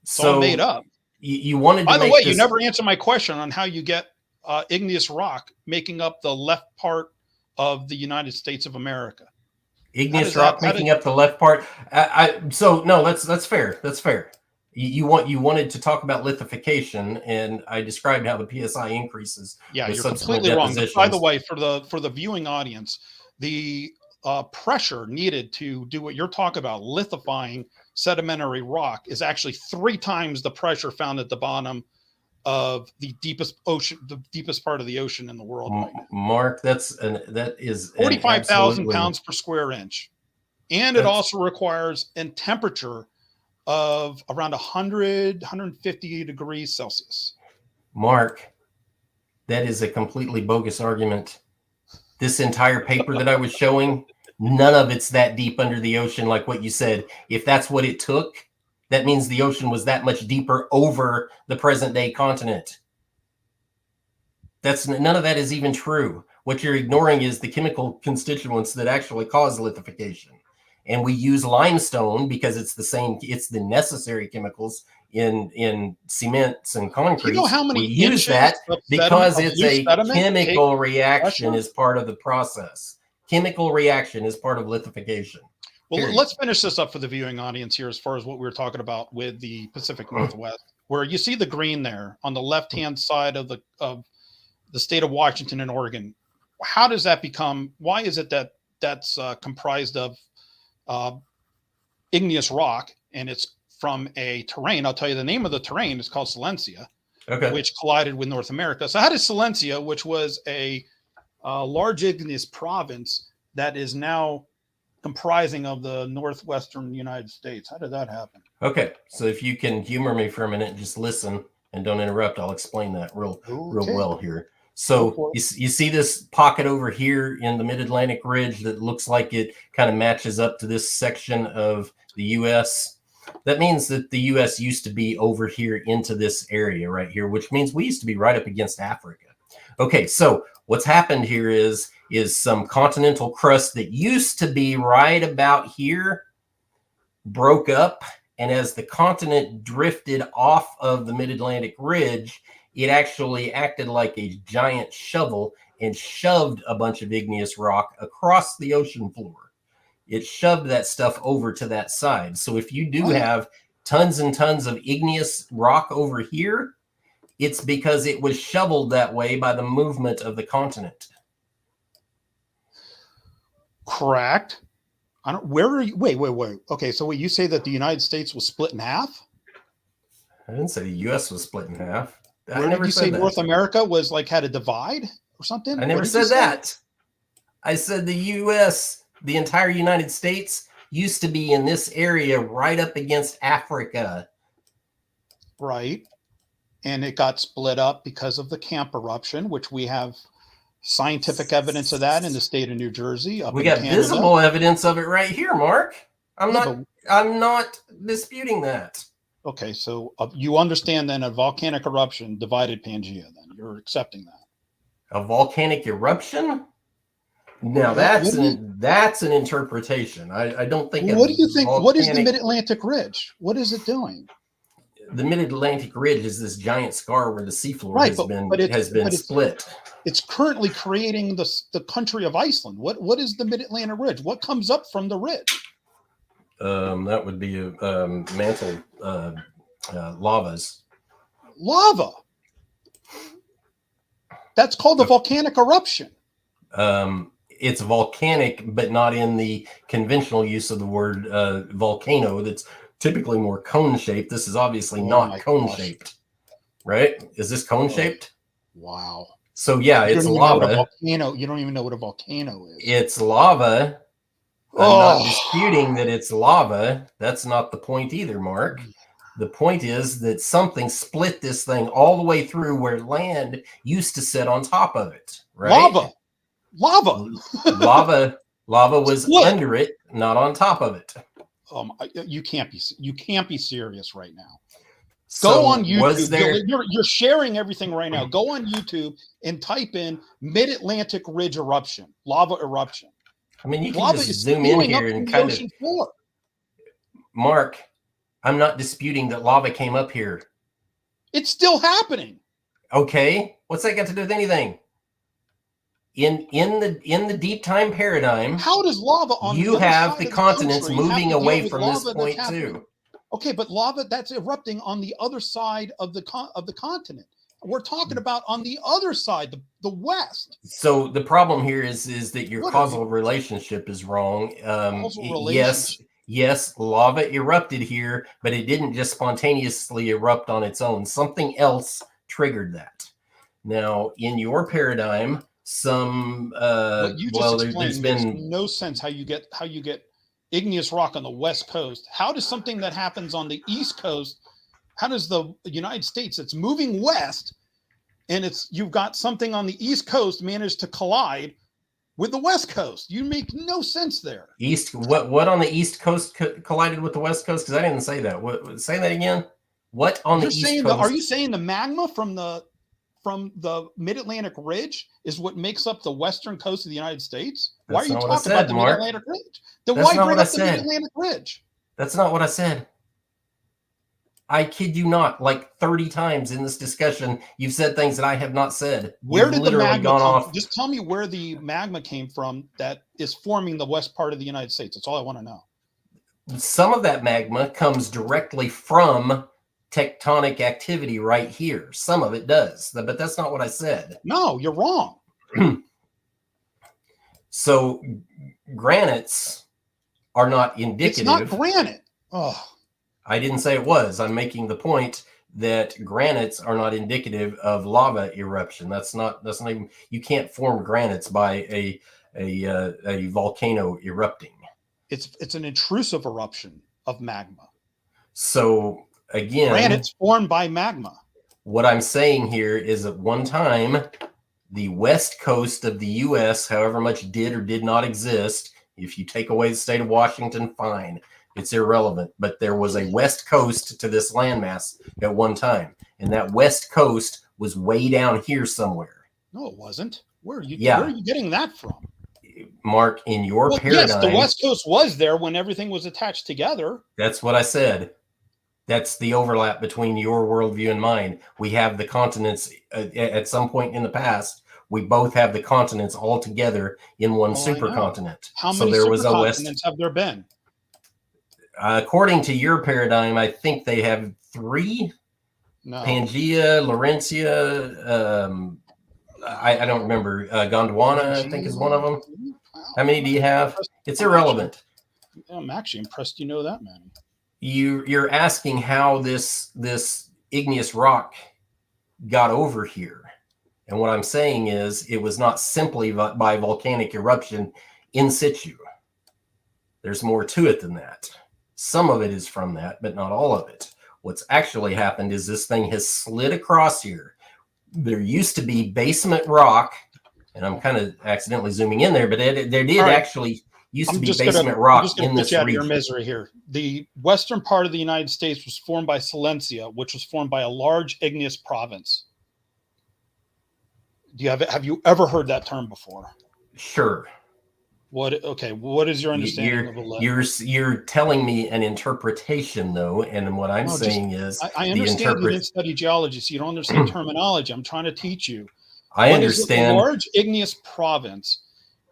It's all made up. You wanted to. By the way, you never answered my question on how you get igneous rock making up the left part of the United States of America. Igneous rock making up the left part. So no, that's fair. That's fair. You wanted to talk about lithification, and I described how the PSI increases. Yeah, you're completely wrong. By the way, for the viewing audience, the pressure needed to do what you're talking about, lithifying sedimentary rock, is actually 3 times the pressure found at the bottom of the deepest ocean, the deepest part of the ocean in the world. Right now. Mark, that is 45,000 pounds per square inch, and it also requires a temperature of around 150 degrees Celsius. Mark, that is a completely bogus argument. This entire paper that I was showing, none of it's that deep under the ocean like what you said. If that's what it took, that means the ocean was that much deeper over the present day continent. None of that is even true. What you're ignoring is the chemical constituents that actually cause lithification. And we use limestone because it's the necessary chemicals in cements and concrete. You know how many we use that because it's a chemical reaction is part of the process. Chemical reaction is part of lithification. Well, let's finish this up for the viewing audience here as far as what we were talking about with the Pacific Northwest, where you see the green there on the left-hand side of the state of Washington and Oregon. How does that become? Why is it that that's comprised of igneous rock, and it's from a terrain? I'll tell you the name of the terrain is called Silencia, which collided with North America. So how does Silencia, which was a large igneous province that is now comprising of the northwestern United States, how did that happen? Okay, so if you can humor me for a minute, just listen and don't interrupt. I'll explain that real well here. So you see this pocket over here in the Mid-Atlantic Ridge that looks like it kind of matches up to this section of the U.S. That means that the U.S. used to be over here into this area right here, which means we used to be right up against Africa. Okay, so what's happened here is some continental crust that used to be right about here broke up, and as the continent drifted off of the Mid-Atlantic Ridge, it actually acted like a giant shovel and shoved a bunch of igneous rock across the ocean floor. It shoved that stuff over to that side. So if you do have tons and tons of igneous rock over here, it's because it was shoveled that way by the movement of the continent. Correct. I don't. Where are you? Wait. Okay, so you say that the United States was split in half? I didn't say the U.S. was split in half. Where did you say North America was like had a divide or something? I never said that. I said the U.S., the entire United States, used to be in this area right up against Africa. Right. And it got split up because of the camp eruption, which we have scientific evidence of that in the state of New Jersey. We got visible evidence of it right here, Mark. I'm not disputing that. Okay, so you understand then a volcanic eruption divided Pangea. Then you're accepting that. A volcanic eruption? Now that's an interpretation. I don't think. What do you think? What is the Mid-Atlantic Ridge? What is it doing? The Mid-Atlantic Ridge is this giant scar where the seafloor has been split. It's currently creating the country of Iceland. What is the Mid-Atlantic Ridge? What comes up from the ridge? That would be mantle lavas. Lava. That's called a volcanic eruption. It's volcanic, but not in the conventional use of the word volcano. That's typically more cone-shaped. This is obviously not cone-shaped, right? Is this cone-shaped? Wow. So yeah, it's lava. You don't even know what a volcano is. It's lava. I'm not disputing that it's lava. That's not the point either, Mark. The point is that something split this thing all the way through where land used to sit on top of it, right? Lava was split under it, not on top of it. You can't be serious right now. So go on YouTube. You're sharing everything right now. Go on YouTube and type in Mid-Atlantic Ridge eruption, lava eruption. I mean, you can just zoom in here and kind of. Mark, I'm not disputing that lava came up here. It's still happening. Okay, what's that got to do with anything? In the deep time paradigm, how does lava on you have the continents moving away from this point too? Okay, but lava that's erupting on the other side of the continent. We're talking about on the other side, the west. So the problem here is that your causal relationship is wrong. Yes, lava erupted here, but it didn't just spontaneously erupt on its own. Something else triggered that. Now, in your paradigm, there's been no sense how you get igneous rock on the west coast. How does something that happens on the east coast? How does the United States that's moving west and you've got something on the east coast managed to collide with the west coast? You make no sense there. What on the east coast collided with the west coast? Because I didn't say that. Say that again. What on the east coast? Are you saying the magma from the Mid-Atlantic Ridge is what makes up the western coast of the United States? Why are you talking about the Mid-Atlantic Ridge? Then why bring up the Mid-Atlantic Ridge? That's not what I said. I kid you not, like 30 times in this discussion, you've said things that I have not said. Where did the magma come from? Just tell me where the magma came from that is forming the west part of the United States. That's all I want to know. Some of that magma comes directly from tectonic activity right here. Some of it does, but that's not what I said. No, you're wrong. So granites are not indicative. It's not granite. Oh. I didn't say it was. I'm making the point that granites are not indicative of lava eruption. That's not even, you can't form granites by a volcano erupting. It's an intrusive eruption of magma. So again, granite's formed by magma. What I'm saying here is at one time, the west coast of the U.S., however much did or did not exist, if you take away the state of Washington, fine. It's irrelevant, but there was a west coast to this landmass at one time, and that west coast was way down here somewhere. No, it wasn't. Where are you getting that from? Mark, in your paradigm. Yes, the west coast was there when everything was attached together. That's what I said. That's the overlap between your worldview and mine. We have the continents at some point in the past. We both have the continents all together in one supercontinent. How So many there was a west. supercontinents have there been? According to your paradigm, I think they have 3. No. Pangea, Laurentia, I don't remember. Gondwana, I think, is one of them. How many do you have? It's irrelevant. I'm actually impressed you know that many. You're asking how this igneous rock got over here. And what I'm saying is it was not simply by volcanic eruption in situ. There's more to it than that. Some of it is from that, but not all of it. What's actually happened is this thing has slid across here. There used to be basement rock, and I'm kind of accidentally zooming in there, but there did actually used to be basement rock in this region. Your misery here. The western part of the United States was formed by Silencia, which was formed by a large igneous province. Have you ever heard that term before? Sure. What is your understanding of a you're telling me an interpretation, though, and what I'm saying is I understand you didn't study geology, so you don't understand terminology. I'm trying to teach you. I understand. A large igneous province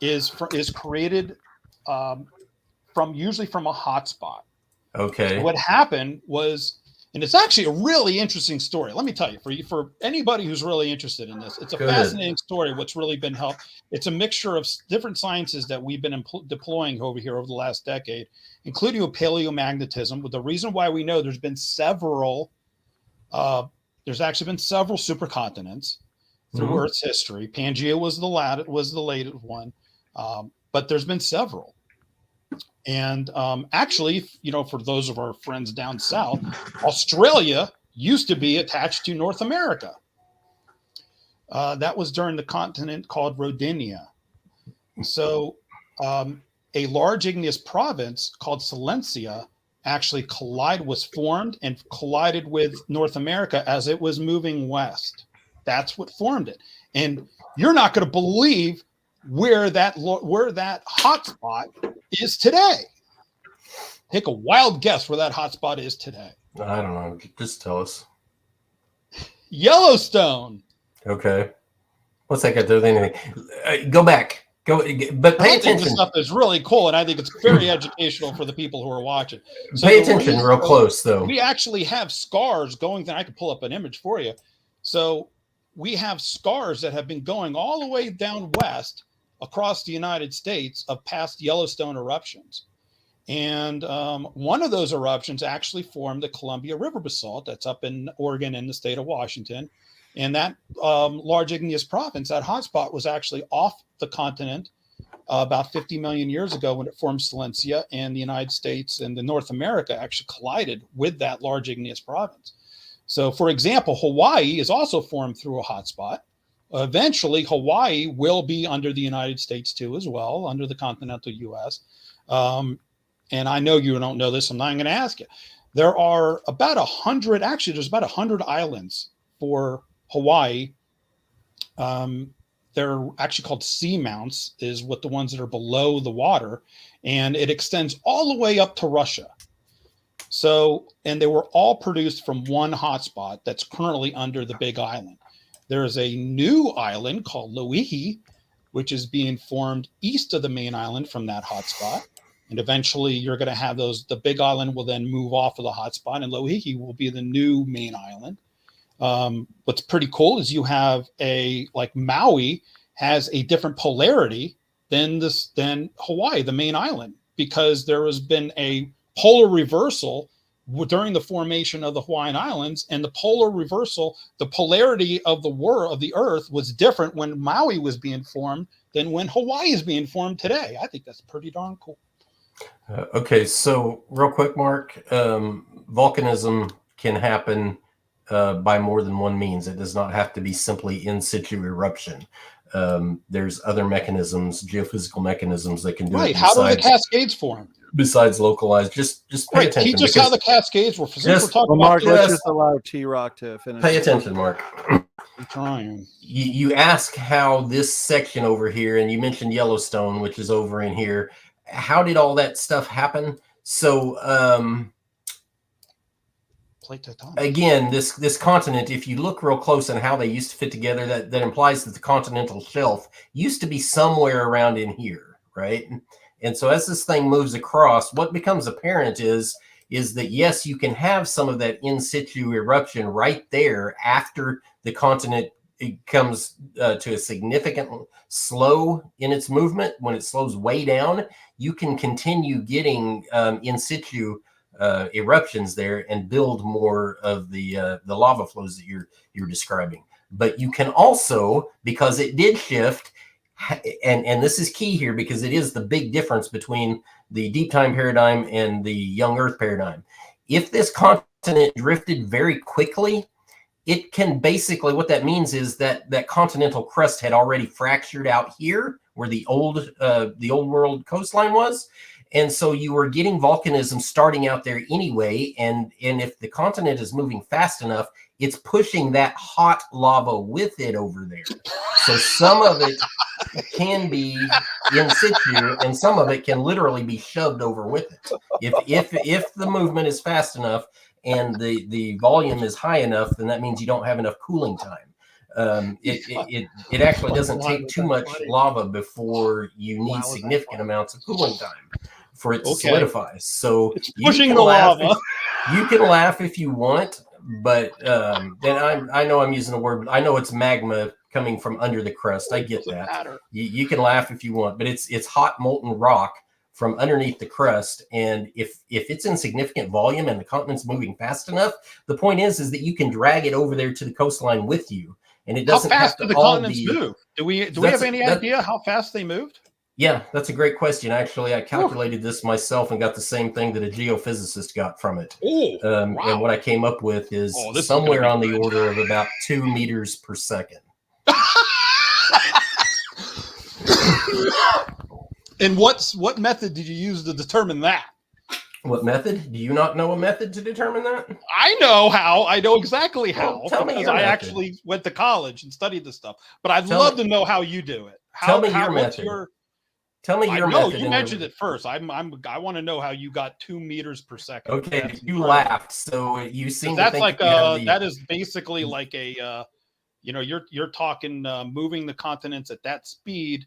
is created usually from a hotspot. Okay. So what happened was, and it's actually a really interesting story. Let me tell you, for anybody who's really interested in this, it's a fascinating story. What's really been helped. It's a mixture of different sciences that we've been deploying over the last decade, including paleomagnetism. But the reason why we know there's actually been several supercontinents through Earth's history. Pangea was the latest one, but there's been several. And actually, for those of our friends down south, Australia used to be attached to North America. That was during the continent called Rodinia. So a large igneous province called Silencia actually was formed and collided with North America as it was moving west. That's what formed it. And you're not going to believe where that hotspot is today. Take a wild guess where that hotspot is today. I don't know. Just tell us. Yellowstone. Okay. What's that got to do with anything? Go back. But pay attention. This stuff is really cool, and I think it's very educational for the people who are watching. So pay attention real close, though. We actually have scars going there. I can pull up an image for you. So we have scars that have been going all the way down west across the United States of past Yellowstone eruptions. And one of those eruptions actually formed the Columbia River basalt that's up in Oregon and the state of Washington. And that large igneous province, that hotspot, was actually off the continent about 50 million years ago when it formed Silencia, and the United States and the North America actually collided with that large igneous province. So, for example, Hawaii is also formed through a hotspot. Eventually, Hawaii will be under the United States too, as well, under the continental U.S. And I know you don't know this. I'm not going to ask you. There are about 100. Actually, there's about 100 islands for Hawaii. They're actually called seamounts, is what the ones that are below the water, and it extends all the way up to Russia. So, and they were all produced from one hotspot that's currently under the Big Island. There is a new island called Loihi, which is being formed east of the main island from that hotspot. And eventually you're going to have the Big Island will then move off of the hotspot, and Loihi will be the new main island. What's pretty cool is you have like Maui has a different polarity than Hawaii, the main island, because there has been a polar reversal during the formation of the Hawaiian Islands, and the polar reversal, the polarity of the Earth was different when Maui was being formed than when Hawaii is being formed today. I think that's pretty darn cool. Okay, so real quick, Mark, volcanism can happen by more than one means. It does not have to be simply in situ eruption. There's other mechanisms, geophysical mechanisms that can do it. Right. How do the Cascades form? Besides localized, just pay attention. Teach us how the Cascades were. Mark, let's just allow TRock to finish. Pay attention, Mark. I'm trying. You ask how this section over here, and you mentioned Yellowstone, which is over in here. How did all that stuff happen? So plate tectonics? Again, this continent, if you look real close on how they used to fit together, that implies that the continental shelf used to be somewhere around in here, right? And so as this thing moves across, what becomes apparent is that, yes, you can have some of that in situ eruption right there after the continent comes to a significant slow in its movement. When it slows way down, you can continue getting in situ eruptions there and build more of the lava flows that you're describing. But you can also, because it did shift, and this is key here because it is the big difference between the deep time paradigm and the young Earth paradigm. If this continent drifted very quickly, it can basically, what that means is that continental crust had already fractured out here where the old world coastline was. And so you were getting volcanism starting out there anyway. And if the continent is moving fast enough, it's pushing that hot lava with it over there. So some of it can be in situ and some of it can literally be shoved over with it. If the movement is fast enough and the volume is high enough, then that means you don't have enough cooling time. It actually doesn't take too much lava before you need significant amounts of cooling time for it to solidify. So you can laugh if you want, but then I know I'm using a word, but I know it's magma coming from under the crust. I get that. You can laugh if you want, but it's hot molten rock from underneath the crust. And if it's in significant volume and the continent's moving fast enough, the point is that you can drag it over there to the coastline with you. And it doesn't have to. How fast do the continents move? Do we have any idea how fast they moved? Yeah, that's a great question. Actually, I calculated this myself and got the same thing that a geophysicist got from it. Wow. And what I came up with is somewhere on the order of about 2 meters per second. And what method did you use to determine that? What method? Do you not know a method to determine that? I know how. I know exactly how. Tell me because your I method. actually went to college and studied this stuff. But I'd love to know how you do it. Tell me your method. Tell me your method. You mentioned it first. I want to know how you got 2 meters per second. Okay, you laughed, so you seem to think that is basically like a you're talking moving the continents at that speed.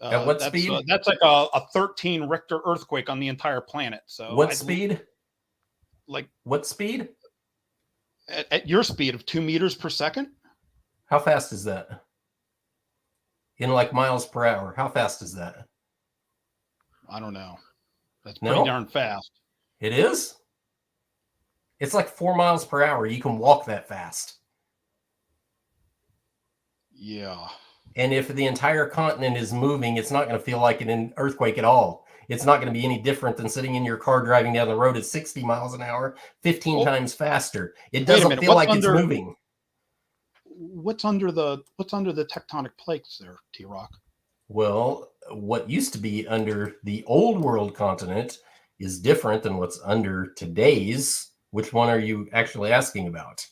At what speed? That's like a 13 Richter earthquake on the entire planet. So what speed? Like what speed? At your speed of 2 meters per second. How fast is that? In like miles per hour. How fast is that? I don't know. That's pretty darn fast. It is? It's like 4 miles per hour. You can walk that fast. Yeah. And if the entire continent is moving, it's not going to feel like an earthquake at all. It's not going to be any different than sitting in your car driving down the road at 60 miles an hour, 15 times faster. It doesn't feel like it's moving. What's under the tectonic plates there, TRock? Well, what used to be under the old world continent is different than what's under today's. Which one are you actually asking about?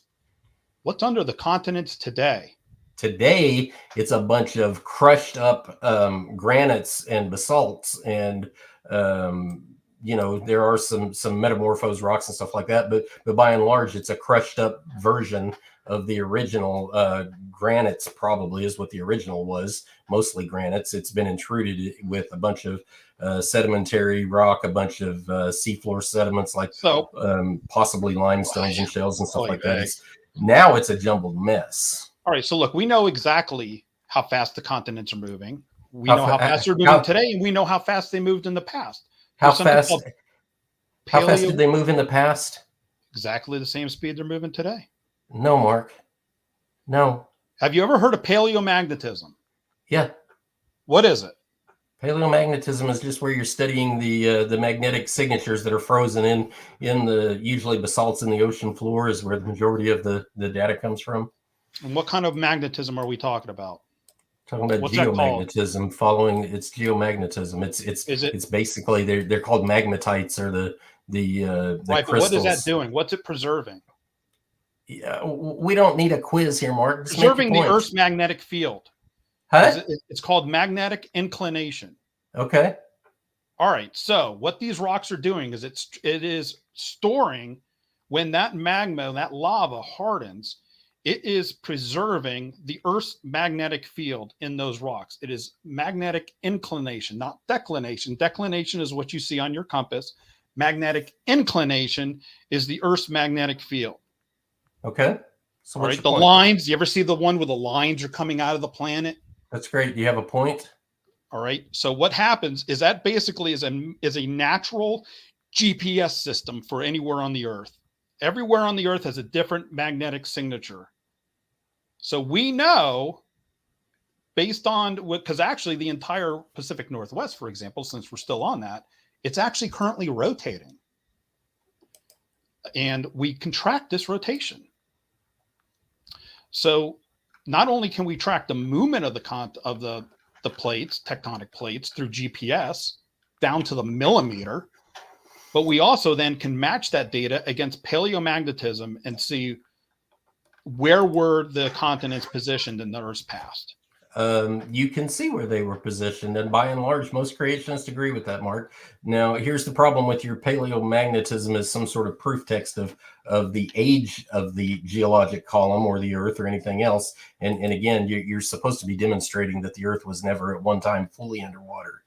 What's under the continents today? Today, it's a bunch of crushed up granites and basalts, and there are some metamorphosed rocks and stuff like that. But by and large, it's a crushed up version of the original granites. Probably is what the original was. Mostly granites. It's been intruded with a bunch of sedimentary rock, a bunch of seafloor sediments like possibly limestones and shells and stuff like that. Now it's a jumbled mess. All right, so look, we know exactly how fast the continents are moving. We know how fast they're moving today, and we know how fast they moved in the past. How fast did they move in the past? Exactly the same speed they're moving today. No, Mark. No. Have you ever heard of paleomagnetism? Yeah. What is it? Paleomagnetism is just where you're studying the magnetic signatures that are frozen in the usually basalts in the ocean floor is where the majority of the data comes from. And what kind of magnetism are we talking about? Talking about geomagnetism, following its geomagnetism. It's basically they're called magmatites or the right. Crystals. But what is that doing? What's it preserving? Yeah, we don't need a quiz here, Mark. Just preserving the Earth's magnetic field. Huh? It's called magnetic inclination. Okay. All right. So what these rocks are doing is it is storing when that magma, that lava hardens, it is preserving the Earth's magnetic field in those rocks. It is magnetic inclination, not declination. Declination is what you see on your compass. Magnetic inclination is the Earth's magnetic field. Okay. So All what's right, your the point? lines, you ever see the one where the lines are coming out of the planet? That's great. Do you have a point? All right. So what happens is that basically is a natural GPS system for anywhere on the Earth. Everywhere on the Earth has a different magnetic signature. So we know, based on what, because actually the entire Pacific Northwest, for example, since we're still on that, it's actually currently rotating. And we can track this rotation. So not only can we track the movement of the plates, tectonic plates, through GPS down to the millimeter, but we also then can match that data against paleomagnetism and see where were the continents positioned in the Earth's past. You can see where they were positioned, and by and large, most creationists agree with that, Mark. Now, here's the problem with your paleomagnetism as some sort of proof text of the age of the geologic column or the Earth or anything else. And again, you're supposed to be demonstrating that the Earth was never at one time fully underwater.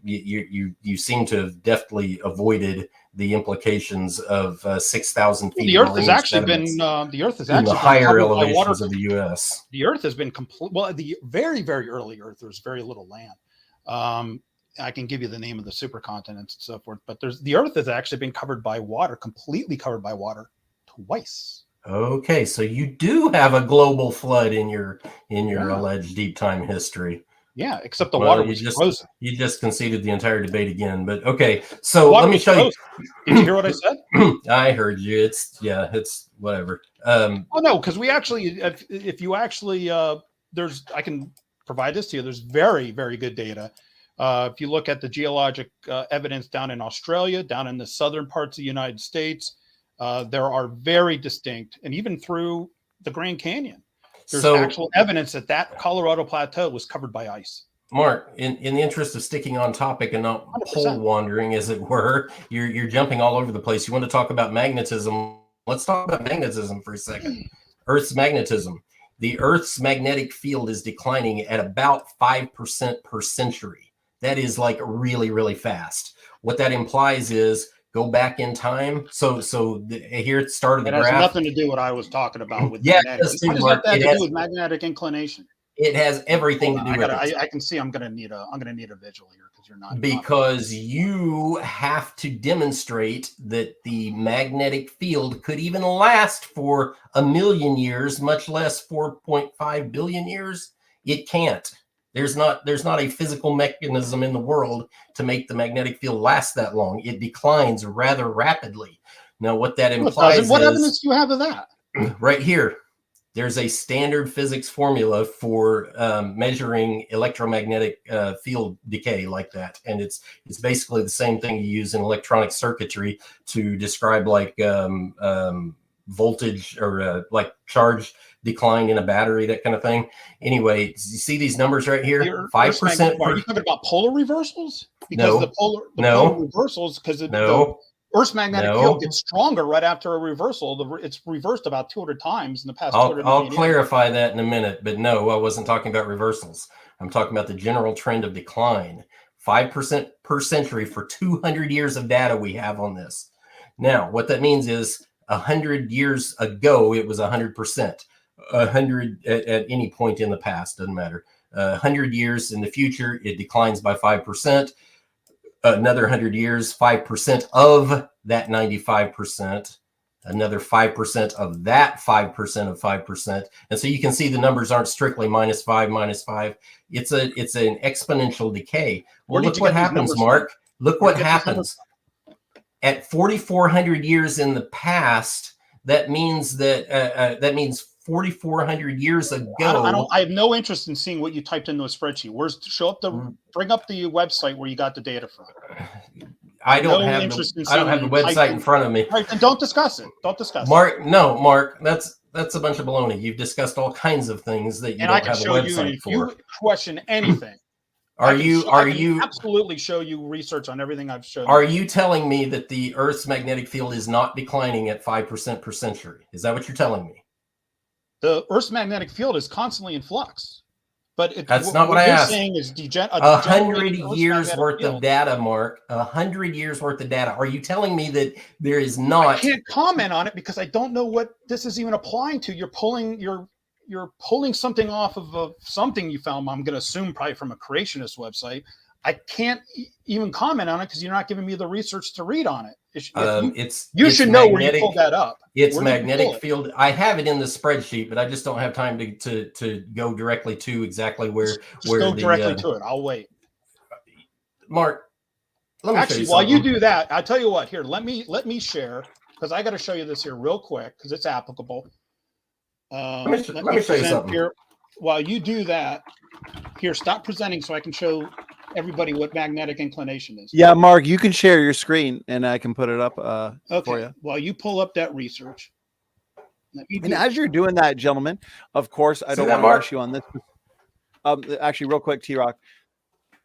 You seem to have deftly avoided the implications of 6,000 feet. The Earth has actually been in the higher elevations of the U.S. The Earth has been complete. Well, the very, very early Earth, there's very little land. I can give you the name of the supercontinents and so forth, but the Earth has actually been covered by water, completely covered by water, twice. Okay, so you do have a global flood in your alleged deep time history. Yeah, except the water was frozen. You just conceded the entire debate again, but okay. So let me show you. Did you hear what I said? I heard you. It's whatever. Oh no, because we actually, if you actually, I can provide this to you. There's very, very good data. If you look at the geologic evidence down in Australia, down in the southern parts of the United States, there are very distinct, and even through the Grand Canyon, there's actual evidence that Colorado Plateau was covered by ice. Mark, in the interest of sticking on topic and not 100%. Pole wandering, as it were, you're jumping all over the place. You want to talk about magnetism? Let's talk about magnetism for a second. Earth's magnetism. The Earth's magnetic field is declining at about 5% per century. That is like really, really fast. What that implies is go back in time. So here at the start of the graph. It has nothing to do with what I was talking about with magnetic. What does that have to do with magnetic inclination? It has everything to do with it. I can see I'm gonna need a visual here because you're not. Because you have to demonstrate that the magnetic field could even last for 1 million years, much less 4.5 billion years. It can't. There's not a physical mechanism in the world to make the magnetic field last that long. It declines rather rapidly. Now, what that implies what evidence do you have of that? Right here. There's a standard physics formula for measuring electromagnetic field decay like that. And it's basically the same thing you use in electronic circuitry to describe like voltage or like charge decline in a battery, that kind of thing. Anyway, you see these numbers right here? 5%. Are you talking about polar reversals? Because no. the polar reversals, because the Earth's magnetic field gets stronger right after a reversal. It's reversed about 200 times in the past. I'll clarify that in a minute, but no, I wasn't talking about reversals. I'm talking about the general trend of decline. 5% per century for 200 years of data we have on this. Now, what that means is 100 years ago, it was 100%. 100 at any point in the past, doesn't matter. 100 years in the future, it declines by 5%. Another 100 years, 5% of that 95%, another 5% of that 5% of 5%. And so you can see the numbers aren't strictly -5, -5. It's an exponential decay. Well, look what happens, Mark. Look what happens. At 4,400 years in the past, that means 4,400 years ago. I have no interest in seeing what you typed into a spreadsheet. Bring up the website where you got the data from. I don't have the website in front of me. Right, then don't discuss it. Don't discuss Mark, no, Mark, that's a bunch of baloney. You've discussed all kinds of things that you don't have a website for. And if you question anything. Are I can you absolutely show you research on everything I've shown? Are you telling me that the Earth's magnetic field is not declining at 5% per century? Is that what you're telling me? The Earth's magnetic field is constantly in flux, but That's not what I you're asked. saying is 100 years worth field. of data, Mark. 100 years worth of data. Are you telling me that there is not? I can't comment on it because I don't know what this is even applying to. You're pulling something off of something you found. I'm going to assume probably from a creationist website. I can't even comment on it because you're not giving me the research to read on it. You should know where you pulled that up. It's magnetic field. I have it in the spreadsheet, but I just don't have time to go directly to exactly where. Just go directly to it. I'll wait. Mark, let me actually, while you do that, I'll tell you what. Here, let me share because I got to show you this here real quick because it's applicable. Let me show you something here. While you do that, here, stop presenting so I can show everybody what magnetic inclination is. Yeah, Mark, you can share your screen and I can put it up for you. While you pull up that research. And as you're doing that, gentlemen, of course, I don't want to rush you on this. Actually, real quick, TRock,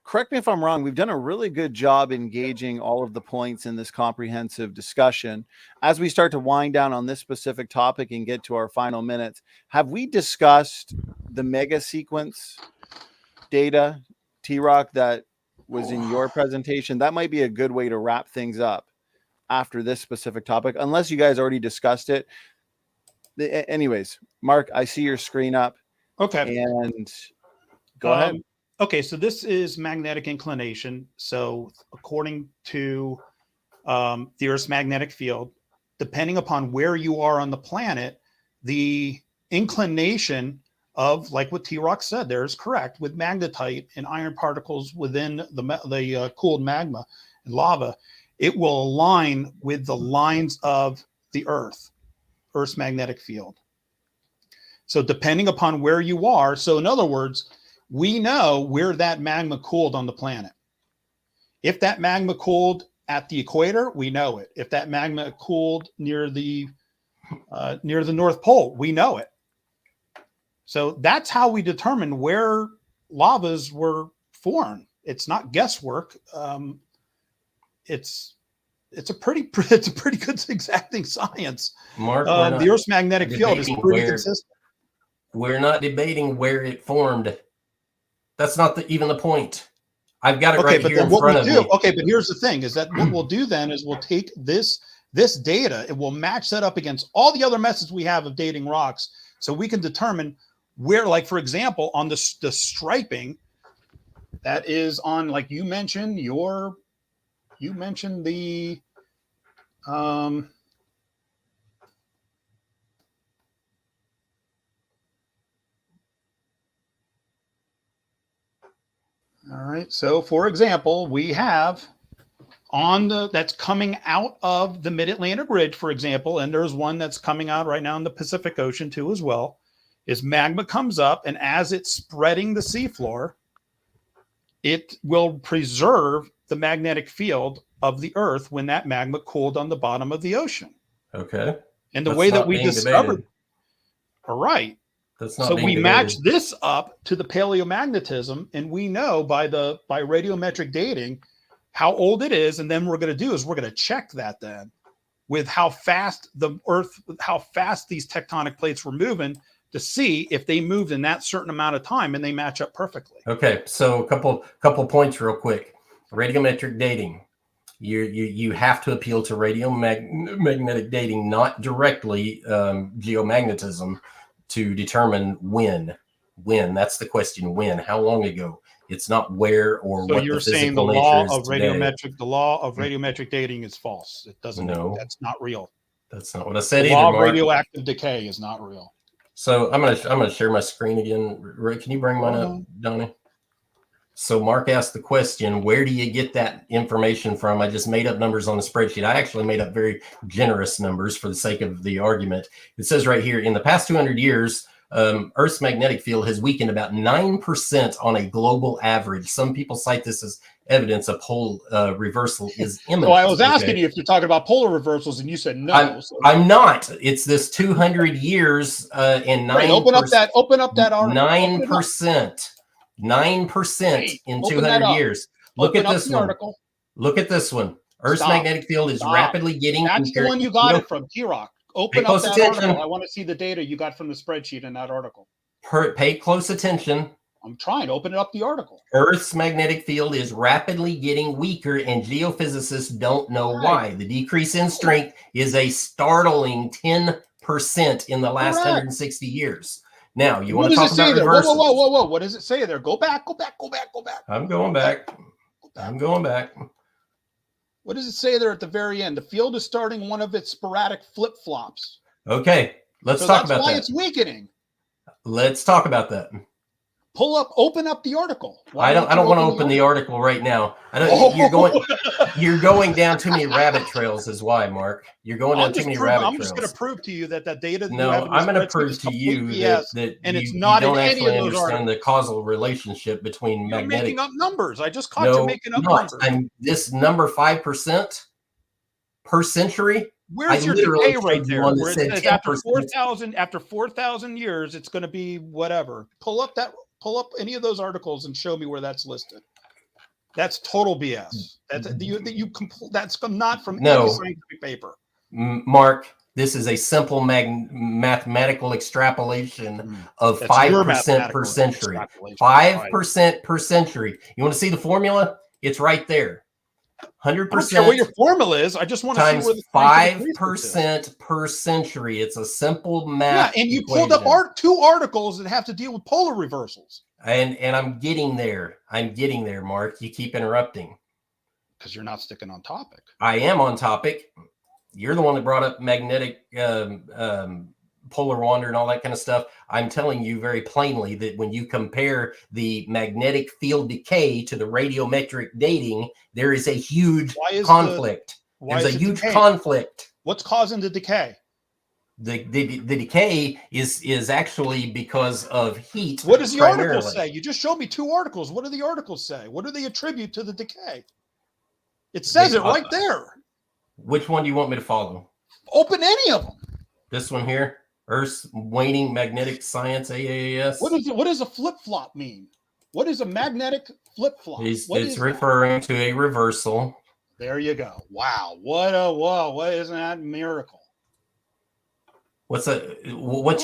correct me if I'm wrong. We've done a really good job engaging all of the points in this comprehensive discussion. As we start to wind down on this specific topic and get to our final minutes, have we discussed the mega sequence data, TRock, that was in your presentation? That might be a good way to wrap things up after this specific topic, unless you guys already discussed it. Anyways, Mark, I see your screen up. Okay. And go ahead. Okay, so this is magnetic inclination. So according to the Earth's magnetic field, depending upon where you are on the planet, the inclination of, like what TRock said there is correct, with magnetite and iron particles within the cooled magma and lava, it will align with the lines of the Earth's magnetic field. So depending upon where you are, so in other words, we know where that magma cooled on the planet. If that magma cooled at the equator, we know it. If that magma cooled near the North Pole, we know it. So that's how we determine where lavas were formed. It's not guesswork. It's a pretty good exacting science. Mark, the Earth's magnetic field is pretty consistent. We're not debating where it formed. That's not even the point. I've got it right here in front of me. Okay, but here's the thing: is that what we'll do then is we'll take this data and we'll match that up against all the other methods we have of dating rocks, so we can determine where, like for example, on the striping that is on, like you mentioned, the all right. So for example, we have that's coming out of the Mid-Atlantic Ridge, for example, and there's one that's coming out right now in the Pacific Ocean too as well, is magma comes up, and as it's spreading the seafloor, it will preserve the magnetic field of the Earth when that magma cooled on the bottom of the ocean. Okay. And the way that we discovered, all right. So we match this up to the paleomagnetism, and we know by radiometric dating how old it is, and then we're going to check that then with how fast these tectonic plates were moving to see if they moved in that certain amount of time, and they match up perfectly. Okay, so a couple points real quick. Radiometric dating. You have to appeal to radiomagnetic dating, not directly geomagnetism, to determine when. That's the question. When? How long ago? It's not where or what the physical nature is today. The law of radiometric dating is false. It doesn't. No, that's not real. That's not what I said either. The law of radioactive decay is not real. So I'm gonna share my screen again. Rick, can you bring mine up, Donny? So Mark asked the question, where do you get that information from? I just made up numbers on the spreadsheet. I actually made up very generous numbers for the sake of the argument. It says right here, in the past 200 years, Earth's magnetic field has weakened about 9% on a global average. Some people cite this as evidence of pole reversal is imminent. So I was asking you if you're talking about polar reversals, and you said no. I'm not. It's this 200 years and 9%. Open up that article. 9%. 9% in Open that 200 up. years. Look Open at up this the one. article. Look at this one. Earth's Stop. magnetic field is rapidly getting That's weaker. the one you got it from, TRock. Open up close that attention. article. I want to see the data you got from the spreadsheet in that article. Pay close attention. I'm trying to open up the article. Earth's magnetic field is rapidly getting weaker, and geophysicists don't know why. The decrease in strength is a startling 10% in the last 160 years. Now, you want to talk about reversals. Whoa. What does it say there? Go back. I'm going back. I'm going back. What does it say there at the very end? The field is starting one of its sporadic flip-flops. Okay, let's talk about that. That's why it's weakening. Let's talk about that. Open up the article. I don't want to open the article right now. You're going down too many rabbit trails is why, Mark. You're going down too many rabbit trails. I'm just going to prove to you that data. No, I'm going to prove to you that and it's not you don't in any actually of those understand the causal relationship between You're magnetic. making up numbers. I just caught you making up numbers. This number 5% per century. Where's your decay right there? Where it says after 4,000 years, it's going to be whatever. Pull up any of those articles and show me where that's listed. That's total BS. That's not from any scientific paper. Mark, this is a simple mathematical extrapolation of 5% per century. 5% per century. You want to see the formula? It's right there. 100%. I don't care what your formula is. I just want to see where the 5% per century. It's a simple math. Yeah, and you pulled up two articles that have to deal with polar reversals. And I'm getting there. Mark. You keep interrupting. Because you're not sticking on topic. I am on topic. You're the one that brought up magnetic polar wander and all that kind of stuff. I'm telling you very plainly that when you compare the magnetic field decay to the radiometric dating, there is a huge conflict. There's a huge conflict. What's causing the decay? The decay is actually because of heat. What does the article say? You just showed me two articles. What do the articles say? What do they attribute to the decay? It says it right there. Which one do you want me to follow? Open any of them. This one here. Earth's waning magnetic science, AAS. What does a flip-flop mean? What is a magnetic flip-flop? It's referring to a reversal. There you go. Wow. What isn't that a miracle? What's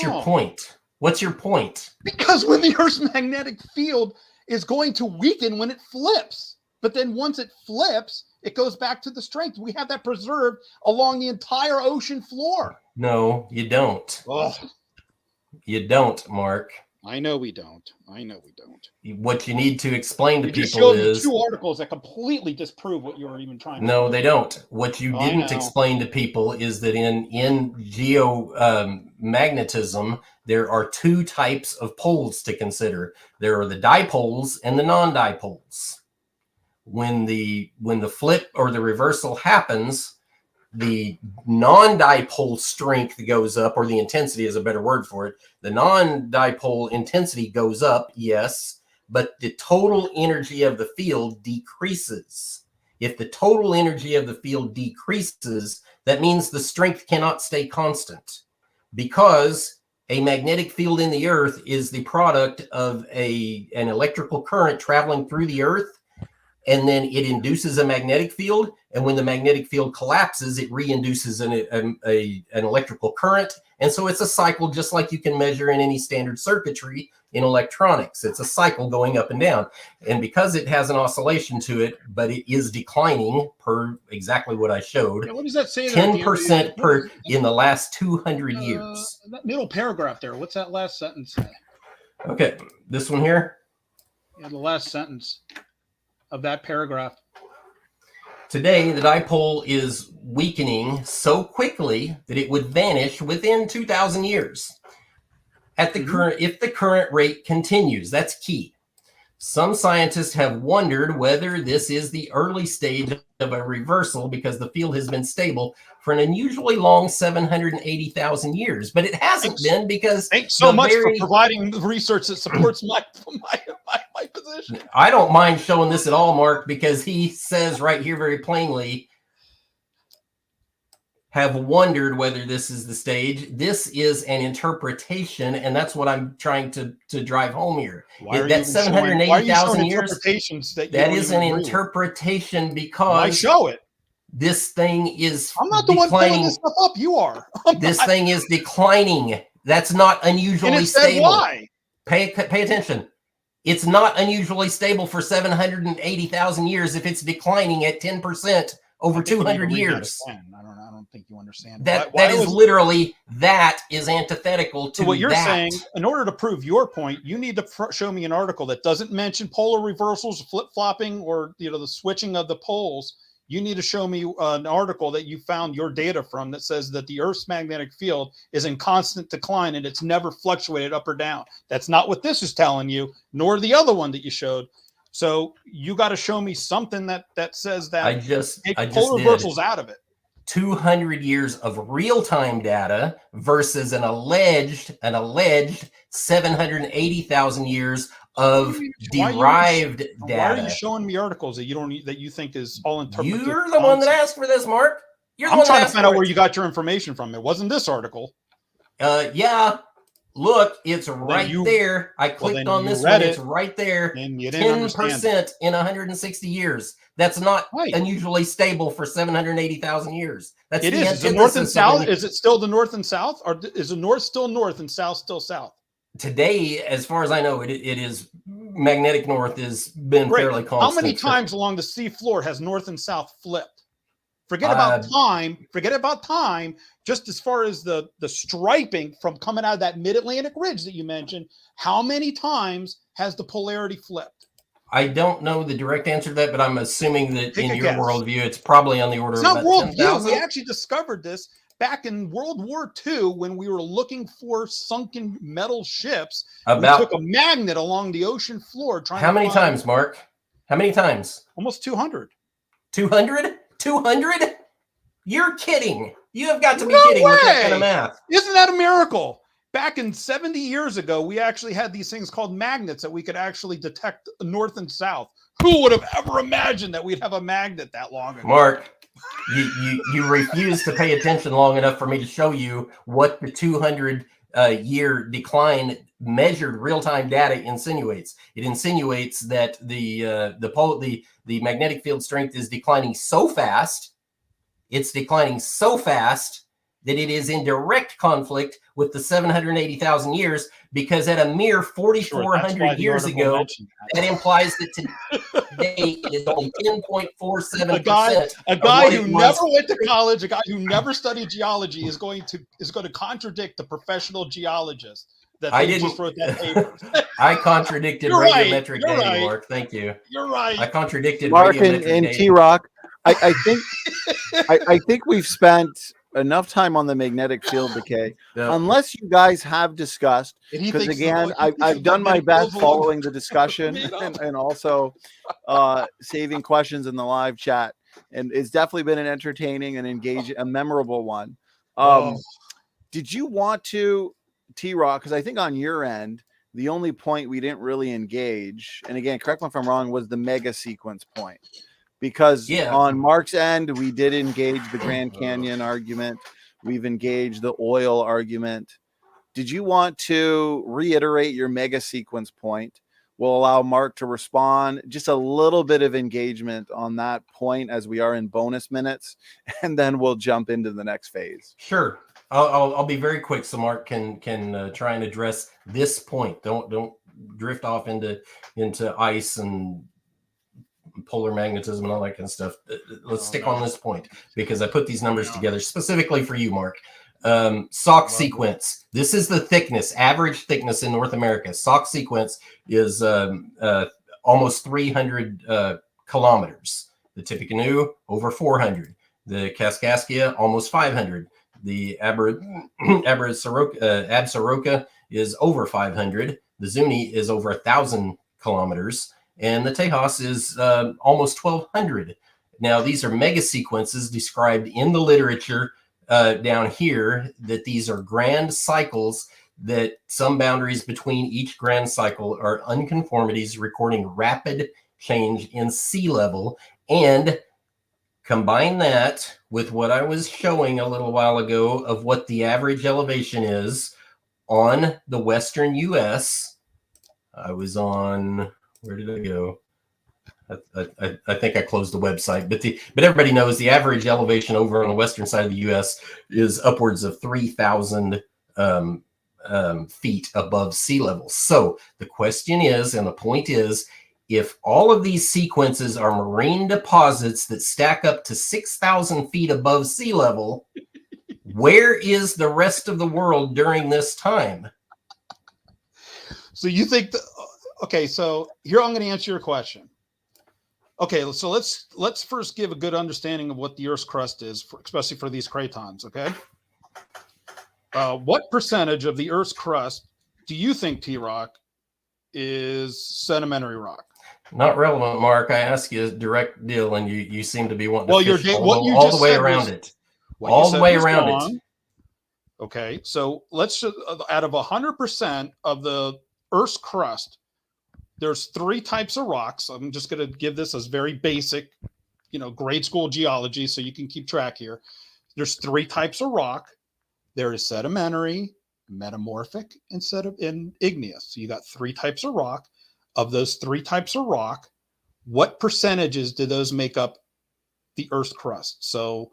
your point? What's your point? Because when the Earth's magnetic field is going to weaken when it flips. But then once it flips, it goes back to the strength. We have that preserved along the entire ocean floor. No, you don't. Ugh. You don't, Mark. I know we don't. What you need to explain to people is two articles that completely disprove what you were even trying to No, do. they don't. What you didn't explain to people is that in geomagnetism, there are two types of poles to consider. There are the dipoles and the non-dipoles. When the flip or the reversal happens, the non-dipole strength goes up, or the intensity is a better word for it. The non-dipole intensity goes up, yes, but the total energy of the field decreases. If the total energy of the field decreases, that means the strength cannot stay constant, because a magnetic field in the earth is the product of an electrical current traveling through the earth, and then it induces a magnetic field. And when the magnetic field collapses, it reinduces an electrical current. And so it's a cycle, just like you can measure in any standard circuitry in electronics. It's a cycle going up and down. And because it has an oscillation to it, but it is declining per exactly what I showed. Yeah, what does that say? 10% in the last 200 years. That middle paragraph there. What's that last sentence say? Okay, this one here. Yeah, the last sentence of that paragraph. Today, the dipole is weakening so quickly that it would vanish within 2,000 years. If the current rate continues, that's key. Some scientists have wondered whether this is the early stage of a reversal because the field has been stable for an unusually long 780,000 years, but it hasn't been because thanks so much for providing the research that supports my position. I don't mind showing this at all, Mark, because he says right here very plainly, have wondered whether this is the stage. This is an interpretation, and that's what I'm trying to drive home here. That 780,000 years, interpretations that that is an interpretation because why show it? This thing is I'm not the one pulling this stuff up. You are. This thing is declining. That's not unusually stable. Why? Pay attention. It's not unusually stable for 780,000 years if it's declining at 10% over 200 years. I don't think you understand. That is antithetical to what you're that. saying. In order to prove your point, you need to show me an article that doesn't mention polar reversals, flip-flopping, or the switching of the poles. You need to show me an article that you found your data from that says that the Earth's magnetic field is in constant decline and it's never fluctuated up or down. That's not what this is telling you, nor the other one that you showed. So you got to show me something that says that. I just polar reversals out of it. 200 years of real-time data versus an alleged 780,000 years of derived data. Why are you showing me articles that you think is all interpretive? You're the one that asked for this, Mark. I'm trying to find out where you got your information from. It wasn't this article. Yeah. Look, it's right there. I clicked on this one. It's right there. 10% in 160 years. That's not unusually stable for 780,000 years. That's it is. Is it north and south? Is it still the north and south, or is the north still north and south still south? Today, as far as I know, it is magnetic north has been fairly constant. How many times along the sea floor has north and south flipped? Forget about time. Forget about time. Just as far as the striping from coming out of that mid-Atlantic ridge that you mentioned, how many times has the polarity flipped? I don't know the direct answer to that, but I'm assuming that in your worldview, it's probably on the order of about 10,000. It's not worldview. We actually discovered this back in World War II when we were looking for sunken metal ships. We took a magnet along the ocean floor. How many times, Mark? How many times? Almost 200. 200? 200? You're kidding. You have got to be kidding with that kind of math. Isn't that a miracle? Back in 70 years ago, we actually had these things called magnets that we could actually detect north and south. Who would have ever imagined that we'd have a magnet that long ago? Mark, you refuse to pay attention long enough for me to show you what the 200-year decline measured real-time data insinuates. It insinuates that the magnetic field strength is declining so fast. It's declining so fast that it is in direct conflict with the 780,000 years, because at a mere 4,400 years ago, that implies that today it is only 10.47%. A guy who never went to college, a guy who never studied geology is going to contradict the professional geologist. I didn't wrote that paper. I contradicted radiometric data, Mark. Thank you. You're right. I contradicted Mark radiometric and data. TRock. I think we've spent enough time on the magnetic field decay, unless you guys have discussed, because again, I've done my best following the discussion and also saving questions in the live chat, and it's definitely been an entertaining and engaging, a memorable one. Did you want to, TRock, because I think on your end, the only point we didn't really engage, and again, correct me if I'm wrong, was the mega sequence point. Because on Mark's end, we did engage the Grand Canyon argument. We've engaged the oil argument. Did you want to reiterate your mega sequence point? We'll allow Mark to respond. Just a little bit of engagement on that point as we are in bonus minutes, and then we'll jump into the next phase. Sure. I'll be very quick so Mark can try and address this point. Don't drift off into ice and polar magnetism and all that kind of stuff. Let's stick on this point, because I put these numbers together specifically for you, Mark. Sock sequence. This is the thickness, average thickness in North America. Sock sequence is almost 300 kilometers. The Tippecanoe, over 400. The Kaskaskia, almost 500. The Absaroka is over 500. The Zuni is over 1,000 kilometers. And the Tejas is almost 1,200. Now, these are mega sequences described in the literature down here, that these are grand cycles, that some boundaries between each grand cycle are unconformities recording rapid change in sea level. And Combine that with what I was showing a little while ago of what the average elevation is on the Western U.S. I was on, where did I go? I think I closed the website, but everybody knows the average elevation over on the western side of the U.S. is upwards of 3,000 feet above sea level. So the question is, and the point is, if all of these sequences are marine deposits that stack up to 6,000 feet above sea level, where is the rest of the world during this time? So you think okay, so here I'm going to answer your question. Okay, so let's first give a good understanding of what the Earth's crust is, especially for these cratons, okay? What percentage of the Earth's crust do you think, TRock, is sedimentary rock? Not relevant, Mark. I ask you a direct deal, and you seem to be wanting to fish all the way around it. All the way around it. Okay, so let's out of 100% of the Earth's crust, there's 3 types of rocks. I'm just going to give this as very basic, grade school geology, so you can keep track here. There's 3 types of rock. There is sedimentary, metamorphic, and igneous. So you got 3 types of rock. Of those 3 types of rock, what percentages do those make up the Earth's crust? So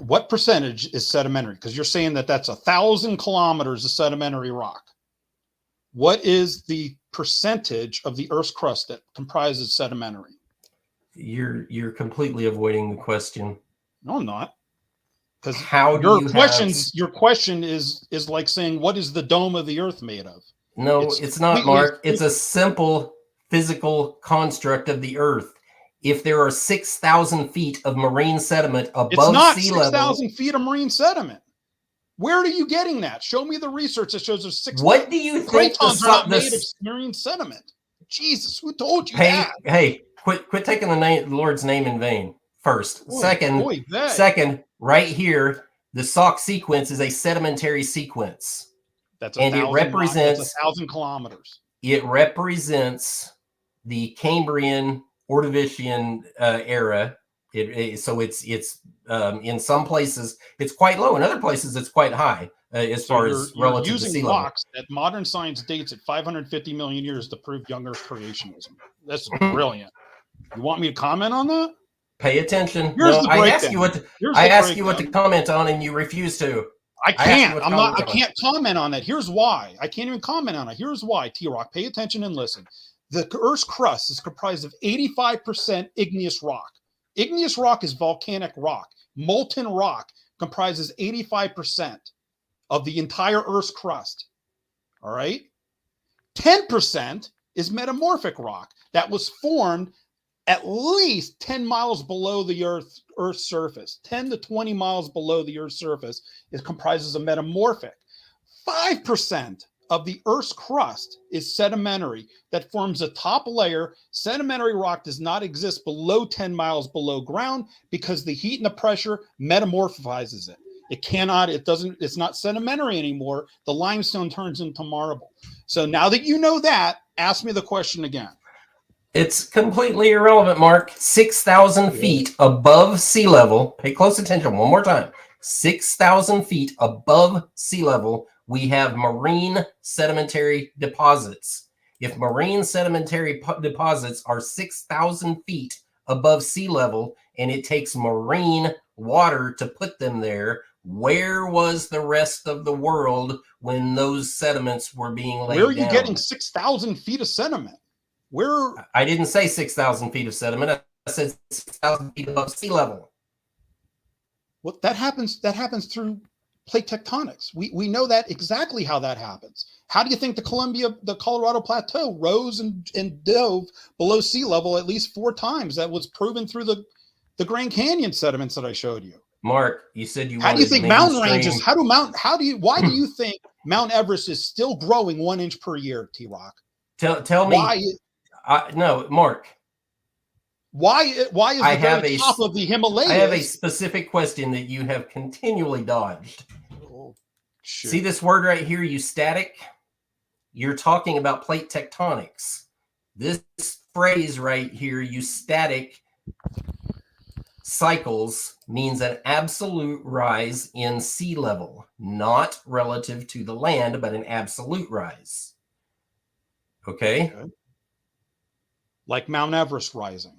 what percentage is sedimentary? Because you're saying that that's 1,000 kilometers of sedimentary rock. What is the percentage of the Earth's crust that comprises sedimentary? You're completely avoiding the question. No, I'm not. Because your question is like saying, what is the dome of the Earth made of? No, it's not, Mark. It's a simple physical construct of the Earth. If there are 6,000 feet of marine sediment above sea level, it's not 6,000 feet of marine sediment. Where are you getting that? Show me the research that shows there's 6,000. What do you think? Cratons are not made of marine sediment. Jesus, who told you that? Hey, quit taking the Lord's name in vain. First, second, right here, the Salk sequence is a sedimentary sequence. That's 1,000 kilometers. It represents the Cambrian Ordovician era. So it's in some places it's quite low, in other places it's quite high as far as relative to sea level. Rocks that modern science dates at 550 million years to prove young Earth creationism. That's brilliant. You want me to comment on that? Pay attention. I ask you what to comment on, and you refuse to. I can't. I can't comment on that. Here's why. I can't even comment on it. Here's why, TRock. Pay attention and listen. The Earth's crust is comprised of 85% igneous rock. Igneous rock is volcanic rock. Molten rock comprises 85% of the entire Earth's crust. All right? 10% is metamorphic rock that was formed at least 10 miles below the Earth's surface. 10 to 20 miles below the Earth's surface, it comprises of metamorphic. 5% of the Earth's crust is sedimentary that forms a top layer. Sedimentary rock does not exist below 10 miles below ground because the heat and the pressure metamorphizes it. It's not sedimentary anymore. The limestone turns into marble. So now that you know that, ask me the question again. It's completely irrelevant, Mark. 6,000 feet above sea level. Pay close attention one more time. 6,000 feet above sea level, we have marine sedimentary deposits. If marine sedimentary deposits are 6,000 feet above sea level, and it takes marine water to put them there, where was the rest of the world when those sediments were being laid down? Where are you getting 6,000 feet of sediment? I didn't say 6,000 feet of sediment. I said 6,000 feet above sea level. Well, that happens through plate tectonics. We know that exactly how that happens. How do you think the Colorado Plateau rose and dove below sea level at least 4 times? That was proven through the Grand Canyon sediments that I showed you. Mark, you said you. How do you think mountain ranges? Why do you think Mount Everest is still growing 1 inch per year, TRock? Tell me. No, Mark. Why is the very top of the Himalayas? I have a specific question that you have continually dodged. Oh, shoot. See this word right here, eustatic? You're talking about plate tectonics. This phrase right here, eustatic, cycles means an absolute rise in sea level, not relative to the land, but an absolute rise. Okay? Like Mount Everest rising.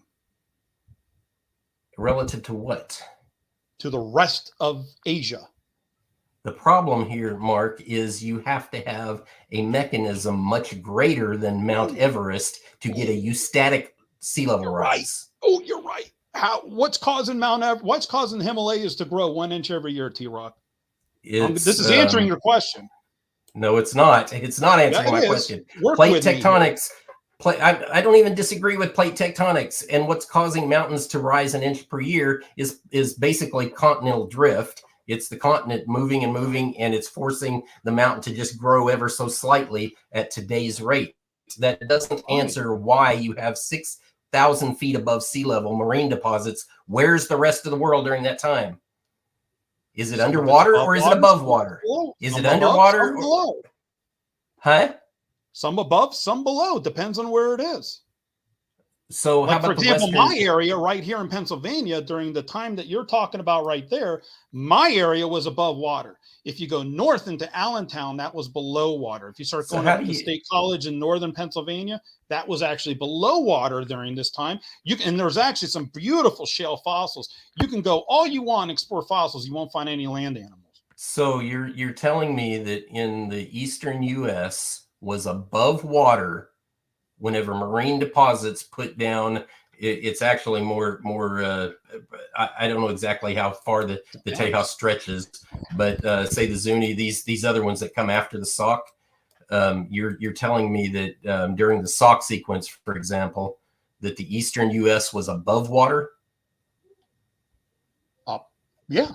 Relative to what? To the rest of Asia. The problem here, Mark, is you have to have a mechanism much greater than Mount Everest to get a eustatic sea level rise. Right. Oh, you're right. What's causing what's causing the Himalayas to grow 1 inch every year, TRock? This is answering your question. No, it's not. It's not answering my question. Plate tectonics. I don't even disagree with plate tectonics. And what's causing mountains to rise 1 inch per year is basically continental drift. It's the continent moving and moving, and it's forcing the mountain to just grow ever so slightly at today's rate. That doesn't answer why you have 6,000 feet above sea level marine deposits. Where's the rest of the world during that time? Is it underwater or is it above water? Is it underwater? Some below. Huh? Some above, some below. Depends on where it is. So, like, how about, for example, my area right here in Pennsylvania, during the time that you're talking about right there, my area was above water. If you go north into Allentown, that was below water. If you start going up to State College in northern Pennsylvania, that was actually below water during this time. And there's actually some beautiful shale fossils. You can go all you want and explore fossils. You won't find any land animals. So you're telling me that in the eastern U.S. was above water whenever marine deposits put down. It's actually more. I don't know exactly how far the Tejas stretches, but say the Zuni, these other ones that come after the Sauk. You're telling me that during the Sauk sequence, for example, that the eastern U.S. was above water. Yeah,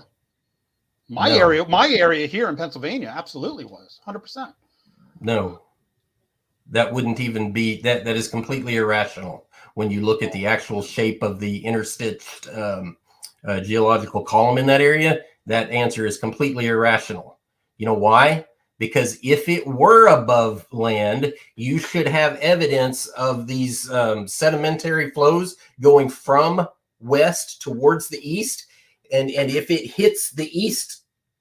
my area here in Pennsylvania absolutely was 100%. No. That wouldn't even be that is completely irrational when you look at the actual shape of the interstitched geological column in that area. That answer is completely irrational. You know why? Because if it were above land, you should have evidence of these sedimentary flows going from west towards the east. And if it hits the east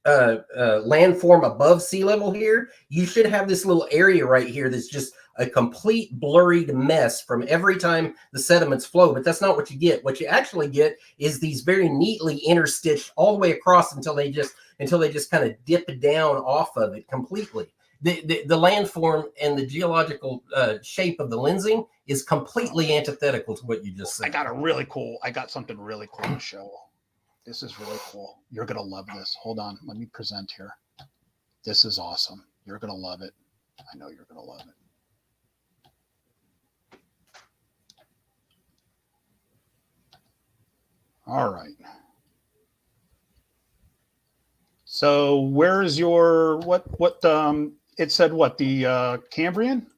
landform above sea level here, you should have this little area right here that's just a complete blurred mess from every time the sediments flow. But that's not what you get. What you actually get is these very neatly interstitched all the way across until they just kind of dip down off of it completely. The landform and the geological shape of the lensing is completely antithetical to what you just said. I got something really cool to show. This is really cool. You're going to love this. Hold on. Let me present here. This is awesome. You're going to love it. I know you're going to love it. All right. So where's your, it said what, the Cambrian?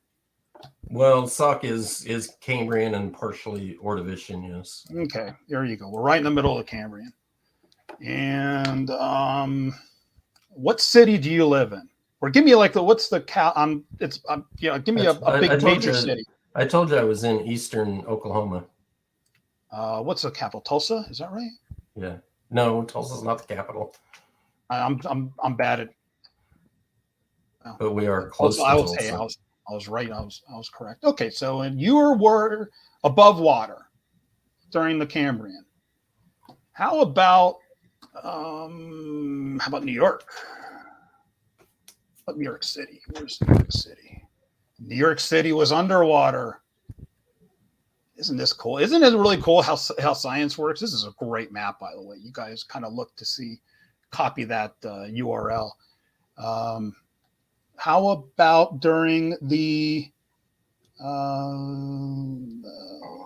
Well, Sauk is Cambrian and partially Ordovician, yes. Okay, there you go. We're right in the middle of the Cambrian. And what city do you live in? Or give me like give me a big major city. I told you I was in eastern Oklahoma. What's the capital? Tulsa? Is that right? Yeah. No, Tulsa's not the capital. I'm bad at. But we are close to Tulsa. Hey, I was right. I was correct. Okay, so and you were above water during the Cambrian. How about New York? How about New York City? Where's New York City? New York City was underwater. Isn't this cool? Isn't it really cool how science works? This is a great map, by the way. You guys kind of look to see, copy that URL. How about during the,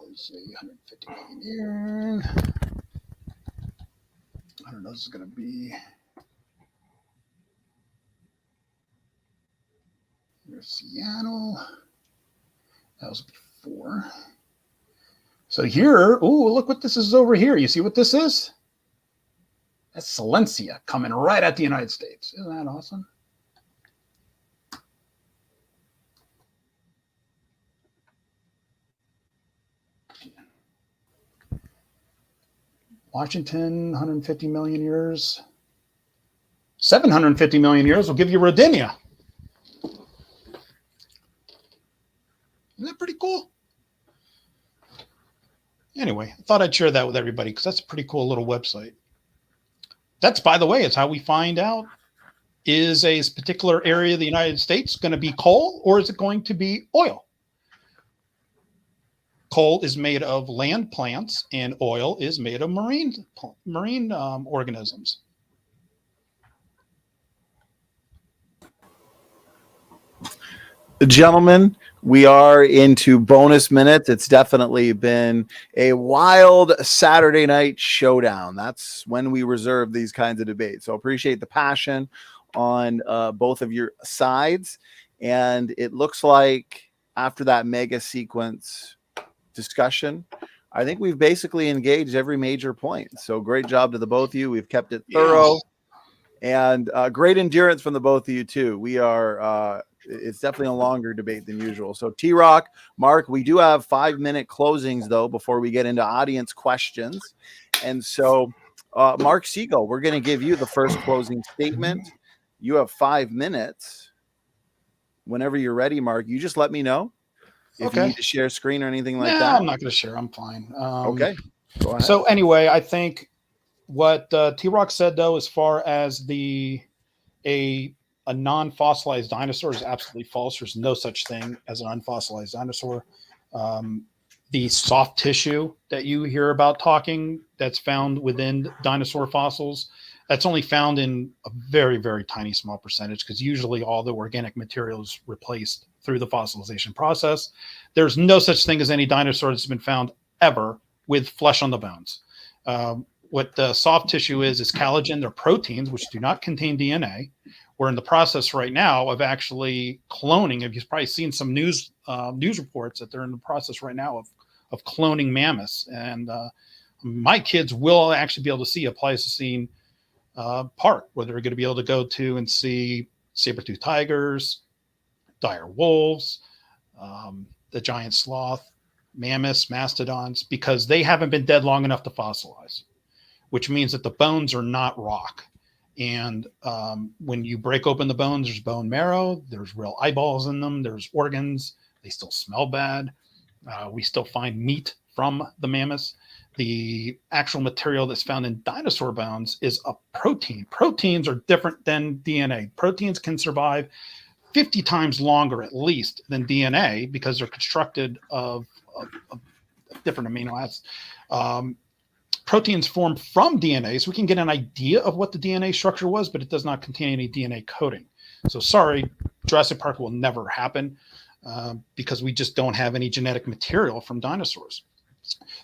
let's see, 150 million year. I don't know, this is going to be, here's Seattle. That was before. So here, ooh, look what this is over here. You see what this is? That's Silencia coming right at the United States. Isn't that awesome? Washington, 150 million years. 750 million years will give you Rodinia. Isn't that pretty cool? Anyway, I thought I'd share that with everybody because that's a pretty cool little website. That's, by the way, it's how we find out, is a particular area of the United States going to be coal or is it going to be oil? Coal is made of land plants and oil is made of marine organisms. Gentlemen, we are into bonus minutes. It's definitely been a wild Saturday night showdown. That's when we reserve these kinds of debates. So appreciate the passion on both of your sides. And it looks like after that mega sequence discussion, I think we've basically engaged every major point. So great job to the both of you. We've kept it thorough and great endurance from the both of you too. We are it's definitely a longer debate than usual. So TRock, Mark, we do have 5-minute closings though before we get into audience questions. And so Marc Segal, we're going to give you the first closing statement. You have 5 minutes. Whenever you're ready, Mark, you just let me know if you need to share screen or anything like that. I'm not going to share. I'm fine. Okay. Go ahead. So anyway, I think what TRock said though, as far as a non-fossilized dinosaur is absolutely false. There's no such thing as an unfossilized dinosaur. The soft tissue that you hear about talking that's found within dinosaur fossils, that's only found in a very, very tiny small percentage because usually all the organic material is replaced through the fossilization process. There's no such thing as any dinosaur that's been found ever with flesh on the bones. What the soft tissue is collagen. They're proteins which do not contain DNA. We're in the process right now of actually cloning. You've probably seen some news reports that they're in the process right now of cloning mammoths. And my kids will actually be able to see a Pleistocene park where they're going to be able to go to and see saber-toothed tigers, dire wolves, the giant sloth, mammoths, mastodons, because they haven't been dead long enough to fossilize, which means that the bones are not rock. And when you break open the bones, there's bone marrow, there's real eyeballs in them, there's organs, they still smell bad. We still find meat from the mammoths. The actual material that's found in dinosaur bones is a protein. Proteins are different than DNA. Proteins can survive 50 times longer at least than DNA because they're constructed of different amino acids. Proteins form from DNA, so we can get an idea of what the DNA structure was, but it does not contain any DNA coding. So sorry, Jurassic Park will never happen because we just don't have any genetic material from dinosaurs.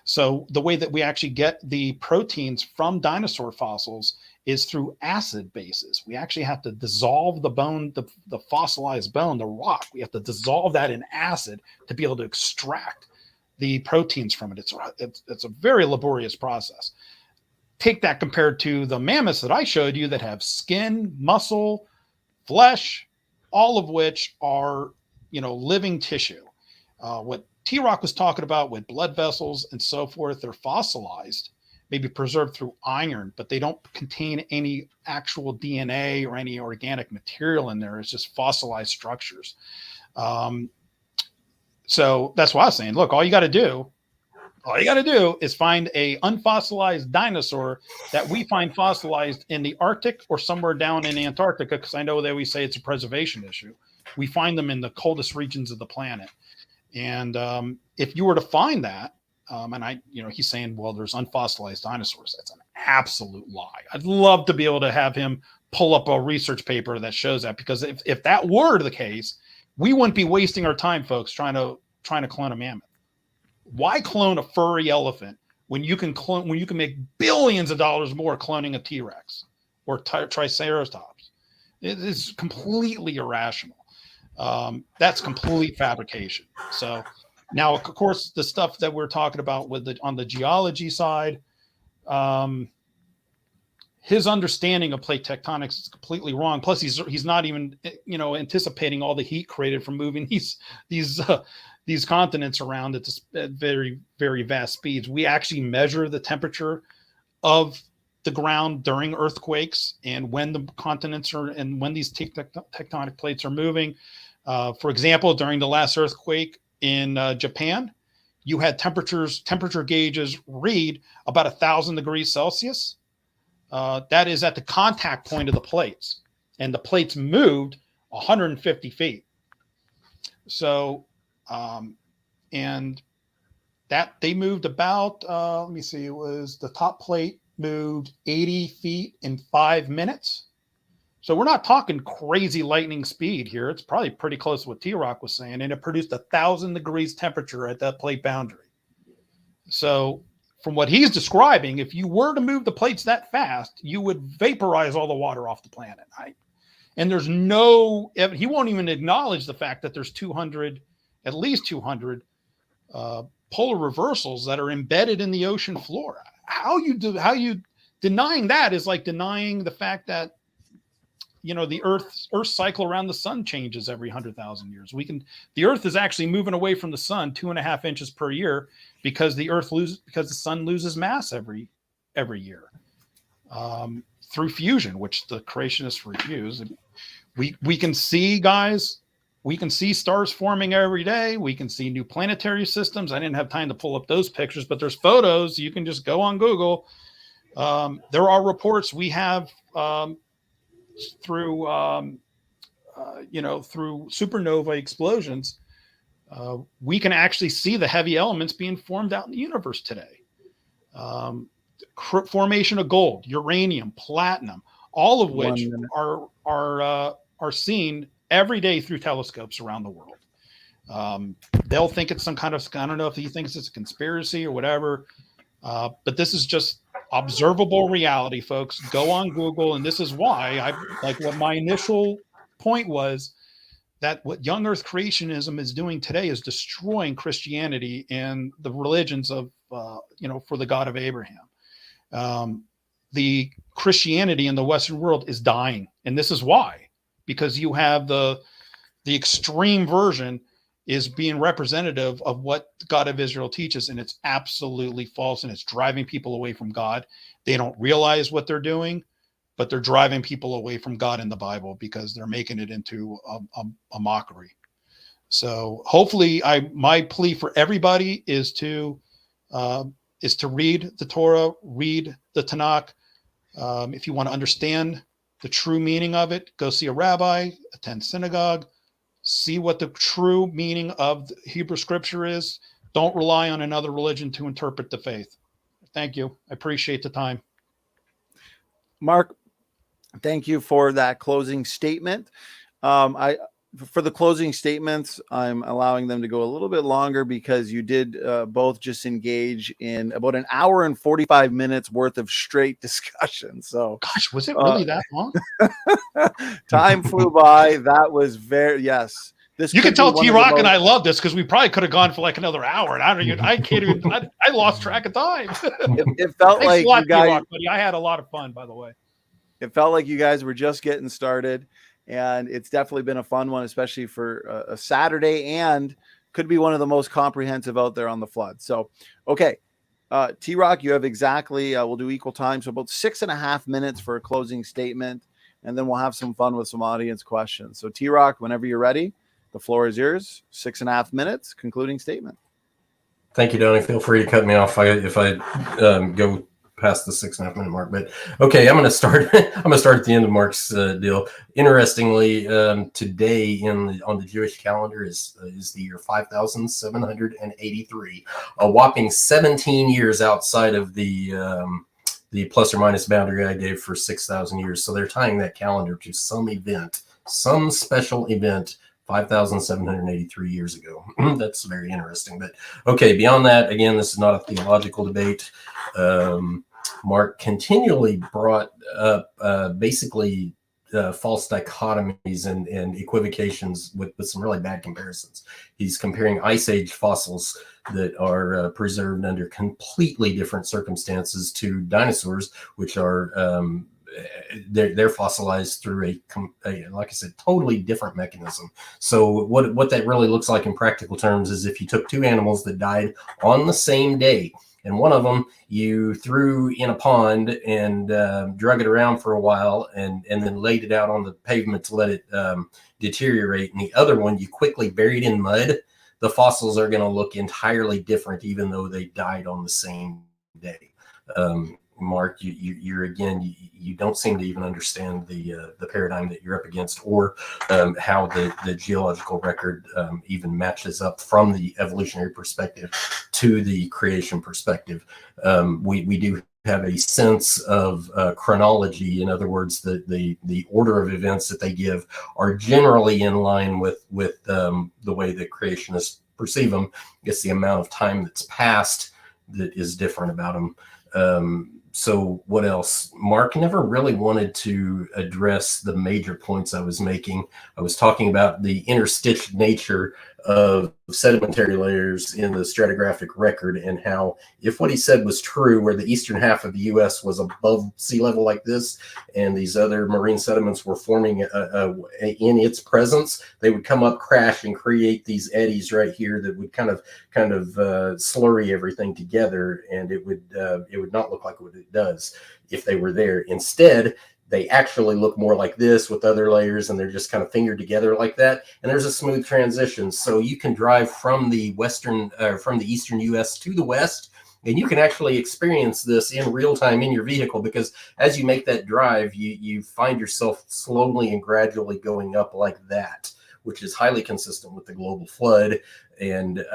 So the way that we actually get the proteins from dinosaur fossils is through acid bases. We actually have to dissolve the bone, the fossilized bone, the rock. We have to dissolve that in acid to be able to extract the proteins from it. It's a very laborious process. Take that compared to the mammoths that I showed you that have skin, muscle, flesh, all of which are, living tissue. What TRock was talking about with blood vessels and so forth, they're fossilized, maybe preserved through iron, but they don't contain any actual DNA or any organic material in there. It's just fossilized structures. So that's why I was saying, look, all you got to do is find a unfossilized dinosaur that we find fossilized in the Arctic or somewhere down in Antarctica, because I know they always say it's a preservation issue. We find them in the coldest regions of the planet. And if you were to find that, and he's saying, well, there's unfossilized dinosaurs. That's an absolute lie. I'd love to be able to have him pull up a research paper that shows that, because if that were the case, we wouldn't be wasting our time, folks, trying to clone a mammoth. Why clone a furry elephant when you can make billions of dollars more cloning a T-Rex or Triceratops? It is completely irrational. That's complete fabrication. So now, of course, the stuff that we're talking about on the geology side, his understanding of plate tectonics is completely wrong. Plus, he's not even anticipating all the heat created from moving these continents around at very, very vast speeds. We actually measure the temperature of the ground during earthquakes and when the continents are and when these tectonic plates are moving. For example, during the last earthquake in Japan, you had temperature gauges read about 1,000 degrees Celsius. That is at the contact point of the plates, and the plates moved 150 feet. So, and that they moved about, let me see, it was the top plate moved 80 feet in 5 minutes. So we're not talking crazy lightning speed here. It's probably pretty close to what TRock was saying, and it produced 1,000 degrees temperature at that plate boundary. So from what he's describing, if you were to move the plates that fast, you would vaporize all the water off the planet. And there's no, he won't even acknowledge the fact that there's at least 200 polar reversals that are embedded in the ocean floor. How you denying that is like denying the fact that, you know, the Earth's cycle around the sun changes every 100,000 years. The Earth is actually moving away from the sun 2.5 inches per year because the sun loses mass every year through fusion, which the creationists refuse. We can see, guys. We can see stars forming every day. We can see new planetary systems. I didn't have time to pull up those pictures, but there's photos. You can just go on Google. There are reports we have through supernova explosions. We can actually see the heavy elements being formed out in the universe today. Formation of gold, uranium, platinum, all of which are seen every day through telescopes around the world. They'll think it's some kind of, I don't know if he thinks it's a conspiracy or whatever, but this is just observable reality, folks. Go on Google, and this is why what my initial point was, that what young earth creationism is doing today is destroying Christianity and the religions of for the God of Abraham. The Christianity in the Western world is dying, and this is why, because you have the extreme version is being representative of what the God of Israel teaches, and it's absolutely false, and it's driving people away from God. They don't realize what they're doing, but they're driving people away from God in the Bible because they're making it into a mockery. So hopefully, my plea for everybody is to read the Torah, read the Tanakh. If you want to understand the true meaning of it, go see a rabbi, attend synagogue, see what the true meaning of the Hebrew scripture is. Don't rely on another religion to interpret the faith. Thank you. I appreciate the time. Mark, thank you for that closing statement. For the closing statements, I'm allowing them to go a little bit longer because you did both just engage in about an hour and 45 minutes worth of straight discussion. So, gosh, was it really that long? Time flew by. That was yes. You can tell TRock and I love this because we probably could have gone for like another hour, and I lost track of time. It felt like you guys, TRock, buddy. I had a lot of fun, by the way. It felt like you guys were just getting started. And it's definitely been a fun one, especially for a Saturday, and could be one of the most comprehensive out there on the flood. So, okay. TRock, you have exactly, we'll do equal time. So about 6.5 minutes for a closing statement, and then we'll have some fun with some audience questions. So TRock, whenever you're ready, the floor is yours. 6.5 minutes, concluding statement. Thank you, Donny. Feel free to cut me off if I go past the 6.5 minute mark, but okay, I'm going to start. I'm going to start at the end of Marc's deal. Interestingly, today on the Jewish calendar is the year 5,783, a whopping 17 years outside of the plus or minus boundary I gave for 6,000 years. So they're tying that calendar to some event, some special event 5,783 years ago. That's very interesting. But okay, beyond that, again, this is not a theological debate. Marc continually brought up basically false dichotomies and equivocations with some really bad comparisons. He's comparing Ice Age fossils that are preserved under completely different circumstances to dinosaurs, which are they're fossilized through a like I said, totally different mechanism. So what that really looks like in practical terms is if you took two animals that died on the same day, And one of them you threw in a pond and drug it around for a while and then laid it out on the pavement to let it deteriorate. And the other one you quickly buried in mud. The fossils are going to look entirely different, even though they died on the same day. Mark, you're again, you don't seem to even understand the paradigm that you're up against, or how the geological record even matches up from the evolutionary perspective to the creation perspective. We do have a sense of chronology. In other words, the order of events that they give are generally in line with the way that creationists perceive them. It's the amount of time that's passed that is different about them. So what else? Mark never really wanted to address the major points I was making. I was talking about the interstitial nature of sedimentary layers in the stratigraphic record, and how if what he said was true, where the eastern half of the U.S. was above sea level like this, and these other marine sediments were forming in its presence, they would come up, crash, and create these eddies right here that would kind of slurry everything together, and it would not look like what it does if they were there. Instead, they actually look more like this with other layers, and they're just kind of fingered together like that. And there's a smooth transition. So you can drive from the eastern U.S. to the west, and you can actually experience this in real time in your vehicle, because as you make that drive, you find yourself slowly and gradually going up like that, which is highly consistent with the global flood. And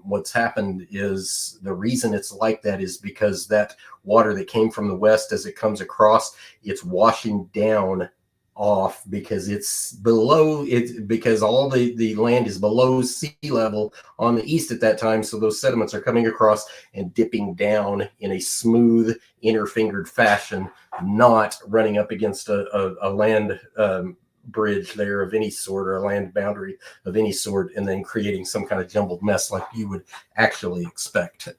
what's happened is, the reason it's like that is because that water that came from the west, as it comes across, it's washing down off because it's below it, because all the land is below sea level on the east at that time. So those sediments are coming across and dipping down in a smooth inner fingered fashion, not running up against a land bridge there of any sort, or a land boundary of any sort, and then creating some kind of jumbled mess like you would actually expect.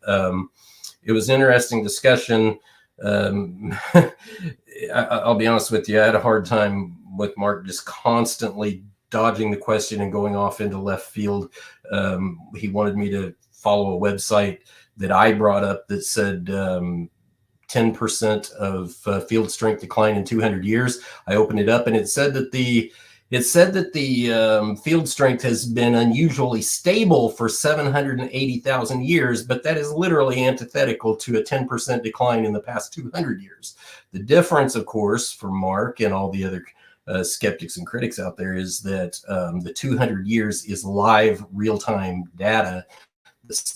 It was an interesting discussion. I'll be honest with you, I had a hard time with Mark just constantly dodging the question and going off into left field. He wanted me to follow a website that I brought up that said 10% of field strength decline in 200 years. I opened it up, and it said that the field strength has been unusually stable for 780,000 years, but that is literally antithetical to a 10% decline in the past 200 years. The difference, of course, for Mark and all the other skeptics and critics out there is that the 200 years is live real-time data.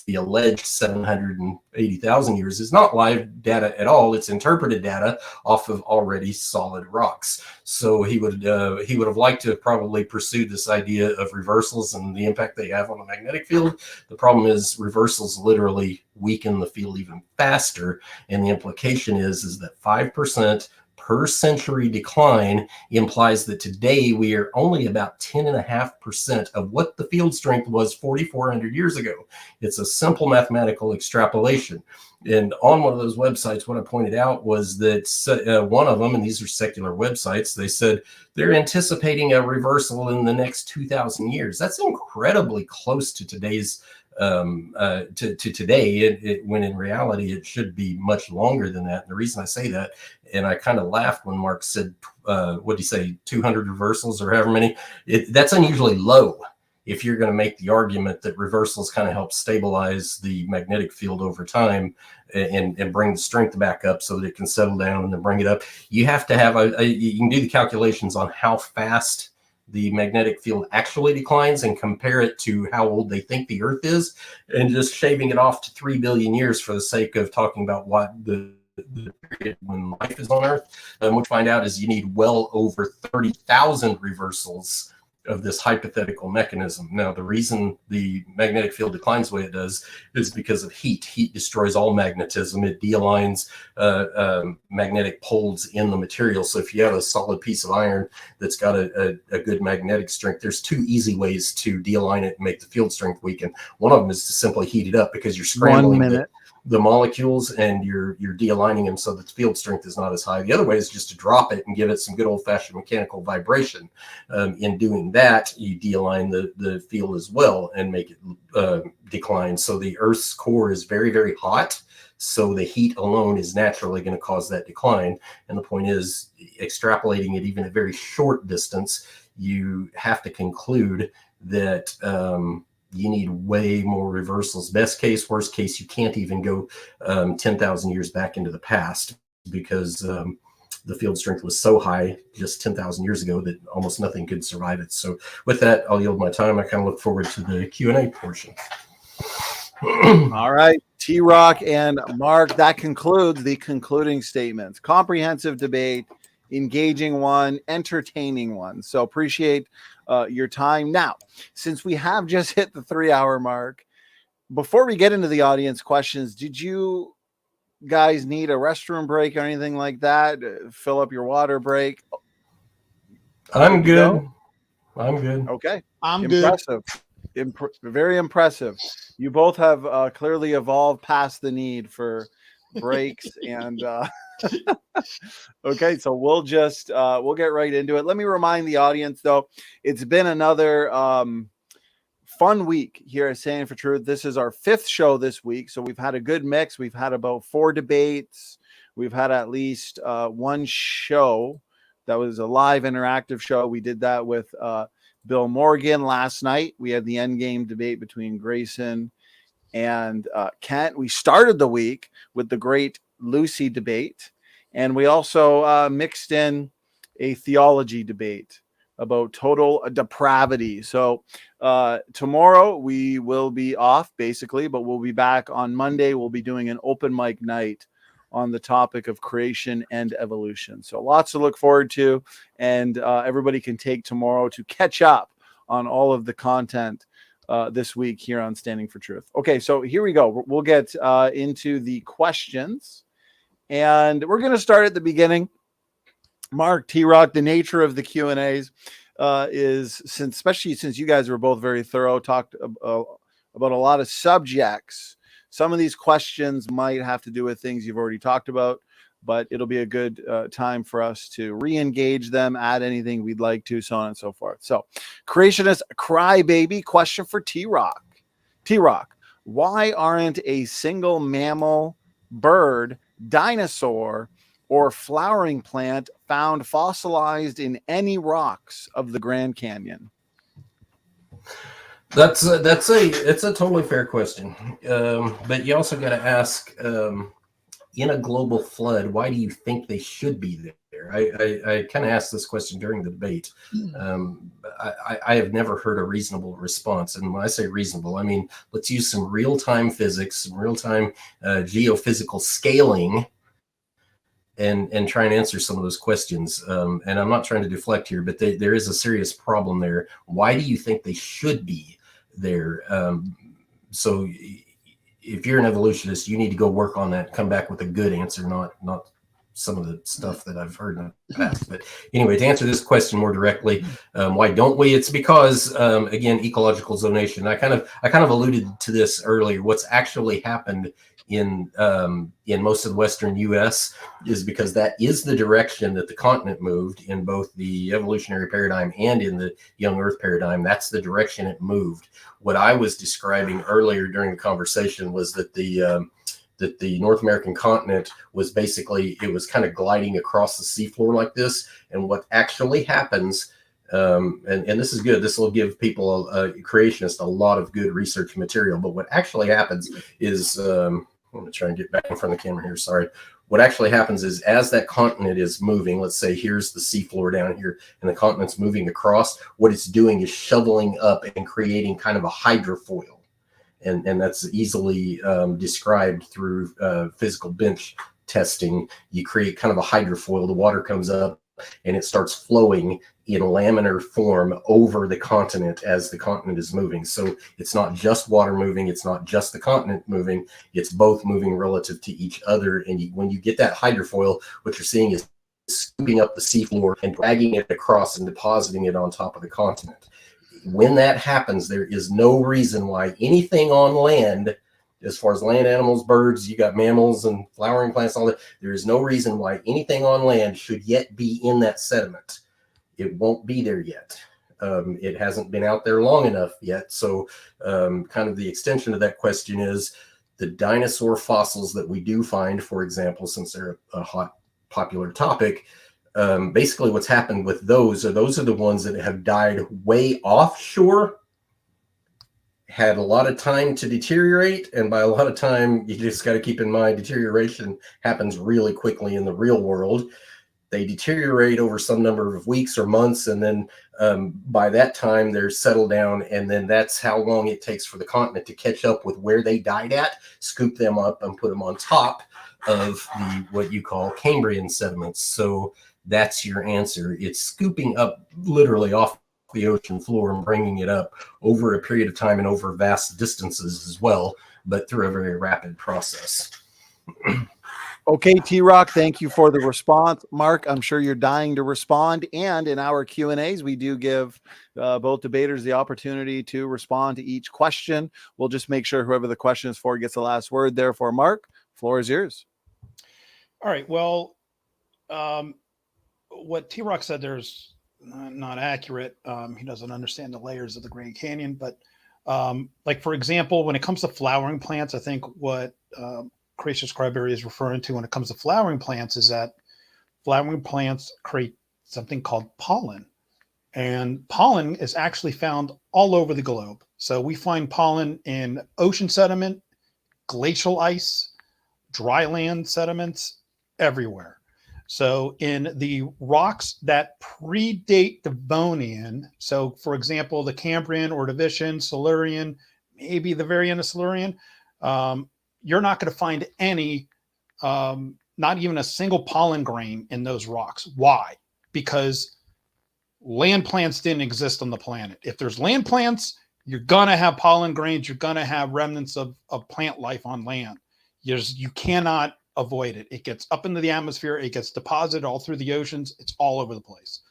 The alleged 780,000 years is not live data at all. It's interpreted data off of already solid rocks. So he would have liked to have probably pursued this idea of reversals and the impact they have on the magnetic field. The problem is reversals literally weaken the field even faster, and the implication is that 5% per century decline implies that today we are only about 10.5% of what the field strength was 4,400 years ago. It's a simple mathematical extrapolation. And on one of those websites, what I pointed out was that one of them, and these are secular websites, they said they're anticipating a reversal in the next 2,000 years. That's incredibly close to today's to today, when in reality it should be much longer than that. And the reason I say that, and I kind of laughed when Mark said, what did he say, 200 reversals or however many? That's unusually low if you're going to make the argument that reversals kind of help stabilize the magnetic field over time and bring the strength back up so that it can settle down and then bring it up. You have to have you can do the calculations on how fast the magnetic field actually declines and compare it to how old they think the Earth is, and just shaving it off to 3 billion years for the sake of talking about what the period when life is on Earth. And what you find out is you need well over 30,000 reversals of this hypothetical mechanism. Now, the reason the magnetic field declines the way it does is because of heat. Heat destroys all magnetism. It de-aligns magnetic poles in the material. So if you have a solid piece of iron that's got a good magnetic strength, there's two easy ways to de-align it and make the field strength weaken. One of them is to simply heat it up, because you're scrambling. 1 minute. the molecules and you're de-aligning them so that the field strength is not as high. The other way is just to drop it and give it some good old-fashioned mechanical vibration. In doing that, you de-align the field as well and make it decline. So the Earth's core is very, very hot. So the heat alone is naturally going to cause that decline. And the point is, extrapolating it even a very short distance, you have to conclude that you need way more reversals. Best case, worst case, you can't even go 10,000 years back into the past because the field strength was so high just 10,000 years ago that almost nothing could survive it. So with that, I'll yield my time. I kind of look forward to the Q&A portion. All right, TRock and Mark, that concludes the concluding statements. Comprehensive debate, engaging one, entertaining one. So appreciate your time. Now, since we have just hit the 3-hour mark, before we get into the audience questions, did you guys need a restroom break or anything like that? Fill up your water break? I'm good. I'm good. Okay. I'm impressive. Very impressive. You both have clearly evolved past the need for breaks and okay, so we'll just we'll get right into it. Let me remind the audience though, it's been another fun week here at Standing for Truth. This is our 5th show this week, so we've had a good mix. We've had about 4 debates. We've had at least one show that was a live interactive show. We did that with Bill Morgan last night. We had the endgame debate between Grayson and Kent. We started the week with the great Lucy debate, and we also mixed in a theology debate about total depravity. So tomorrow we will be off basically, but we'll be back on Monday. We'll be doing an open mic night on the topic of creation and evolution. So lots to look forward to, and everybody can take tomorrow to catch up on all of the content this week here on Standing for Truth. Okay, so here we go. We'll get into the questions, and we're going to start at the beginning. Mark, TRock, the nature of the Q&As is, especially since you guys were both very thorough, talked about a lot of subjects. Some of these questions might have to do with things you've already talked about, but it'll be a good time for us to re-engage them, add anything we'd like to, so on and so forth. So, creationist crybaby question for TRock. TRock, why aren't a single mammal, bird, dinosaur, or flowering plant found fossilized in any rocks of the Grand Canyon? It's a totally fair question, but you also got to ask, in a global flood, why do you think they should be there? I kind of asked this question during the debate. I have never heard a reasonable response, and when I say reasonable, I mean let's use some real-time physics, some real-time geophysical scaling, and try and answer some of those questions. And I'm not trying to deflect here, but there is a serious problem there. Why do you think they should be there? So if you're an evolutionist, you need to go work on that, come back with a good answer, not some of the stuff that I've heard in the past. But anyway, to answer this question more directly, why don't we? It's because, again, ecological zonation. I kind of alluded to this earlier. What's actually happened in most of the Western U.S. is because that is the direction that the continent moved in both the evolutionary paradigm and in the young Earth paradigm. That's the direction it moved. What I was describing earlier during the conversation was that the North American continent was basically, it was kind of gliding across the seafloor like this. And what actually happens, and this is good, this will give people, creationists, a lot of good research material. But what actually happens is, I'm going to try and get back in front of the camera here, sorry. What actually happens is, as that continent is moving, let's say here's the seafloor down here and the continent's moving across, what it's doing is shoveling up and creating kind of a hydrofoil. And that's easily described through physical bench testing. You create kind of a hydrofoil, the water comes up and it starts flowing in laminar form over the continent as the continent is moving. So it's not just water moving, it's not just the continent moving, it's both moving relative to each other. And when you get that hydrofoil, what you're seeing is scooping up the seafloor and dragging it across and depositing it on top of the continent. When that happens, there is no reason why anything on land as far as land animals, birds, you got mammals and flowering plants, all that. There is no reason why anything on land should yet be in that sediment. It won't be there yet. It hasn't been out there long enough yet. So kind of the extension of that question is the dinosaur fossils that we do find, for example, since they're a hot, popular topic, basically what's happened with those are the ones that have died way offshore, had a lot of time to deteriorate. And by a lot of time, you just got to keep in mind deterioration happens really quickly in the real world. They deteriorate over some number of weeks or months, and then by that time they're settled down, and then that's how long it takes for the continent to catch up with where they died at, scoop them up and put them on top of the what you call Cambrian sediments. So that's your answer. It's scooping up literally off the ocean floor and bringing it up over a period of time and over vast distances as well, but through a very rapid process. Okay, TRock, thank you for the response. Mark, I'm sure you're dying to respond. And in our Q&As, we do give both debaters the opportunity to respond to each question. We'll just make sure whoever the question is for gets the last word. Therefore, Mark, floor is yours. All right. Well, what TRock said there's not accurate. He doesn't understand the layers of the Grand Canyon. But like, for example, when it comes to flowering plants, I think what Gracious Cryberry is referring to when it comes to flowering plants is that flowering plants create something called pollen. And pollen is actually found all over the globe. So we find pollen in ocean sediment, glacial ice, dry land sediments, everywhere. So in the rocks that predate Devonian, so for example, the Cambrian, Ordovician, Silurian, maybe the very end of Silurian, you're not going to find any, not even a single pollen grain in those rocks. Why? Because land plants didn't exist on the planet. If there's land plants, you're going to have pollen grains. You're going to have remnants of plant life on land. You cannot avoid it. It gets up into the atmosphere. It gets deposited all through the oceans. It's all over the place.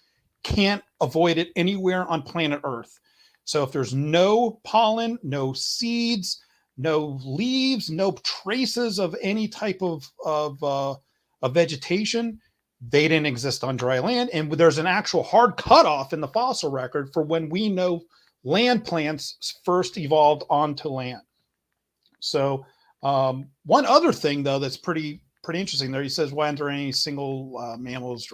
Can't avoid it anywhere on planet Earth. So if there's no pollen, no seeds, no leaves, no traces of any type of vegetation, they didn't exist on dry land. And there's an actual hard cutoff in the fossil record for when we know land plants first evolved onto land. So one other thing, though, that's pretty interesting there, he says, why aren't there any single mammals?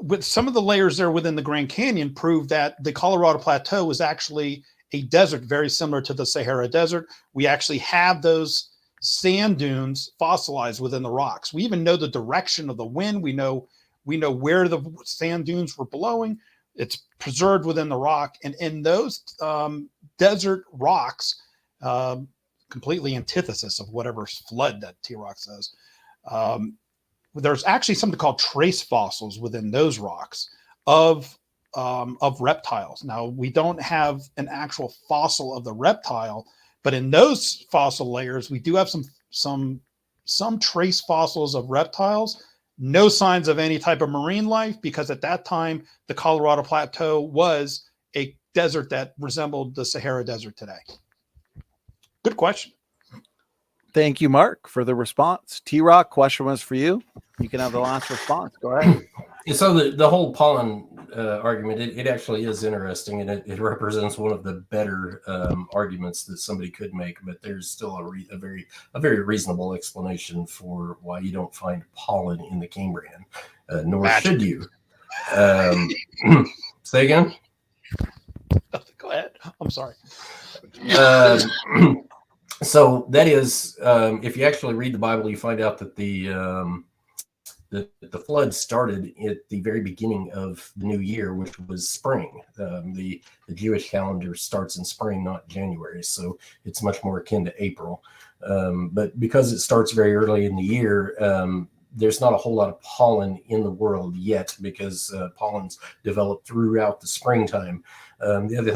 With some of the layers there within the Grand Canyon prove that the Colorado Plateau was actually a desert very similar to the Sahara Desert. We actually have those sand dunes fossilized within the rocks. We even know the direction of the wind. We know where the sand dunes were blowing. It's preserved within the rock. And in those desert rocks, completely antithesis of whatever flood that TRock says, there's actually something called trace fossils within those rocks of reptiles. Now, we don't have an actual fossil of the reptile, but in those fossil layers, we do have some trace fossils of reptiles. No signs of any type of marine life, because at that time, the Colorado Plateau was a desert that resembled the Sahara Desert today. Good question. Thank you, Mark, for the response. TRock, question was for you. You can have the last response. Go ahead. So the whole pollen argument, it actually is interesting, and it represents one of the better arguments that somebody could make. But there's still a very reasonable explanation for why you don't find pollen in the Cambrian, nor should you. Say again. Go ahead. I'm sorry. So that is, if you actually read the Bible, you find out that the flood started at the very beginning of the new year, which was spring. The Jewish calendar starts in spring, not January, so it's much more akin to April. But because it starts very early in the year, there's not a whole lot of pollen in the world yet, because pollens develop throughout the springtime. The other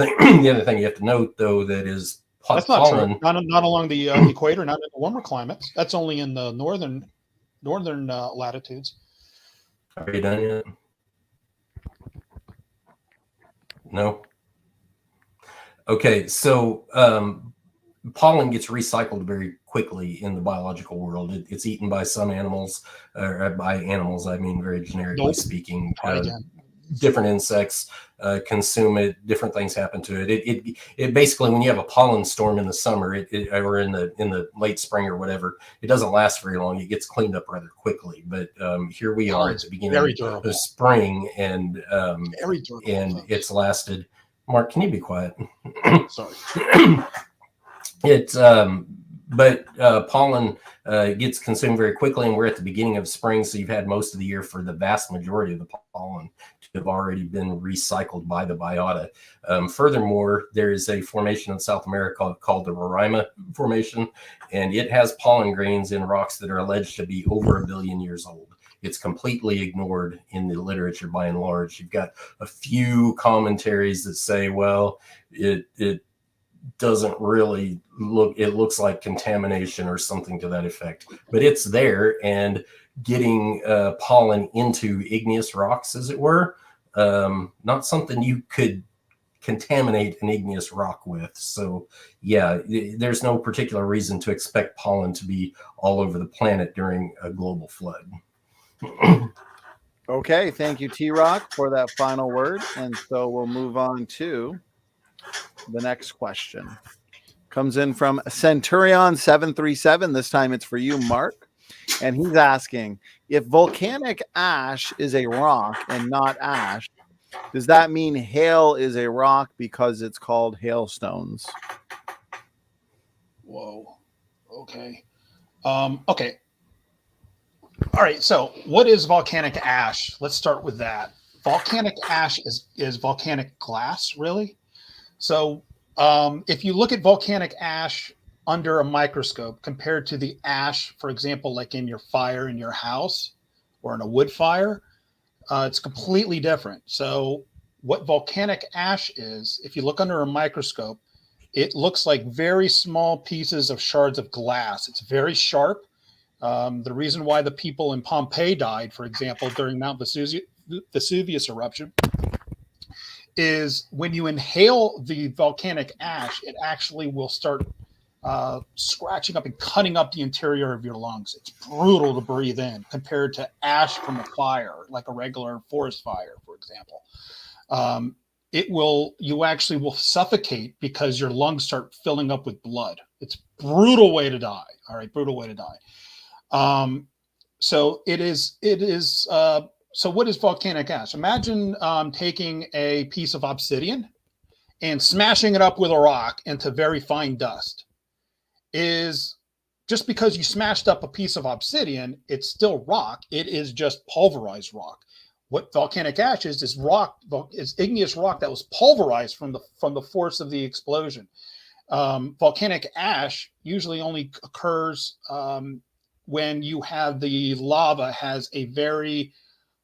thing you have to note, though, that is that's pollen. Not true. Not along the equator, not in the warmer climates. That's only in the northern latitudes. Are you done yet? No. Okay, so pollen gets recycled very quickly in the biological world. It's eaten by some animals, or by animals, I mean, very generically speaking. Different insects consume it. Different things happen to it. It basically, when you have a pollen storm in the summer, or in the late spring or whatever, it doesn't last very long. It gets cleaned up rather quickly. But here we are at the beginning of spring, and it's lasted. Mark, can you be quiet? Sorry. It's but pollen gets consumed very quickly, and we're at the beginning of spring, so you've had most of the year for the vast majority of the pollen to have already been recycled by the biota. Furthermore, there is a formation in South America called the Roraima Formation, and it has pollen grains in rocks that are alleged to be over 1 billion years old. It's completely ignored in the literature by and large. You've got a few commentaries that say, well, it doesn't really look, it looks like contamination or something to that effect, but it's there, and getting pollen into igneous rocks, as it were, not something you could contaminate an igneous rock with. So yeah, there's no particular reason to expect pollen to be all over the planet during a global flood. Okay, thank you, TRock, for that final word. And so we'll move on to the next question. Comes in from Centurion 737. This time it's for you, Mark. And he's asking, if volcanic ash is a rock and not ash, does that mean hail is a rock because it's called hailstones? Whoa. Okay. Okay. All right. So what is volcanic ash? Let's start with that. Volcanic ash is volcanic glass, really? So if you look at volcanic ash under a microscope compared to the ash, for example, like in your fire in your house or in a wood fire, it's completely different. So what volcanic ash is, if you look under a microscope, it looks like very small pieces of shards of glass. It's very sharp. The reason why the people in Pompeii died, for example, during Mount Vesuvius eruption, is when you inhale the volcanic ash, it actually will start scratching up and cutting up the interior of your lungs. It's brutal to breathe in compared to ash from a fire, like a regular forest fire, for example. You actually will suffocate because your lungs start filling up with blood. It's a brutal way to die. All right, brutal way to die. So it is. So what is volcanic ash? Imagine taking a piece of obsidian and smashing it up with a rock into very fine dust. Is just because you smashed up a piece of obsidian, it's still rock. It is just pulverized rock. What volcanic ash is rock, is igneous rock that was pulverized from the force of the explosion. Volcanic ash usually only occurs when you have the lava has a very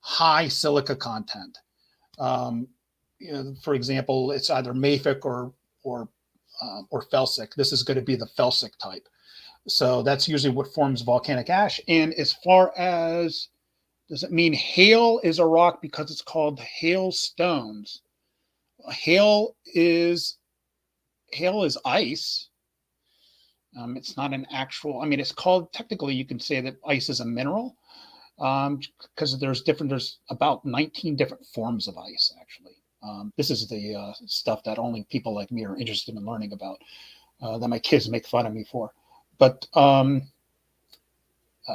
high silica content. For example, it's either mafic or felsic. This is going to be the felsic type. So that's usually what forms volcanic ash. And as far as, does it mean hail is a rock because it's called hailstones? Hail is ice. It's not an actual, I mean, it's called, technically you can say that ice is a mineral, because there's about 19 different forms of ice, actually. This is the stuff that only people like me are interested in learning about, that my kids make fun of me for. But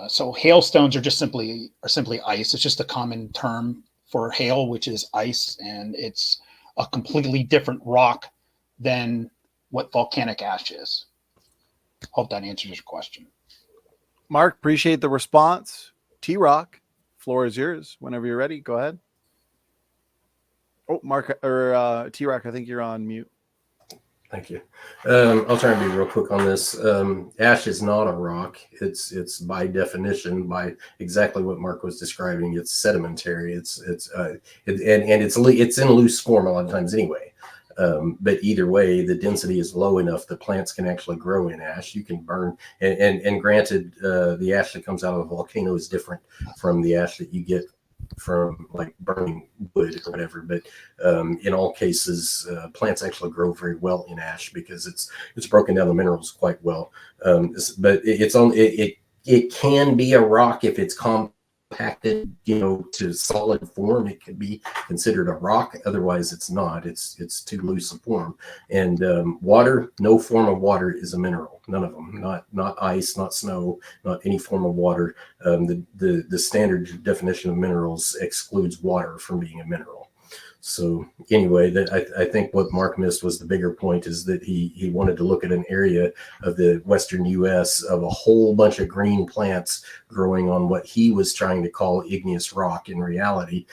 so hailstones are simply ice. It's just a common term for hail, which is ice, and it's a completely different rock than what volcanic ash is. Hope that answers your question. Mark, appreciate the response. TRock, floor is yours. Whenever you're ready, go ahead. Oh, Mark or TRock, I think you're on mute. Thank you. I'll try and be real quick on this. Ash is not a rock. It's by definition, by exactly what Mark was describing. It's sedimentary. It's in loose form a lot of times anyway. But either way, the density is low enough that plants can actually grow in ash. You can burn, and granted, the ash that comes out of a volcano is different from the ash that you get from like burning wood or whatever. But in all cases, plants actually grow very well in ash because it's broken down the minerals quite well. But it can be a rock if it's compacted, to solid form. It could be considered a rock. Otherwise, it's not. It's too loose a form. And water, no form of water is a mineral. None of them. Not ice, not snow, not any form of water. The standard definition of minerals excludes water from being a mineral. So anyway, I think what Mark missed was the bigger point, is that he wanted to look at an area of the western U.S. of a whole bunch of green plants growing on what he was trying to call igneous rock. In reality,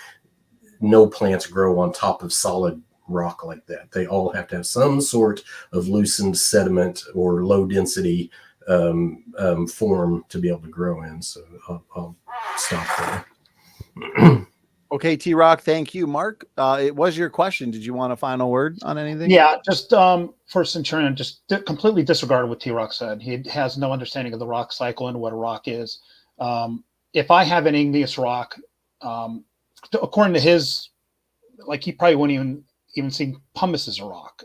no plants grow on top of solid rock like that. They all have to have some sort of loosened sediment or low density form to be able to grow in. So I'll stop there. Okay, TRock, thank you. Mark, it was your question. Did you want a final word on anything? Yeah, just for Centurion, just completely disregarded what TRock said. He has no understanding of the rock cycle and what a rock is. If I have an igneous rock, according to his, he probably wouldn't even see pumice as a rock.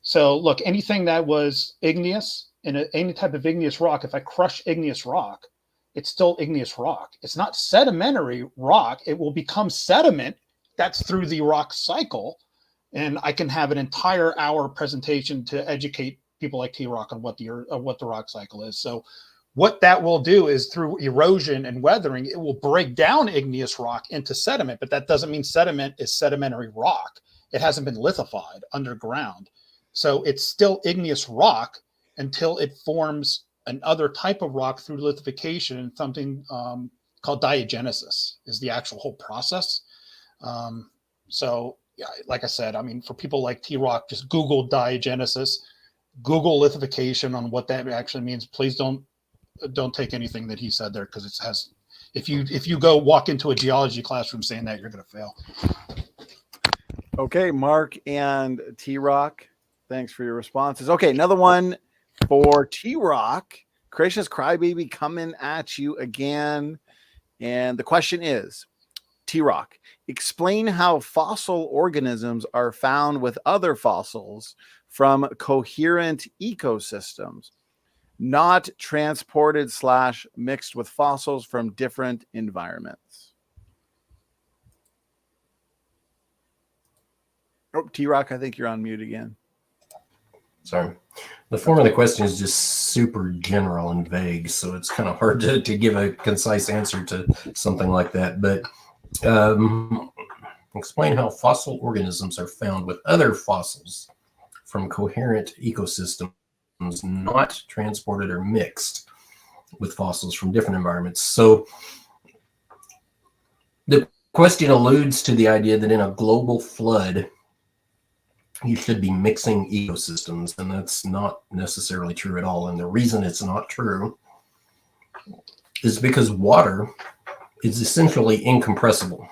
So look, anything that was igneous, any type of igneous rock, if I crush igneous rock, it's still igneous rock. It's not sedimentary rock. It will become sediment. That's through the rock cycle. And I can have an entire hour presentation to educate people like TRock on what the rock cycle is. So what that will do is, through erosion and weathering, it will break down igneous rock into sediment. But that doesn't mean sediment is sedimentary rock. It hasn't been lithified underground. So it's still igneous rock until it forms another type of rock through lithification. Something called diagenesis is the actual whole process. So yeah, like I said, I mean, for people like TRock, just Google diagenesis, Google lithification on what that actually means. Please don't take anything that he said there, because it has, if you go walk into a geology classroom saying that, you're going to fail. Okay, Mark and TRock, thanks for your responses. Okay, another one for TRock. Creationist Crybaby coming at you again. And the question is, TRock, explain how fossil organisms are found with other fossils from coherent ecosystems, not transported / mixed with fossils from different environments. Oh, TRock, I think you're on mute again. Sorry. The form of the question is just super general and vague, so it's kind of hard to give a concise answer to something like that. But explain how fossil organisms are found with other fossils from coherent ecosystems, not transported or mixed with fossils from different environments. So the question alludes to the idea that in a global flood, you should be mixing ecosystems, and that's not necessarily true at all. And the reason it's not true is because water is essentially incompressible.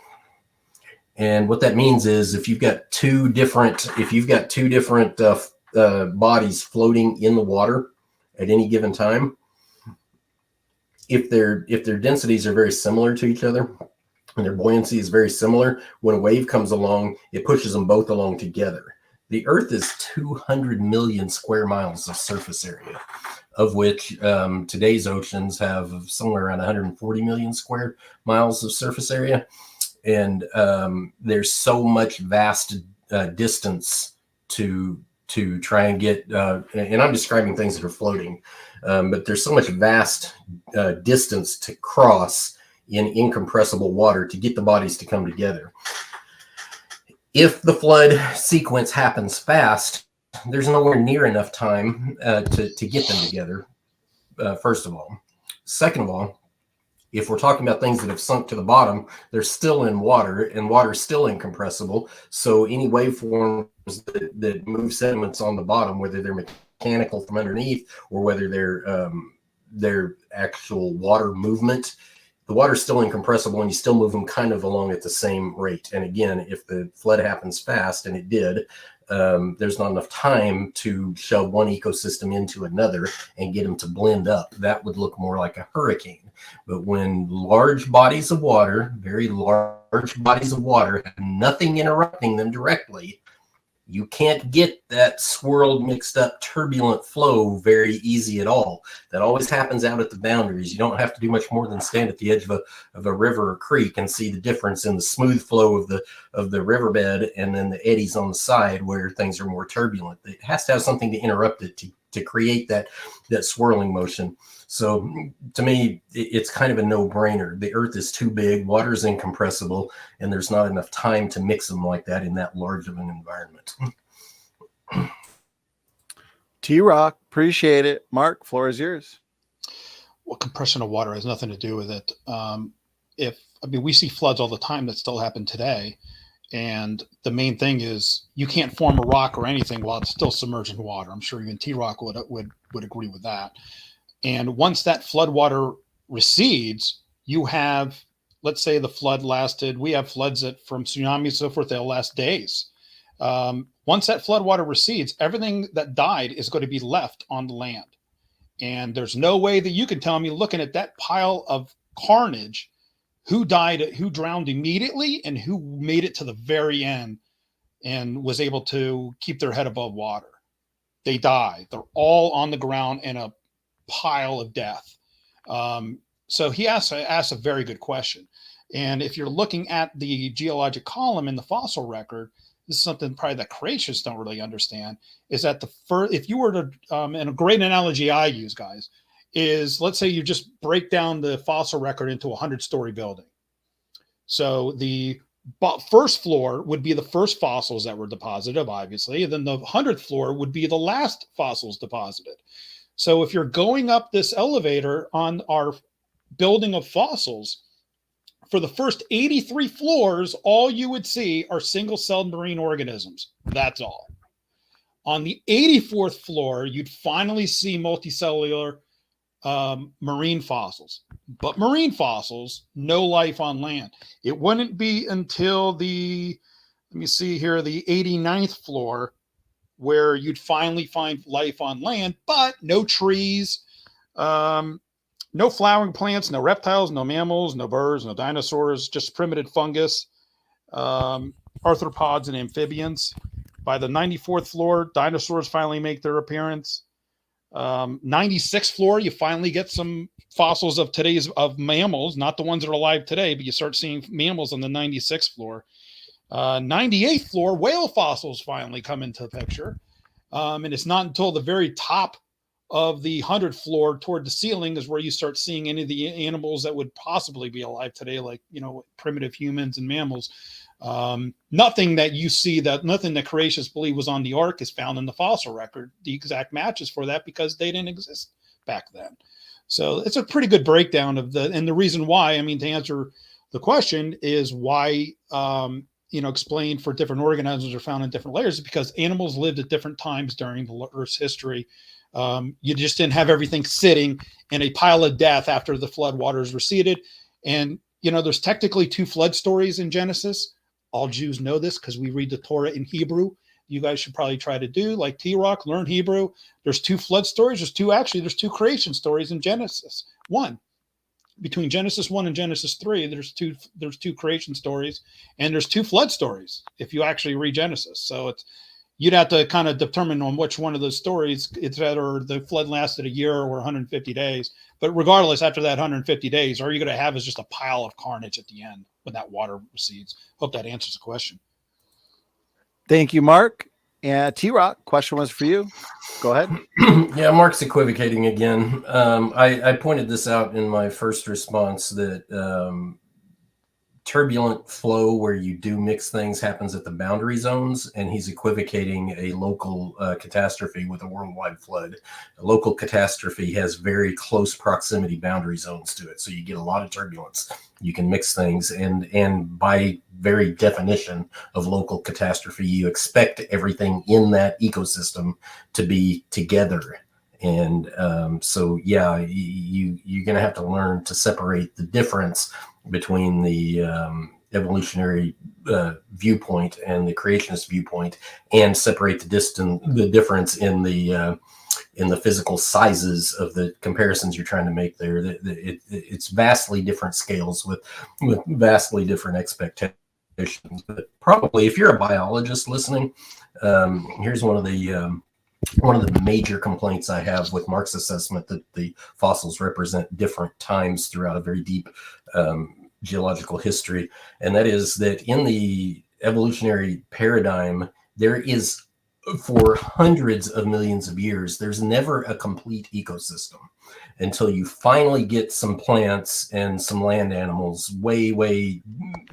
And what that means is, if you've got two different bodies floating in the water at any given time, if their densities are very similar to each other and their buoyancy is very similar, when a wave comes along, it pushes them both along together. The Earth is 200 million square miles of surface area, of which today's oceans have somewhere around 140 million square miles of surface area. And there's so much vast distance to try and get, and I'm describing things that are floating, but there's so much vast distance to cross in incompressible water to get the bodies to come together. If the flood sequence happens fast, there's nowhere near enough time to get them together, first of all. Second of all, if we're talking about things that have sunk to the bottom, they're still in water, and water is still incompressible. So any waveforms that move sediments on the bottom, whether they're mechanical from underneath or whether they're actual water movement, the water's still incompressible, and you still move them kind of along at the same rate. And again, if the flood happens fast, and it did, there's not enough time to shove one ecosystem into another and get them to blend up. That would look more like a hurricane. But when large bodies of water, very large large bodies of water have nothing interrupting them directly, you can't get that swirled, mixed up, turbulent flow very easy at all. That always happens out at the boundaries. You don't have to do much more than stand at the edge of a river or creek and see the difference in the smooth flow of the riverbed and then the eddies on the side where things are more turbulent. It has to have something to interrupt it to create that swirling motion. So to me, it's kind of a no-brainer. The earth is too big, water is incompressible, and there's not enough time to mix them like that in that large of an environment. TRock, appreciate it. Mark, floor is yours. Well, compression of water has nothing to do with it. We see floods all the time that still happen today. And the main thing is you can't form a rock or anything while it's still submerged in water. I'm sure even TRock would agree with that. And once that flood water recedes, you have, let's say the flood lasted, we have floods that from tsunamis and so forth, they'll last days. Once that flood water recedes, everything that died is going to be left on the land. And there's no way that you can tell me, looking at that pile of carnage, who died, who drowned immediately, and who made it to the very end and was able to keep their head above water. They die. They're all on the ground in a pile of death. So he asked a very good question. And if you're looking at the geologic column in the fossil record, this is something probably that creationists don't really understand, is that if you were to, and a great analogy I use, guys, is let's say you just break down the fossil record into a 100-story building. So the first floor would be the first fossils that were deposited, obviously, and then the 100th floor would be the last fossils deposited. So if you're going up this elevator on our building of fossils, for the first 83 floors, all you would see are single-celled marine organisms. That's all. On the 84th floor, you'd finally see multicellular marine fossils. But marine fossils, no life on land. It wouldn't be until the 89th floor where you'd finally find life on land, but no trees, no flowering plants, no reptiles, no mammals, no birds, no dinosaurs, just primitive fungus, arthropods and amphibians. By the 94th floor, dinosaurs finally make their appearance. 96th floor, you finally get some fossils of mammals, not the ones that are alive today, but you start seeing mammals on the 96th floor. 98th floor, whale fossils finally come into the picture. And it's not until the very top of the 100th floor toward the ceiling is where you start seeing any of the animals that would possibly be alive today, like, primitive humans and mammals. Nothing that creationists believe was on the ark is found in the fossil record. The exact matches for that, because they didn't exist back then. So it's a pretty good breakdown and the reason why, to answer the question is why, explained for different organisms are found in different layers, because animals lived at different times during the Earth's history. You just didn't have everything sitting in a pile of death after the flood waters receded. And, there's technically 2 flood stories in Genesis. All Jews know this because we read the Torah in Hebrew. You guys should probably try to do like TRock, learn Hebrew. There's 2 flood stories. There's 2 creation stories in Genesis 1. Between Genesis 1 and Genesis 3, there's two creation stories, and there's 2 flood stories if you actually read Genesis. So you'd have to kind of determine on which one of those stories it's either the flood lasted a year or 150 days. But regardless, after that 150 days, all you're going to have is just a pile of carnage at the end when that water recedes. Hope that answers the question. Thank you, Mark. And TRock, question was for you. Go ahead. Yeah, Mark's equivocating again. I pointed this out in my first response that turbulent flow where you do mix things happens at the boundary zones, and he's equivocating a local catastrophe with a worldwide flood. A local catastrophe has very close proximity boundary zones to it, so you get a lot of turbulence. You can mix things, and by very definition of local catastrophe, you expect everything in that ecosystem to be together. And so, yeah, you're going to have to learn to separate the difference between the evolutionary viewpoint and the creationist viewpoint, and separate the difference in the in the physical sizes of the comparisons you're trying to make there. It's vastly different scales with vastly different expectations. But probably, if you're a biologist listening, here's one of the major complaints I have with Marc's assessment that the fossils represent different times throughout a very deep geological history, and that is that in the evolutionary paradigm, there is, for hundreds of millions of years, there's never a complete ecosystem until you finally get some plants and some land animals way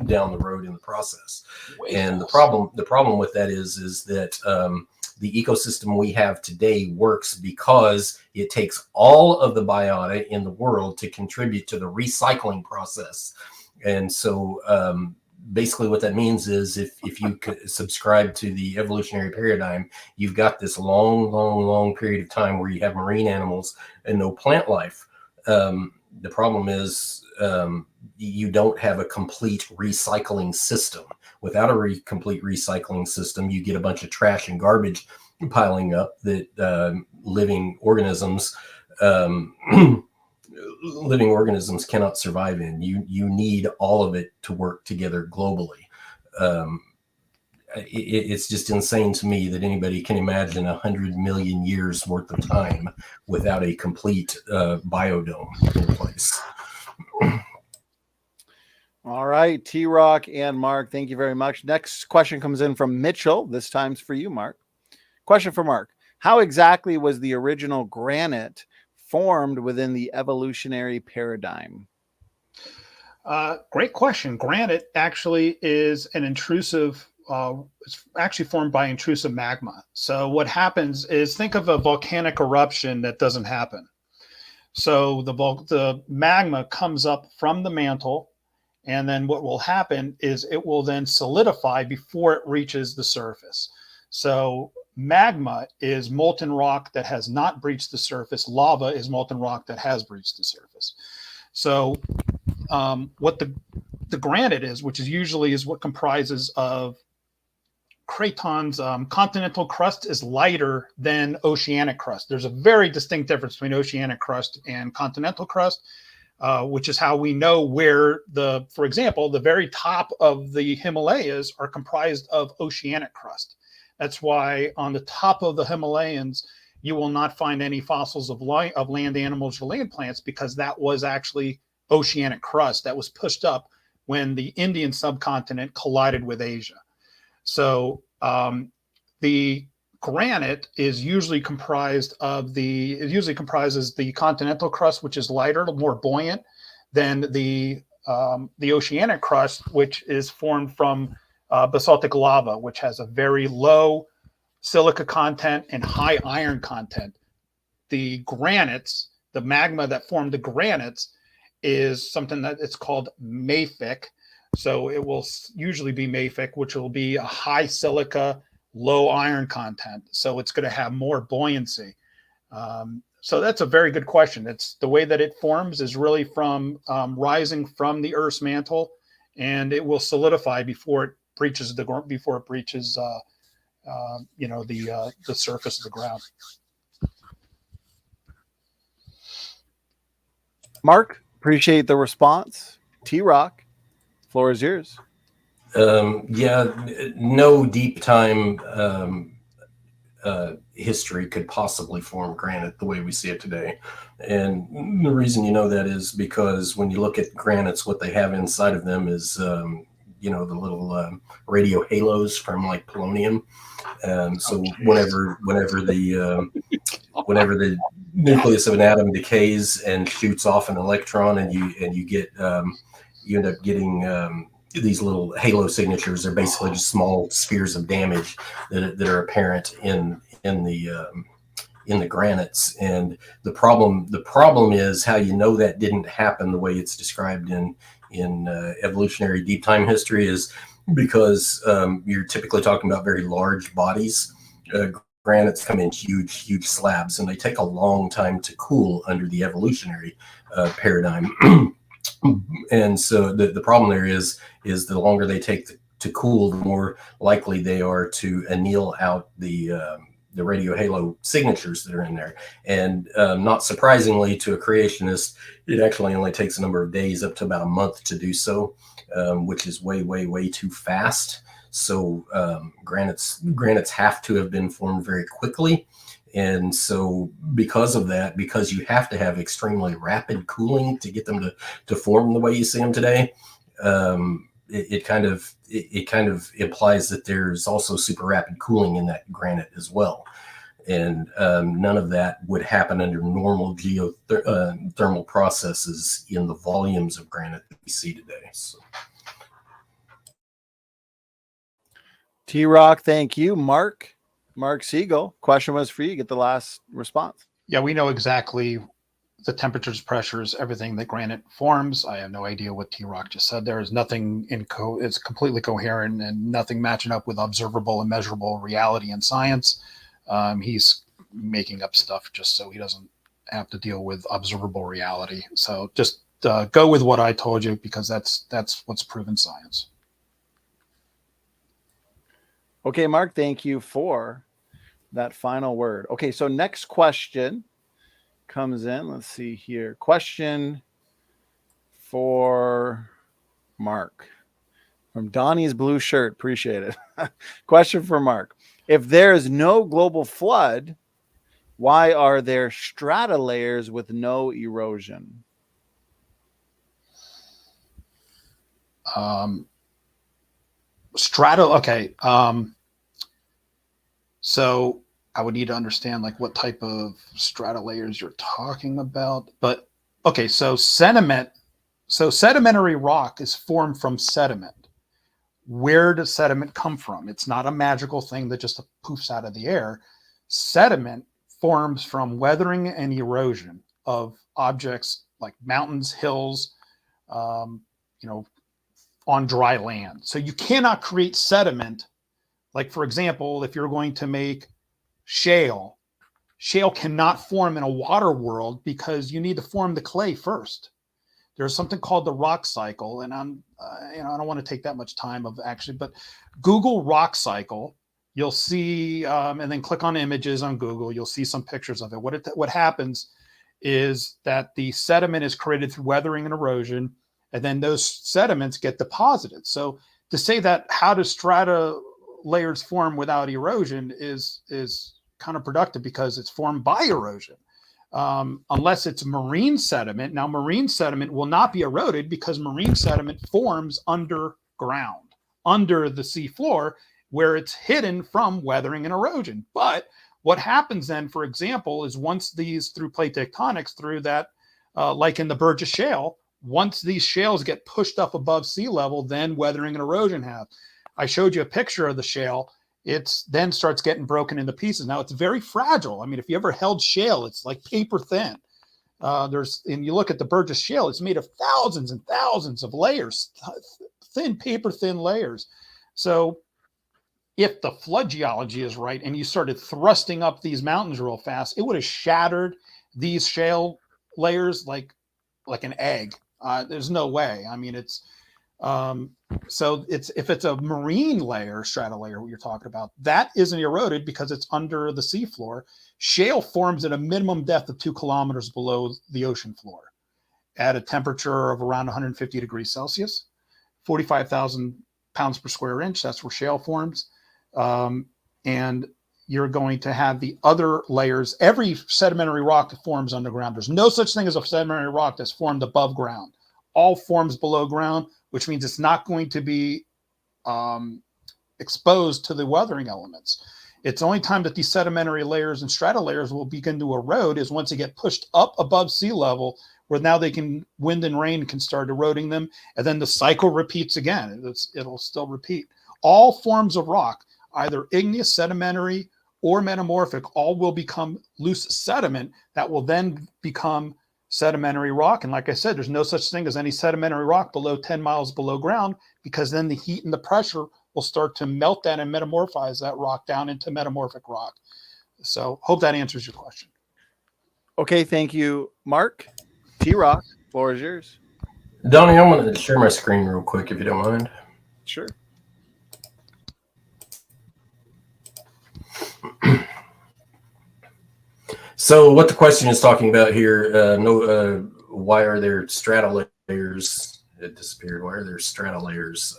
down the road in the process. And the problem with that is that the ecosystem we have today works because it takes all of the biota in the world to contribute to the recycling process. And so basically what that means is if you subscribe to the evolutionary paradigm, you've got this long period of time where you have marine animals and no plant life. The problem is you don't have a complete recycling system. Without a complete recycling system, you get a bunch of trash and garbage piling up that living organisms cannot survive in. You need all of it to work together globally. It's just insane to me that anybody can imagine 100 million years worth of time without a complete biodome in place. All right, TRock and Marc, thank you very much. Next question comes in from Mitchell. This time's for you, Marc. Question for Marc. How exactly was the original granite formed within the evolutionary paradigm? Great question. Granite actually is an intrusive, it's actually formed by intrusive magma. So what happens is, think of a volcanic eruption that doesn't happen. So the magma comes up from the mantle, and then what will happen is it will then solidify before it reaches the surface. So magma is molten rock that has not breached the surface. Lava is molten rock that has breached the surface. So what the granite is, which is usually what comprises of cratons, continental crust is lighter than oceanic crust. There's a very distinct difference between oceanic crust and continental crust, which is how we know where for example, the very top of the Himalayas are comprised of oceanic crust. That's why on the top of the Himalayas, you will not find any fossils of land animals or land plants, because that was actually oceanic crust that was pushed up when the Indian subcontinent collided with Asia. So the granite is usually comprises the continental crust, which is lighter, more buoyant than the oceanic crust, which is formed from basaltic lava, which has a very low silica content and high iron content. The granites, the magma that formed the granites, is something that it's called mafic. So it will usually be mafic, which will be a high silica, low iron content. So it's going to have more buoyancy. So that's a very good question. It's the way that it forms is really from rising from the Earth's mantle, and it will solidify before it breaches the surface of the ground. Marc, appreciate the response. TRock, floor is yours. No deep time history could possibly form granite the way we see it today. And the reason you know that is because when you look at granites, what they have inside of them is the little radio halos from like polonium. So whenever the nucleus of an atom decays and shoots off an electron, and you end up getting these little halo signatures. They're basically just small spheres of damage that are apparent in the granites. And the problem is how you know that didn't happen the way it's described in evolutionary deep time history is because you're typically talking about very large bodies. Granites come in huge slabs, and they take a long time to cool under the evolutionary paradigm. And so the problem there is the longer they take to cool, the more likely they are to anneal out the radio halo signatures that are in there. And not surprisingly to a creationist, it actually only takes a number of days up to about a month to do so, which is way, way, way too fast. So granites have to have been formed very quickly. And so because of that, because you have to have extremely rapid cooling to get them to form the way you see them today, it kind of implies that there's also super rapid cooling in that granite as well. And none of that would happen under normal geothermal processes in the volumes of granite that we see today. So. TRock, thank you. Marc Segal, question was for you. Get the last response. Yeah, we know exactly the temperatures, pressures, everything that granite forms. I have no idea what TRock just said. There is nothing it's completely coherent and nothing matching up with observable and measurable reality and science. He's making up stuff just so he doesn't have to deal with observable reality. So just go with what I told you, because that's what's proven science. Okay, Marc, thank you for that final word. Okay, so next question comes in. Let's see here. Question for Marc from Donnie's blue shirt. Appreciate it. Question for Marc. If there is no global flood, why are there strata layers with no erosion? Strata. Okay. So I would need to understand like what type of strata layers you're talking about. But okay, so sedimentary rock is formed from sediment. Where does sediment come from? It's not a magical thing that just poofs out of the air. Sediment forms from weathering and erosion of objects like mountains, hills, on dry land. So you cannot create sediment. Like, for example, if you're going to make shale cannot form in a water world because you need to form the clay first. There's something called the rock cycle, and I don't want to take that much time but Google rock cycle. You'll see, and then click on images on Google. You'll see some pictures of it. What happens is that the sediment is created through weathering and erosion, and then those sediments get deposited. So to say that how does strata layers form without erosion is counterproductive, because it's formed by erosion. Unless it's marine sediment. Now, marine sediment will not be eroded because marine sediment forms underground, under the sea floor, where it's hidden from weathering and erosion. But what happens then, for example, is once these, through plate tectonics, through that, like in the Burgess Shale, once these shales get pushed up above sea level, then weathering and erosion have. I showed you a picture of the shale. It then starts getting broken into pieces. Now, it's very fragile. I mean, if you ever held shale, it's like paper thin. And you look at the Burgess Shale, it's made of thousands and thousands of layers, paper thin layers. So if the flood geology is right and you started thrusting up these mountains real fast, it would have shattered these shale layers like an egg. There's no way. I mean, it's so if it's a marine layer, strata layer, what you're talking about, that isn't eroded because it's under the seafloor. Shale forms at a minimum depth of 2 kilometers below the ocean floor at a temperature of around 150 degrees Celsius, 45,000 pounds per square inch. That's where shale forms. And you're going to have the other layers. Every sedimentary rock that forms underground, there's no such thing as a sedimentary rock that's formed above ground. All forms below ground, which means it's not going to be exposed to the weathering elements. It's the only time that these sedimentary layers and strata layers will begin to erode is once they get pushed up above sea level, where now wind and rain can start eroding them, and then the cycle repeats again. It'll still repeat. All forms of rock, either igneous, sedimentary, or metamorphic, all will become loose sediment that will then become sedimentary rock. And like I said, there's no such thing as any sedimentary rock below 10 miles below ground, because then the heat and the pressure will start to melt that and metamorphize that rock down into metamorphic rock. So hope that answers your question. Okay, thank you, Marc. TRock, floor is yours. Donnie, I'm going to share my screen real quick if you don't mind. Sure. So what the question is talking about here, why are there strata layers? It disappeared. Why are there strata layers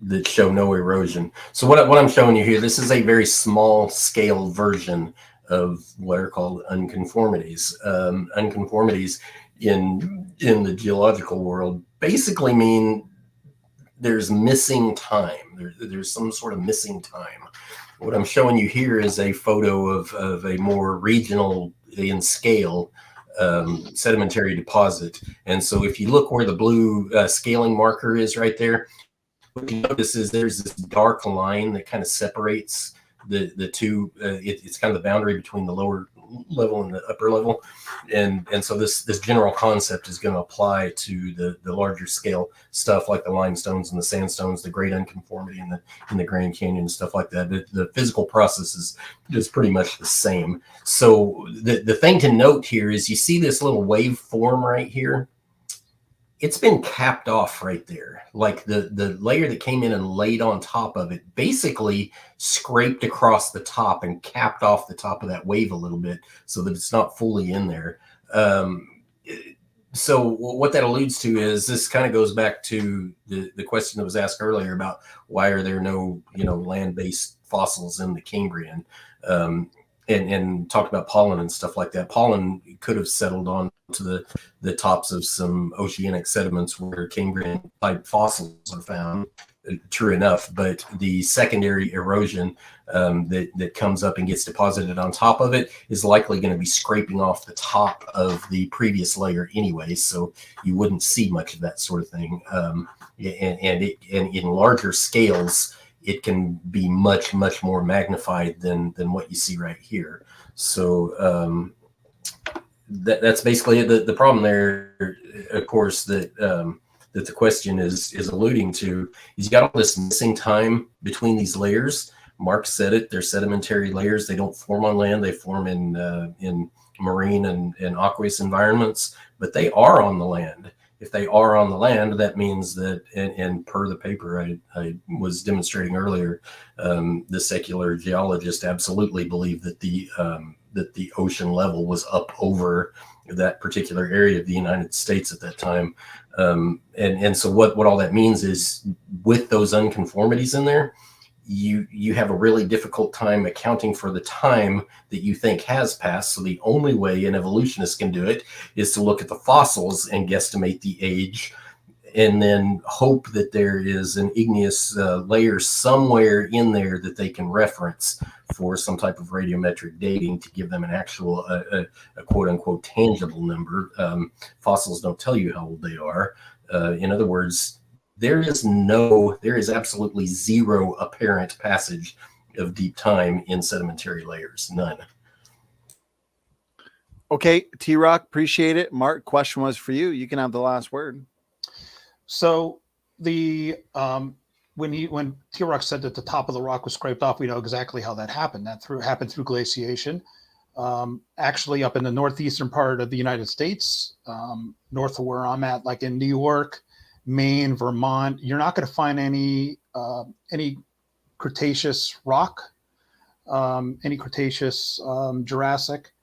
that show no erosion? So what I'm showing you here, this is a very small scale version of what are called unconformities. Unconformities in the geological world basically mean there's missing time. There's some sort of missing time. What I'm showing you here is a photo of a more regional in scale sedimentary deposit. And so if you look where the blue scaling marker is right there, what you notice is there's this dark line that kind of separates the two. It's kind of the boundary between the lower level and the upper level. And so this general concept is going to apply to the larger scale stuff like the limestones and the sandstones, the great unconformity in the Grand Canyon and stuff like that. The physical process is pretty much the same. So the thing to note here is you see this little wave form right here. It's been capped off right there. Like the layer that came in and laid on top of it basically scraped across the top and capped off the top of that wave a little bit so that it's not fully in there. So what that alludes to is this kind of goes back to the question that was asked earlier about why are there no, land-based fossils in the Cambrian, and talked about pollen and stuff like that. Pollen could have settled on to the tops of some oceanic sediments where Cambrian type fossils are found. True enough, but the secondary erosion that comes up and gets deposited on top of it is likely going to be scraping off the top of the previous layer anyway, so you wouldn't see much of that sort of thing. And in larger scales, it can be much more magnified than what you see right here. So that's basically it. The problem there, of course, that the question is alluding to is you got all this missing time between these layers. Marc said it, they're sedimentary layers. They don't form on land. They form in marine and aqueous environments, but they are on the land. If they are on the land, that means that, and per the paper I was demonstrating earlier, the secular geologist absolutely believed that the ocean level was up over that particular area of the United States at that time. And so what all that means is with those unconformities in there, you have a really difficult time accounting for the time that you think has passed. So the only way an evolutionist can do it is to look at the fossils and guesstimate the age, and then hope that there is an igneous layer somewhere in there that they can reference for some type of radiometric dating to give them an actual, a quote unquote tangible number. Fossils don't tell you how old they are. In other words, there is absolutely zero apparent passage of deep time in sedimentary layers. None. Okay, TRock, appreciate it. Marc, question was for you. You can have the last word. So when TRock said that the top of the rock was scraped off, we know exactly how that happened. That happened through glaciation. Actually, up in the northeastern part of the United States, north of where I'm at, like in New York, Maine, Vermont, you're not going to find any Cretaceous rock, any Cretaceous Jurassic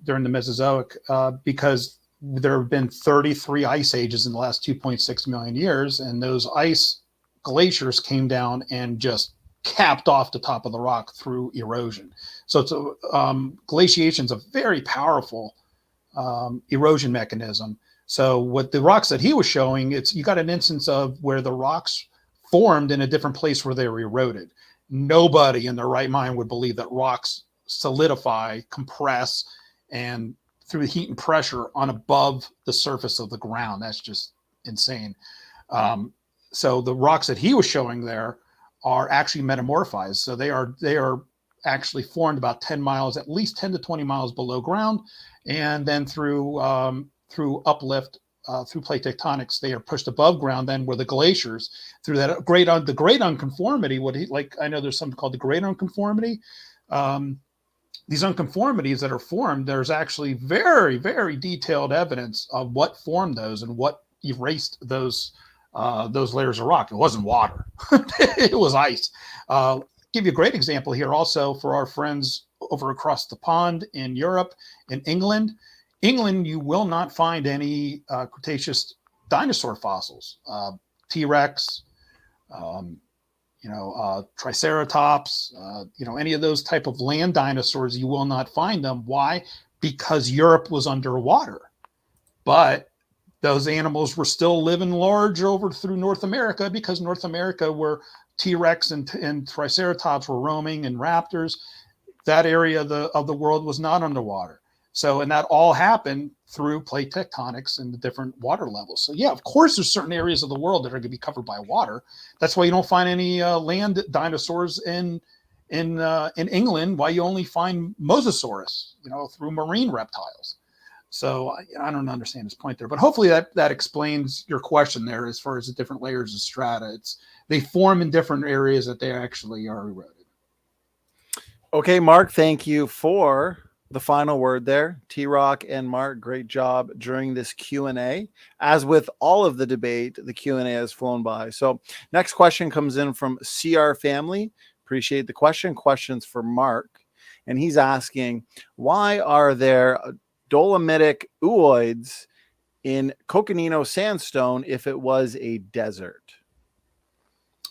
during the Mesozoic, because there have been 33 ice ages in the last 2.6 million years, and those ice glaciers came down and just capped off the top of the rock through erosion. So glaciation is a very powerful erosion mechanism. So what the rocks that he was showing, you got an instance of where the rocks formed in a different place where they were eroded. Nobody in their right mind would believe that rocks solidify, compress, and through the heat and pressure on above the surface of the ground. That's just insane. So the rocks that he was showing there are actually metamorphized. So they are actually formed about 10 miles, at least 10 to 20 miles below ground, and then through uplift, through plate tectonics, they are pushed above ground. Then where the glaciers, through that the great unconformity, I know there's something called the great unconformity. These unconformities that are formed, there's actually very, very detailed evidence of what formed those and what erased those layers of rock. It wasn't water; it was ice. Give you a great example here, also for our friends over across the pond in Europe, in England. England, you will not find any Cretaceous dinosaur fossils. T-Rex, Triceratops, any of those type of land dinosaurs, you will not find them. Why? Because Europe was underwater. But those animals were still living large over through North America, because North America, where T-Rex and Triceratops were roaming, and raptors, that area of the world was not underwater. So, and that all happened through plate tectonics and the different water levels. So yeah, of course, there's certain areas of the world that are going to be covered by water. That's why you don't find any land dinosaurs in England. Why you only find Mosasaurus, through marine reptiles. So I don't understand his point there, but hopefully that explains your question there as far as the different layers of strata. They form in different areas that they actually are eroded. Okay, Mark, thank you for the final word there. TRock and Mark, great job during this Q&A. As with all of the debate, the Q&A has flown by. So next question comes in from CR Family. Appreciate the question. Questions for Mark. And he's asking, why are there dolomitic ooids in Coconino sandstone if it was a desert?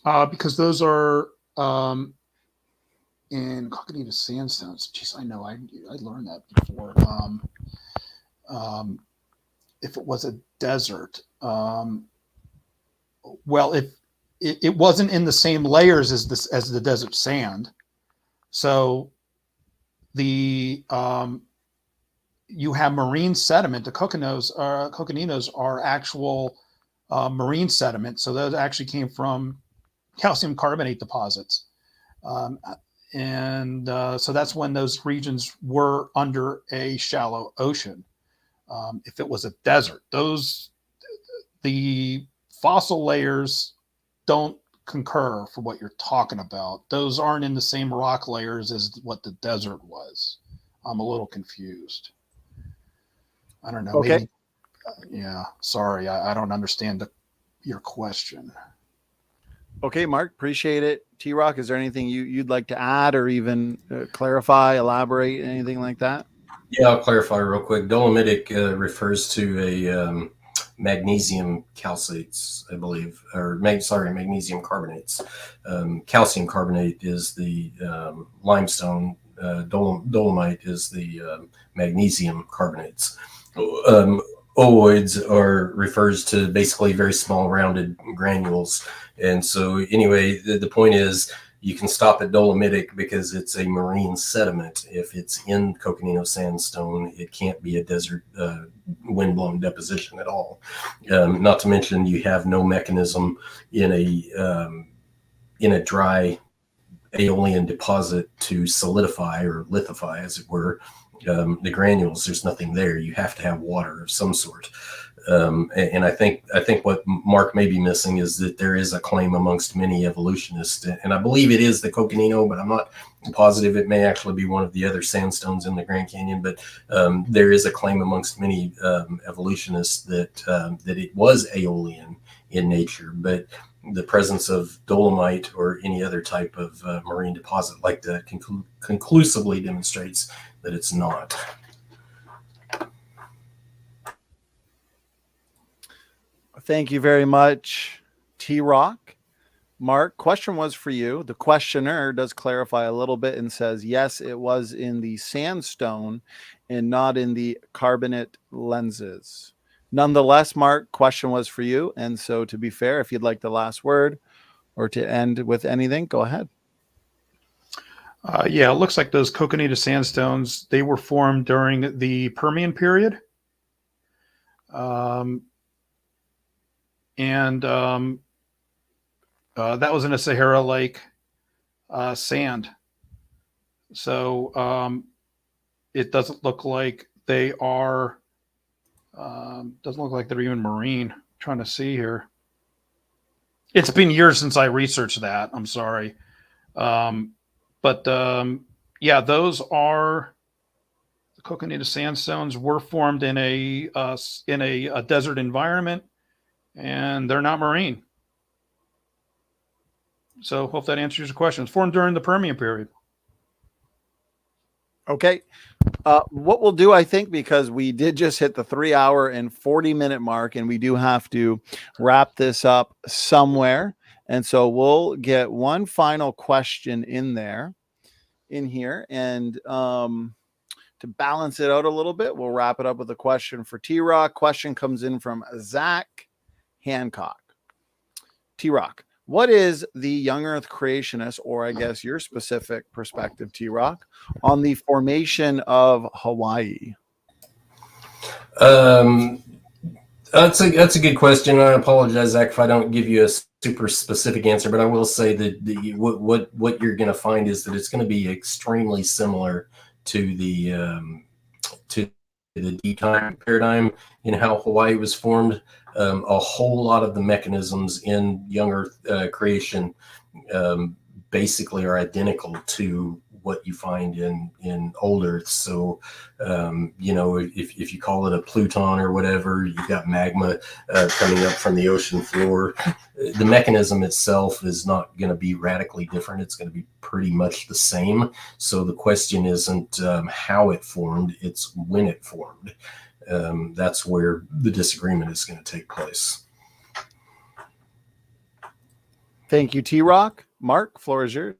Because those are in Coconino sandstones. Jeez, I know I learned that before. If it was a desert, well, if it wasn't in the same layers as the desert sand, so the you have marine sediment. The coconinos are actual marine sediment, so those actually came from calcium carbonate deposits. And so that's when those regions were under a shallow ocean. If it was a desert, the fossil layers don't concur for what you're talking about. Those aren't in the same rock layers as what the desert was. I'm a little confused. I don't know. Okay. Maybe, sorry. I don't understand your question. Okay, Mark, appreciate it. TRock, is there anything you'd like to add or even clarify, elaborate, anything like that? Yeah, I'll clarify real quick. Dolomitic refers to a magnesium calcates, I believe, or magnesium carbonates. Calcium carbonate is the limestone. Dolomite is the magnesium carbonates. Ooids refers to basically very small rounded granules. And so anyway, the point is you can stop at dolomitic because it's a marine sediment. If it's in Coconino sandstone, it can't be a desert windblown deposition at all. Not to mention you have no mechanism in a dry aeolian deposit to solidify or lithify, as it were, the granules. There's nothing there. You have to have water of some sort. And I think what Mark may be missing is that there is a claim amongst many evolutionists, and I believe it is the Coconino, but I'm not positive. It may actually be one of the other sandstones in the Grand Canyon, but there is a claim amongst many evolutionists that it was aeolian in nature, but the presence of dolomite or any other type of marine deposit like that conclusively demonstrates that it's not. Thank you very much, TRock. Mark, question was for you. The questioner does clarify a little bit and says, yes, it was in the sandstone and not in the carbonate lenses. Nonetheless, Mark, question was for you. And so to be fair, if you'd like the last word or to end with anything, go ahead. Yeah, it looks like those Coconino sandstones, they were formed during the Permian period. That was in a Sahara Lake sand. So it doesn't look like they are, doesn't look like they're even marine. I'm trying to see here. It's been years since I researched that. I'm sorry. Yeah, those are the Coconino sandstones were formed in a desert environment, and they're not marine. So hope that answers your question. It's formed during the Permian period. Okay. What we'll do, I think, because we did just hit the 3 hour and 40-minute mark, and we do have to wrap this up somewhere. And so we'll get one final question in here. And to balance it out a little bit, we'll wrap it up with a question for TRock. Question comes in from Zach Hancock. TRock, what is the young earth creationist, or I guess your specific perspective, TRock, on the formation of Hawaii? That's a good question. I apologize, Zach, if I don't give you a super specific answer, but I will say that what you're going to find is that it's going to be extremely similar to the deep time paradigm in how Hawaii was formed. A whole lot of the mechanisms in young earth creation basically are identical to what you find in old earth. So if you call it a Pluton or whatever, you've got magma coming up from the ocean floor. The mechanism itself is not going to be radically different. It's going to be pretty much the same. So the question isn't how it formed, it's when it formed. That's where the disagreement is going to take place. Thank you, TRock. Mark, floor is yours.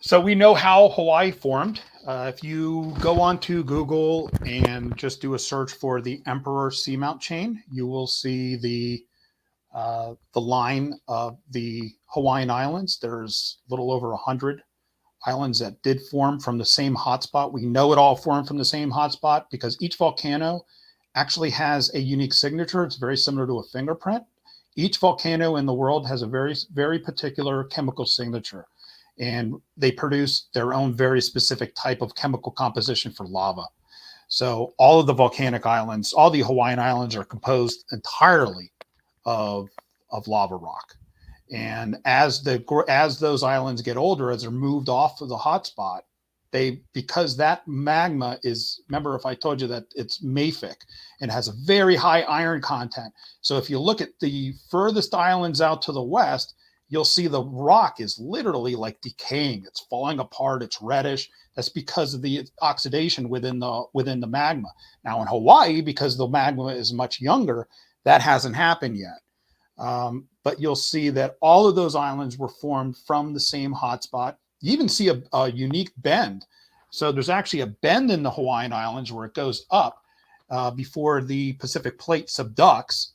So we know how Hawaii formed. If you go onto Google and just do a search for the Emperor Seamount Chain, you will see the line of the Hawaiian Islands. There's a little over 100 islands that did form from the same hotspot. We know it all formed from the same hotspot because each volcano actually has a unique signature. It's very similar to a fingerprint. Each volcano in the world has a very, very particular chemical signature, and they produce their own very specific type of chemical composition for lava. So all of the volcanic islands, all the Hawaiian islands, are composed entirely of lava rock. And as those islands get older, as they're moved off of the hotspot, because that magma is, remember if I told you that it's mafic and has a very high iron content. So if you look at the furthest islands out to the west, you'll see the rock is literally like decaying. It's falling apart. It's reddish. That's because of the oxidation within the magma. Now in Hawaii, because the magma is much younger, that hasn't happened yet. But you'll see that all of those islands were formed from the same hotspot. You even see a unique bend. So there's actually a bend in the Hawaiian Islands where it goes up before the Pacific Plate subducts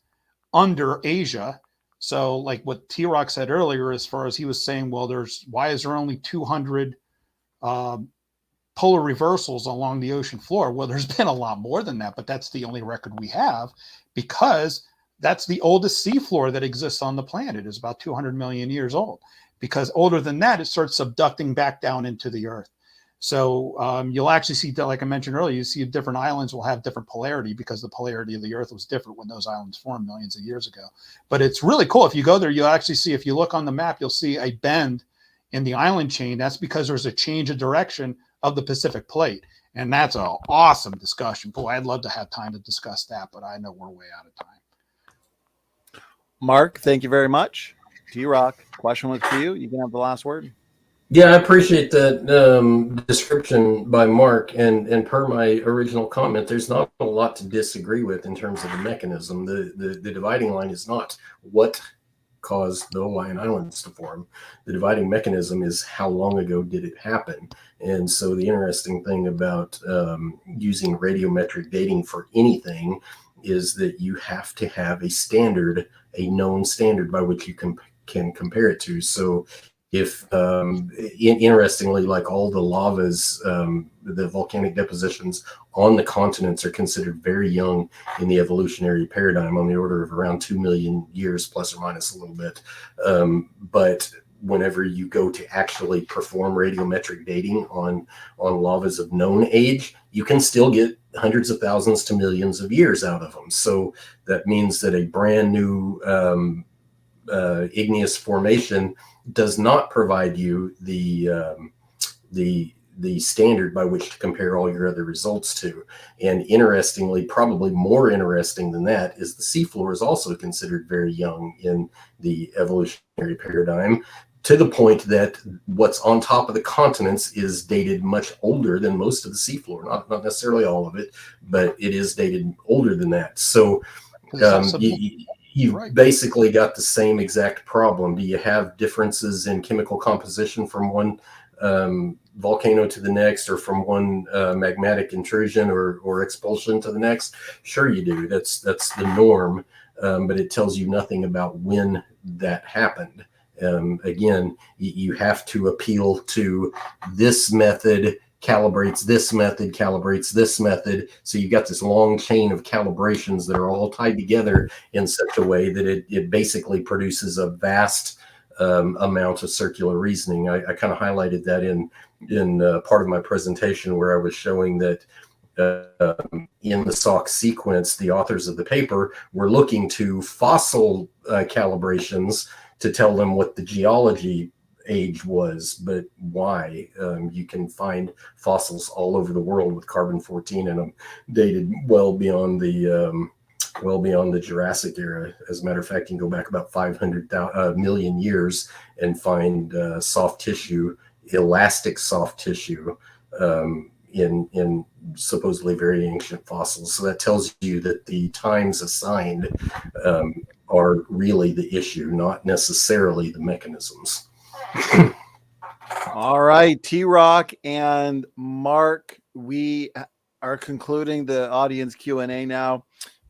under Asia. So like what TRock said earlier, as far as he was saying, well, why is there only 200 polar reversals along the ocean floor? Well, there's been a lot more than that, but that's the only record we have because that's the oldest seafloor that exists on the planet. Is about 200 million years old. Because older than that, it starts subducting back down into the earth. So you'll actually see, like I mentioned earlier, you see different islands will have different polarity because the polarity of the earth was different when those islands formed millions of years ago. But it's really cool. If you go there, you'll actually see, if you look on the map, you'll see a bend in the island chain. That's because there's a change of direction of the Pacific Plate. And that's an awesome discussion. Boy, I'd love to have time to discuss that, but I know we're way out of time. Mark, thank you very much. TRock, question was for you. You can have the last word. Yeah, I appreciate that description by Mark. And per my original comment, there's not a lot to disagree with in terms of the mechanism. The dividing line is not what caused the Hawaiian Islands to form. The dividing mechanism is how long ago did it happen. And so the interesting thing about using radiometric dating for anything is that you have to have a standard, a known standard by which you can compare it to. So if interestingly, like all the lavas, the volcanic depositions on the continents are considered very young in the evolutionary paradigm, on the order of around 2 million years, plus or minus a little bit. But whenever you go to actually perform radiometric dating on lavas of known age, you can still get hundreds of thousands to millions of years out of them. So that means that a brand new igneous formation does not provide you the standard by which to compare all your other results to. And interestingly, probably more interesting than that, is the seafloor is also considered very young in the evolutionary paradigm, to the point that what's on top of the continents is dated much older than most of the seafloor. Not necessarily all of it, but it is dated older than that. So you've right. basically got the same exact problem. Do you have differences in chemical composition from one volcano to the next, or from one magmatic intrusion or expulsion to the next? Sure you do. That's the norm, but it tells you nothing about when that happened. Again, you have to appeal to this method calibrates this method, calibrates this method. So you've got this long chain of calibrations that are all tied together in such a way that it basically produces a vast amount of circular reasoning. I kind of highlighted that in part of my presentation, where I was showing that in the Salk sequence, the authors of the paper were looking to fossil calibrations to tell them what the geology age was, but why? You can find fossils all over the world with carbon-14 in them, dated well beyond the Jurassic era. As a matter of fact, you can go back about 500 million years and find soft tissue, elastic soft tissue, in supposedly very ancient fossils. So that tells you that the times assigned are really the issue, not necessarily the mechanisms. All right, TRock and Mark, we are concluding the audience Q&A now.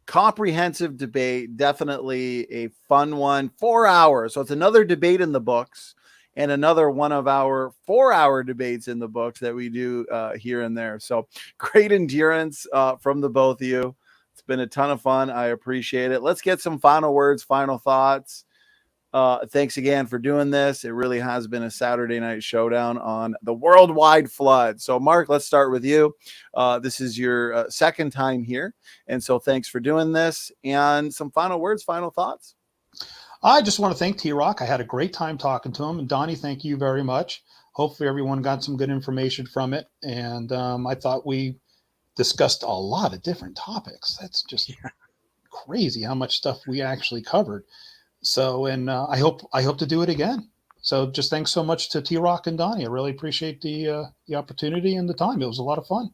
Comprehensive debate, definitely a fun one. 4 hours. So it's another debate in the books, and another one of our 4-hour debates in the books that we do here and there. So great endurance from the both of you. It's been a ton of fun. I appreciate it. Let's get some final words, final thoughts. Thanks again for doing this. It really has been a Saturday night showdown on the worldwide flood. So Mark, let's start with you. This is your second time here. And so thanks for doing this, and some final words, final thoughts. I just want to thank TRock. I had a great time talking to him. And Donnie, thank you very much. Hopefully everyone got some good information from it. And I thought we discussed a lot of different topics. That's just crazy how much stuff we actually covered. So, and I hope to do it again. So just thanks so much to TRock and Donnie. I really appreciate the opportunity and the time. It was a lot of fun.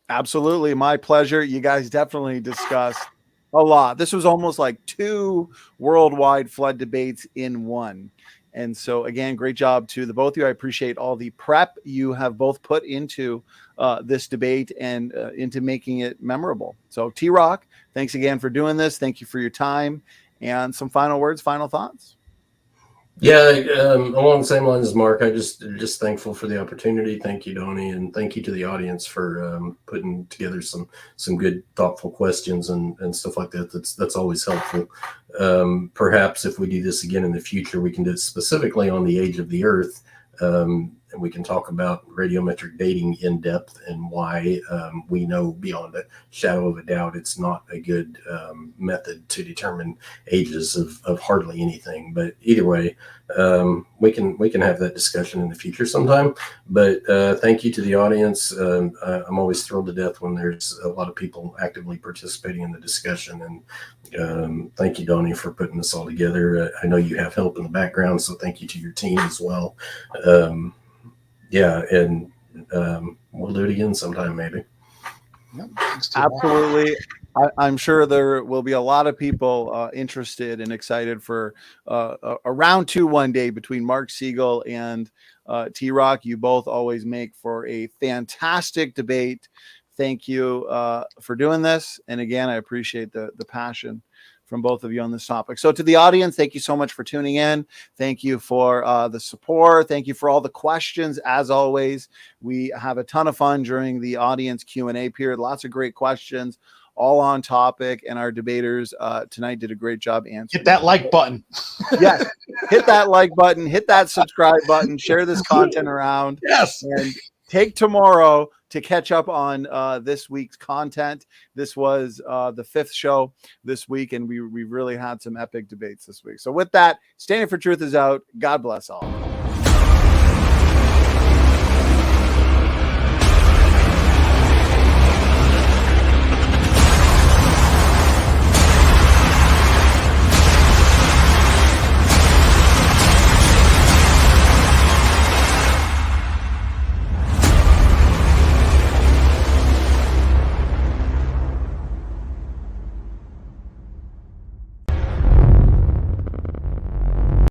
Absolutely. My pleasure. You guys definitely discussed a lot. This was almost like 2 worldwide flood debates in one. And so again, great job to the both of you. I appreciate all the prep you have both put into this debate and into making it memorable. So TRock, thanks again for doing this. Thank you for your time. And some final words, final thoughts. Yeah, along the same lines as Mark, I just thankful for the opportunity. Thank you, Donnie, and thank you to the audience for putting together some good, thoughtful questions and stuff like that. That's always helpful. Perhaps if we do this again in the future, we can do it specifically on the age of the Earth. And we can talk about radiometric dating in depth and why we know beyond a shadow of a doubt it's not a good method to determine ages of hardly anything. But either way, we can have that discussion in the future sometime. But thank you to the audience. I'm always thrilled to death when there's a lot of people actively participating in the discussion. And thank you, Donnie, for putting this all together. I know you have help in the background, so thank you to your team as well. Yeah, and we'll do it again sometime, maybe. Yep, absolutely. I'm sure there will be a lot of people interested and excited for a round 2 one day between Marc Segal and TRock. You both always make for a fantastic debate. Thank you for doing this. And again, I appreciate the passion from both of you on this topic. So to the audience, thank you so much for tuning in. Thank you for the support. Thank you for all the questions. As always, we have a ton of fun during the audience Q&A period. Lots of great questions, all on topic. And our debaters tonight did a great job answering. Hit that like button. Yes, hit that like button, hit that subscribe button, share this content around. Yes. And take tomorrow to catch up on this week's content. This was the 5th show this week, and we really had some epic debates this week. So with that, Standing for Truth is out. God bless all.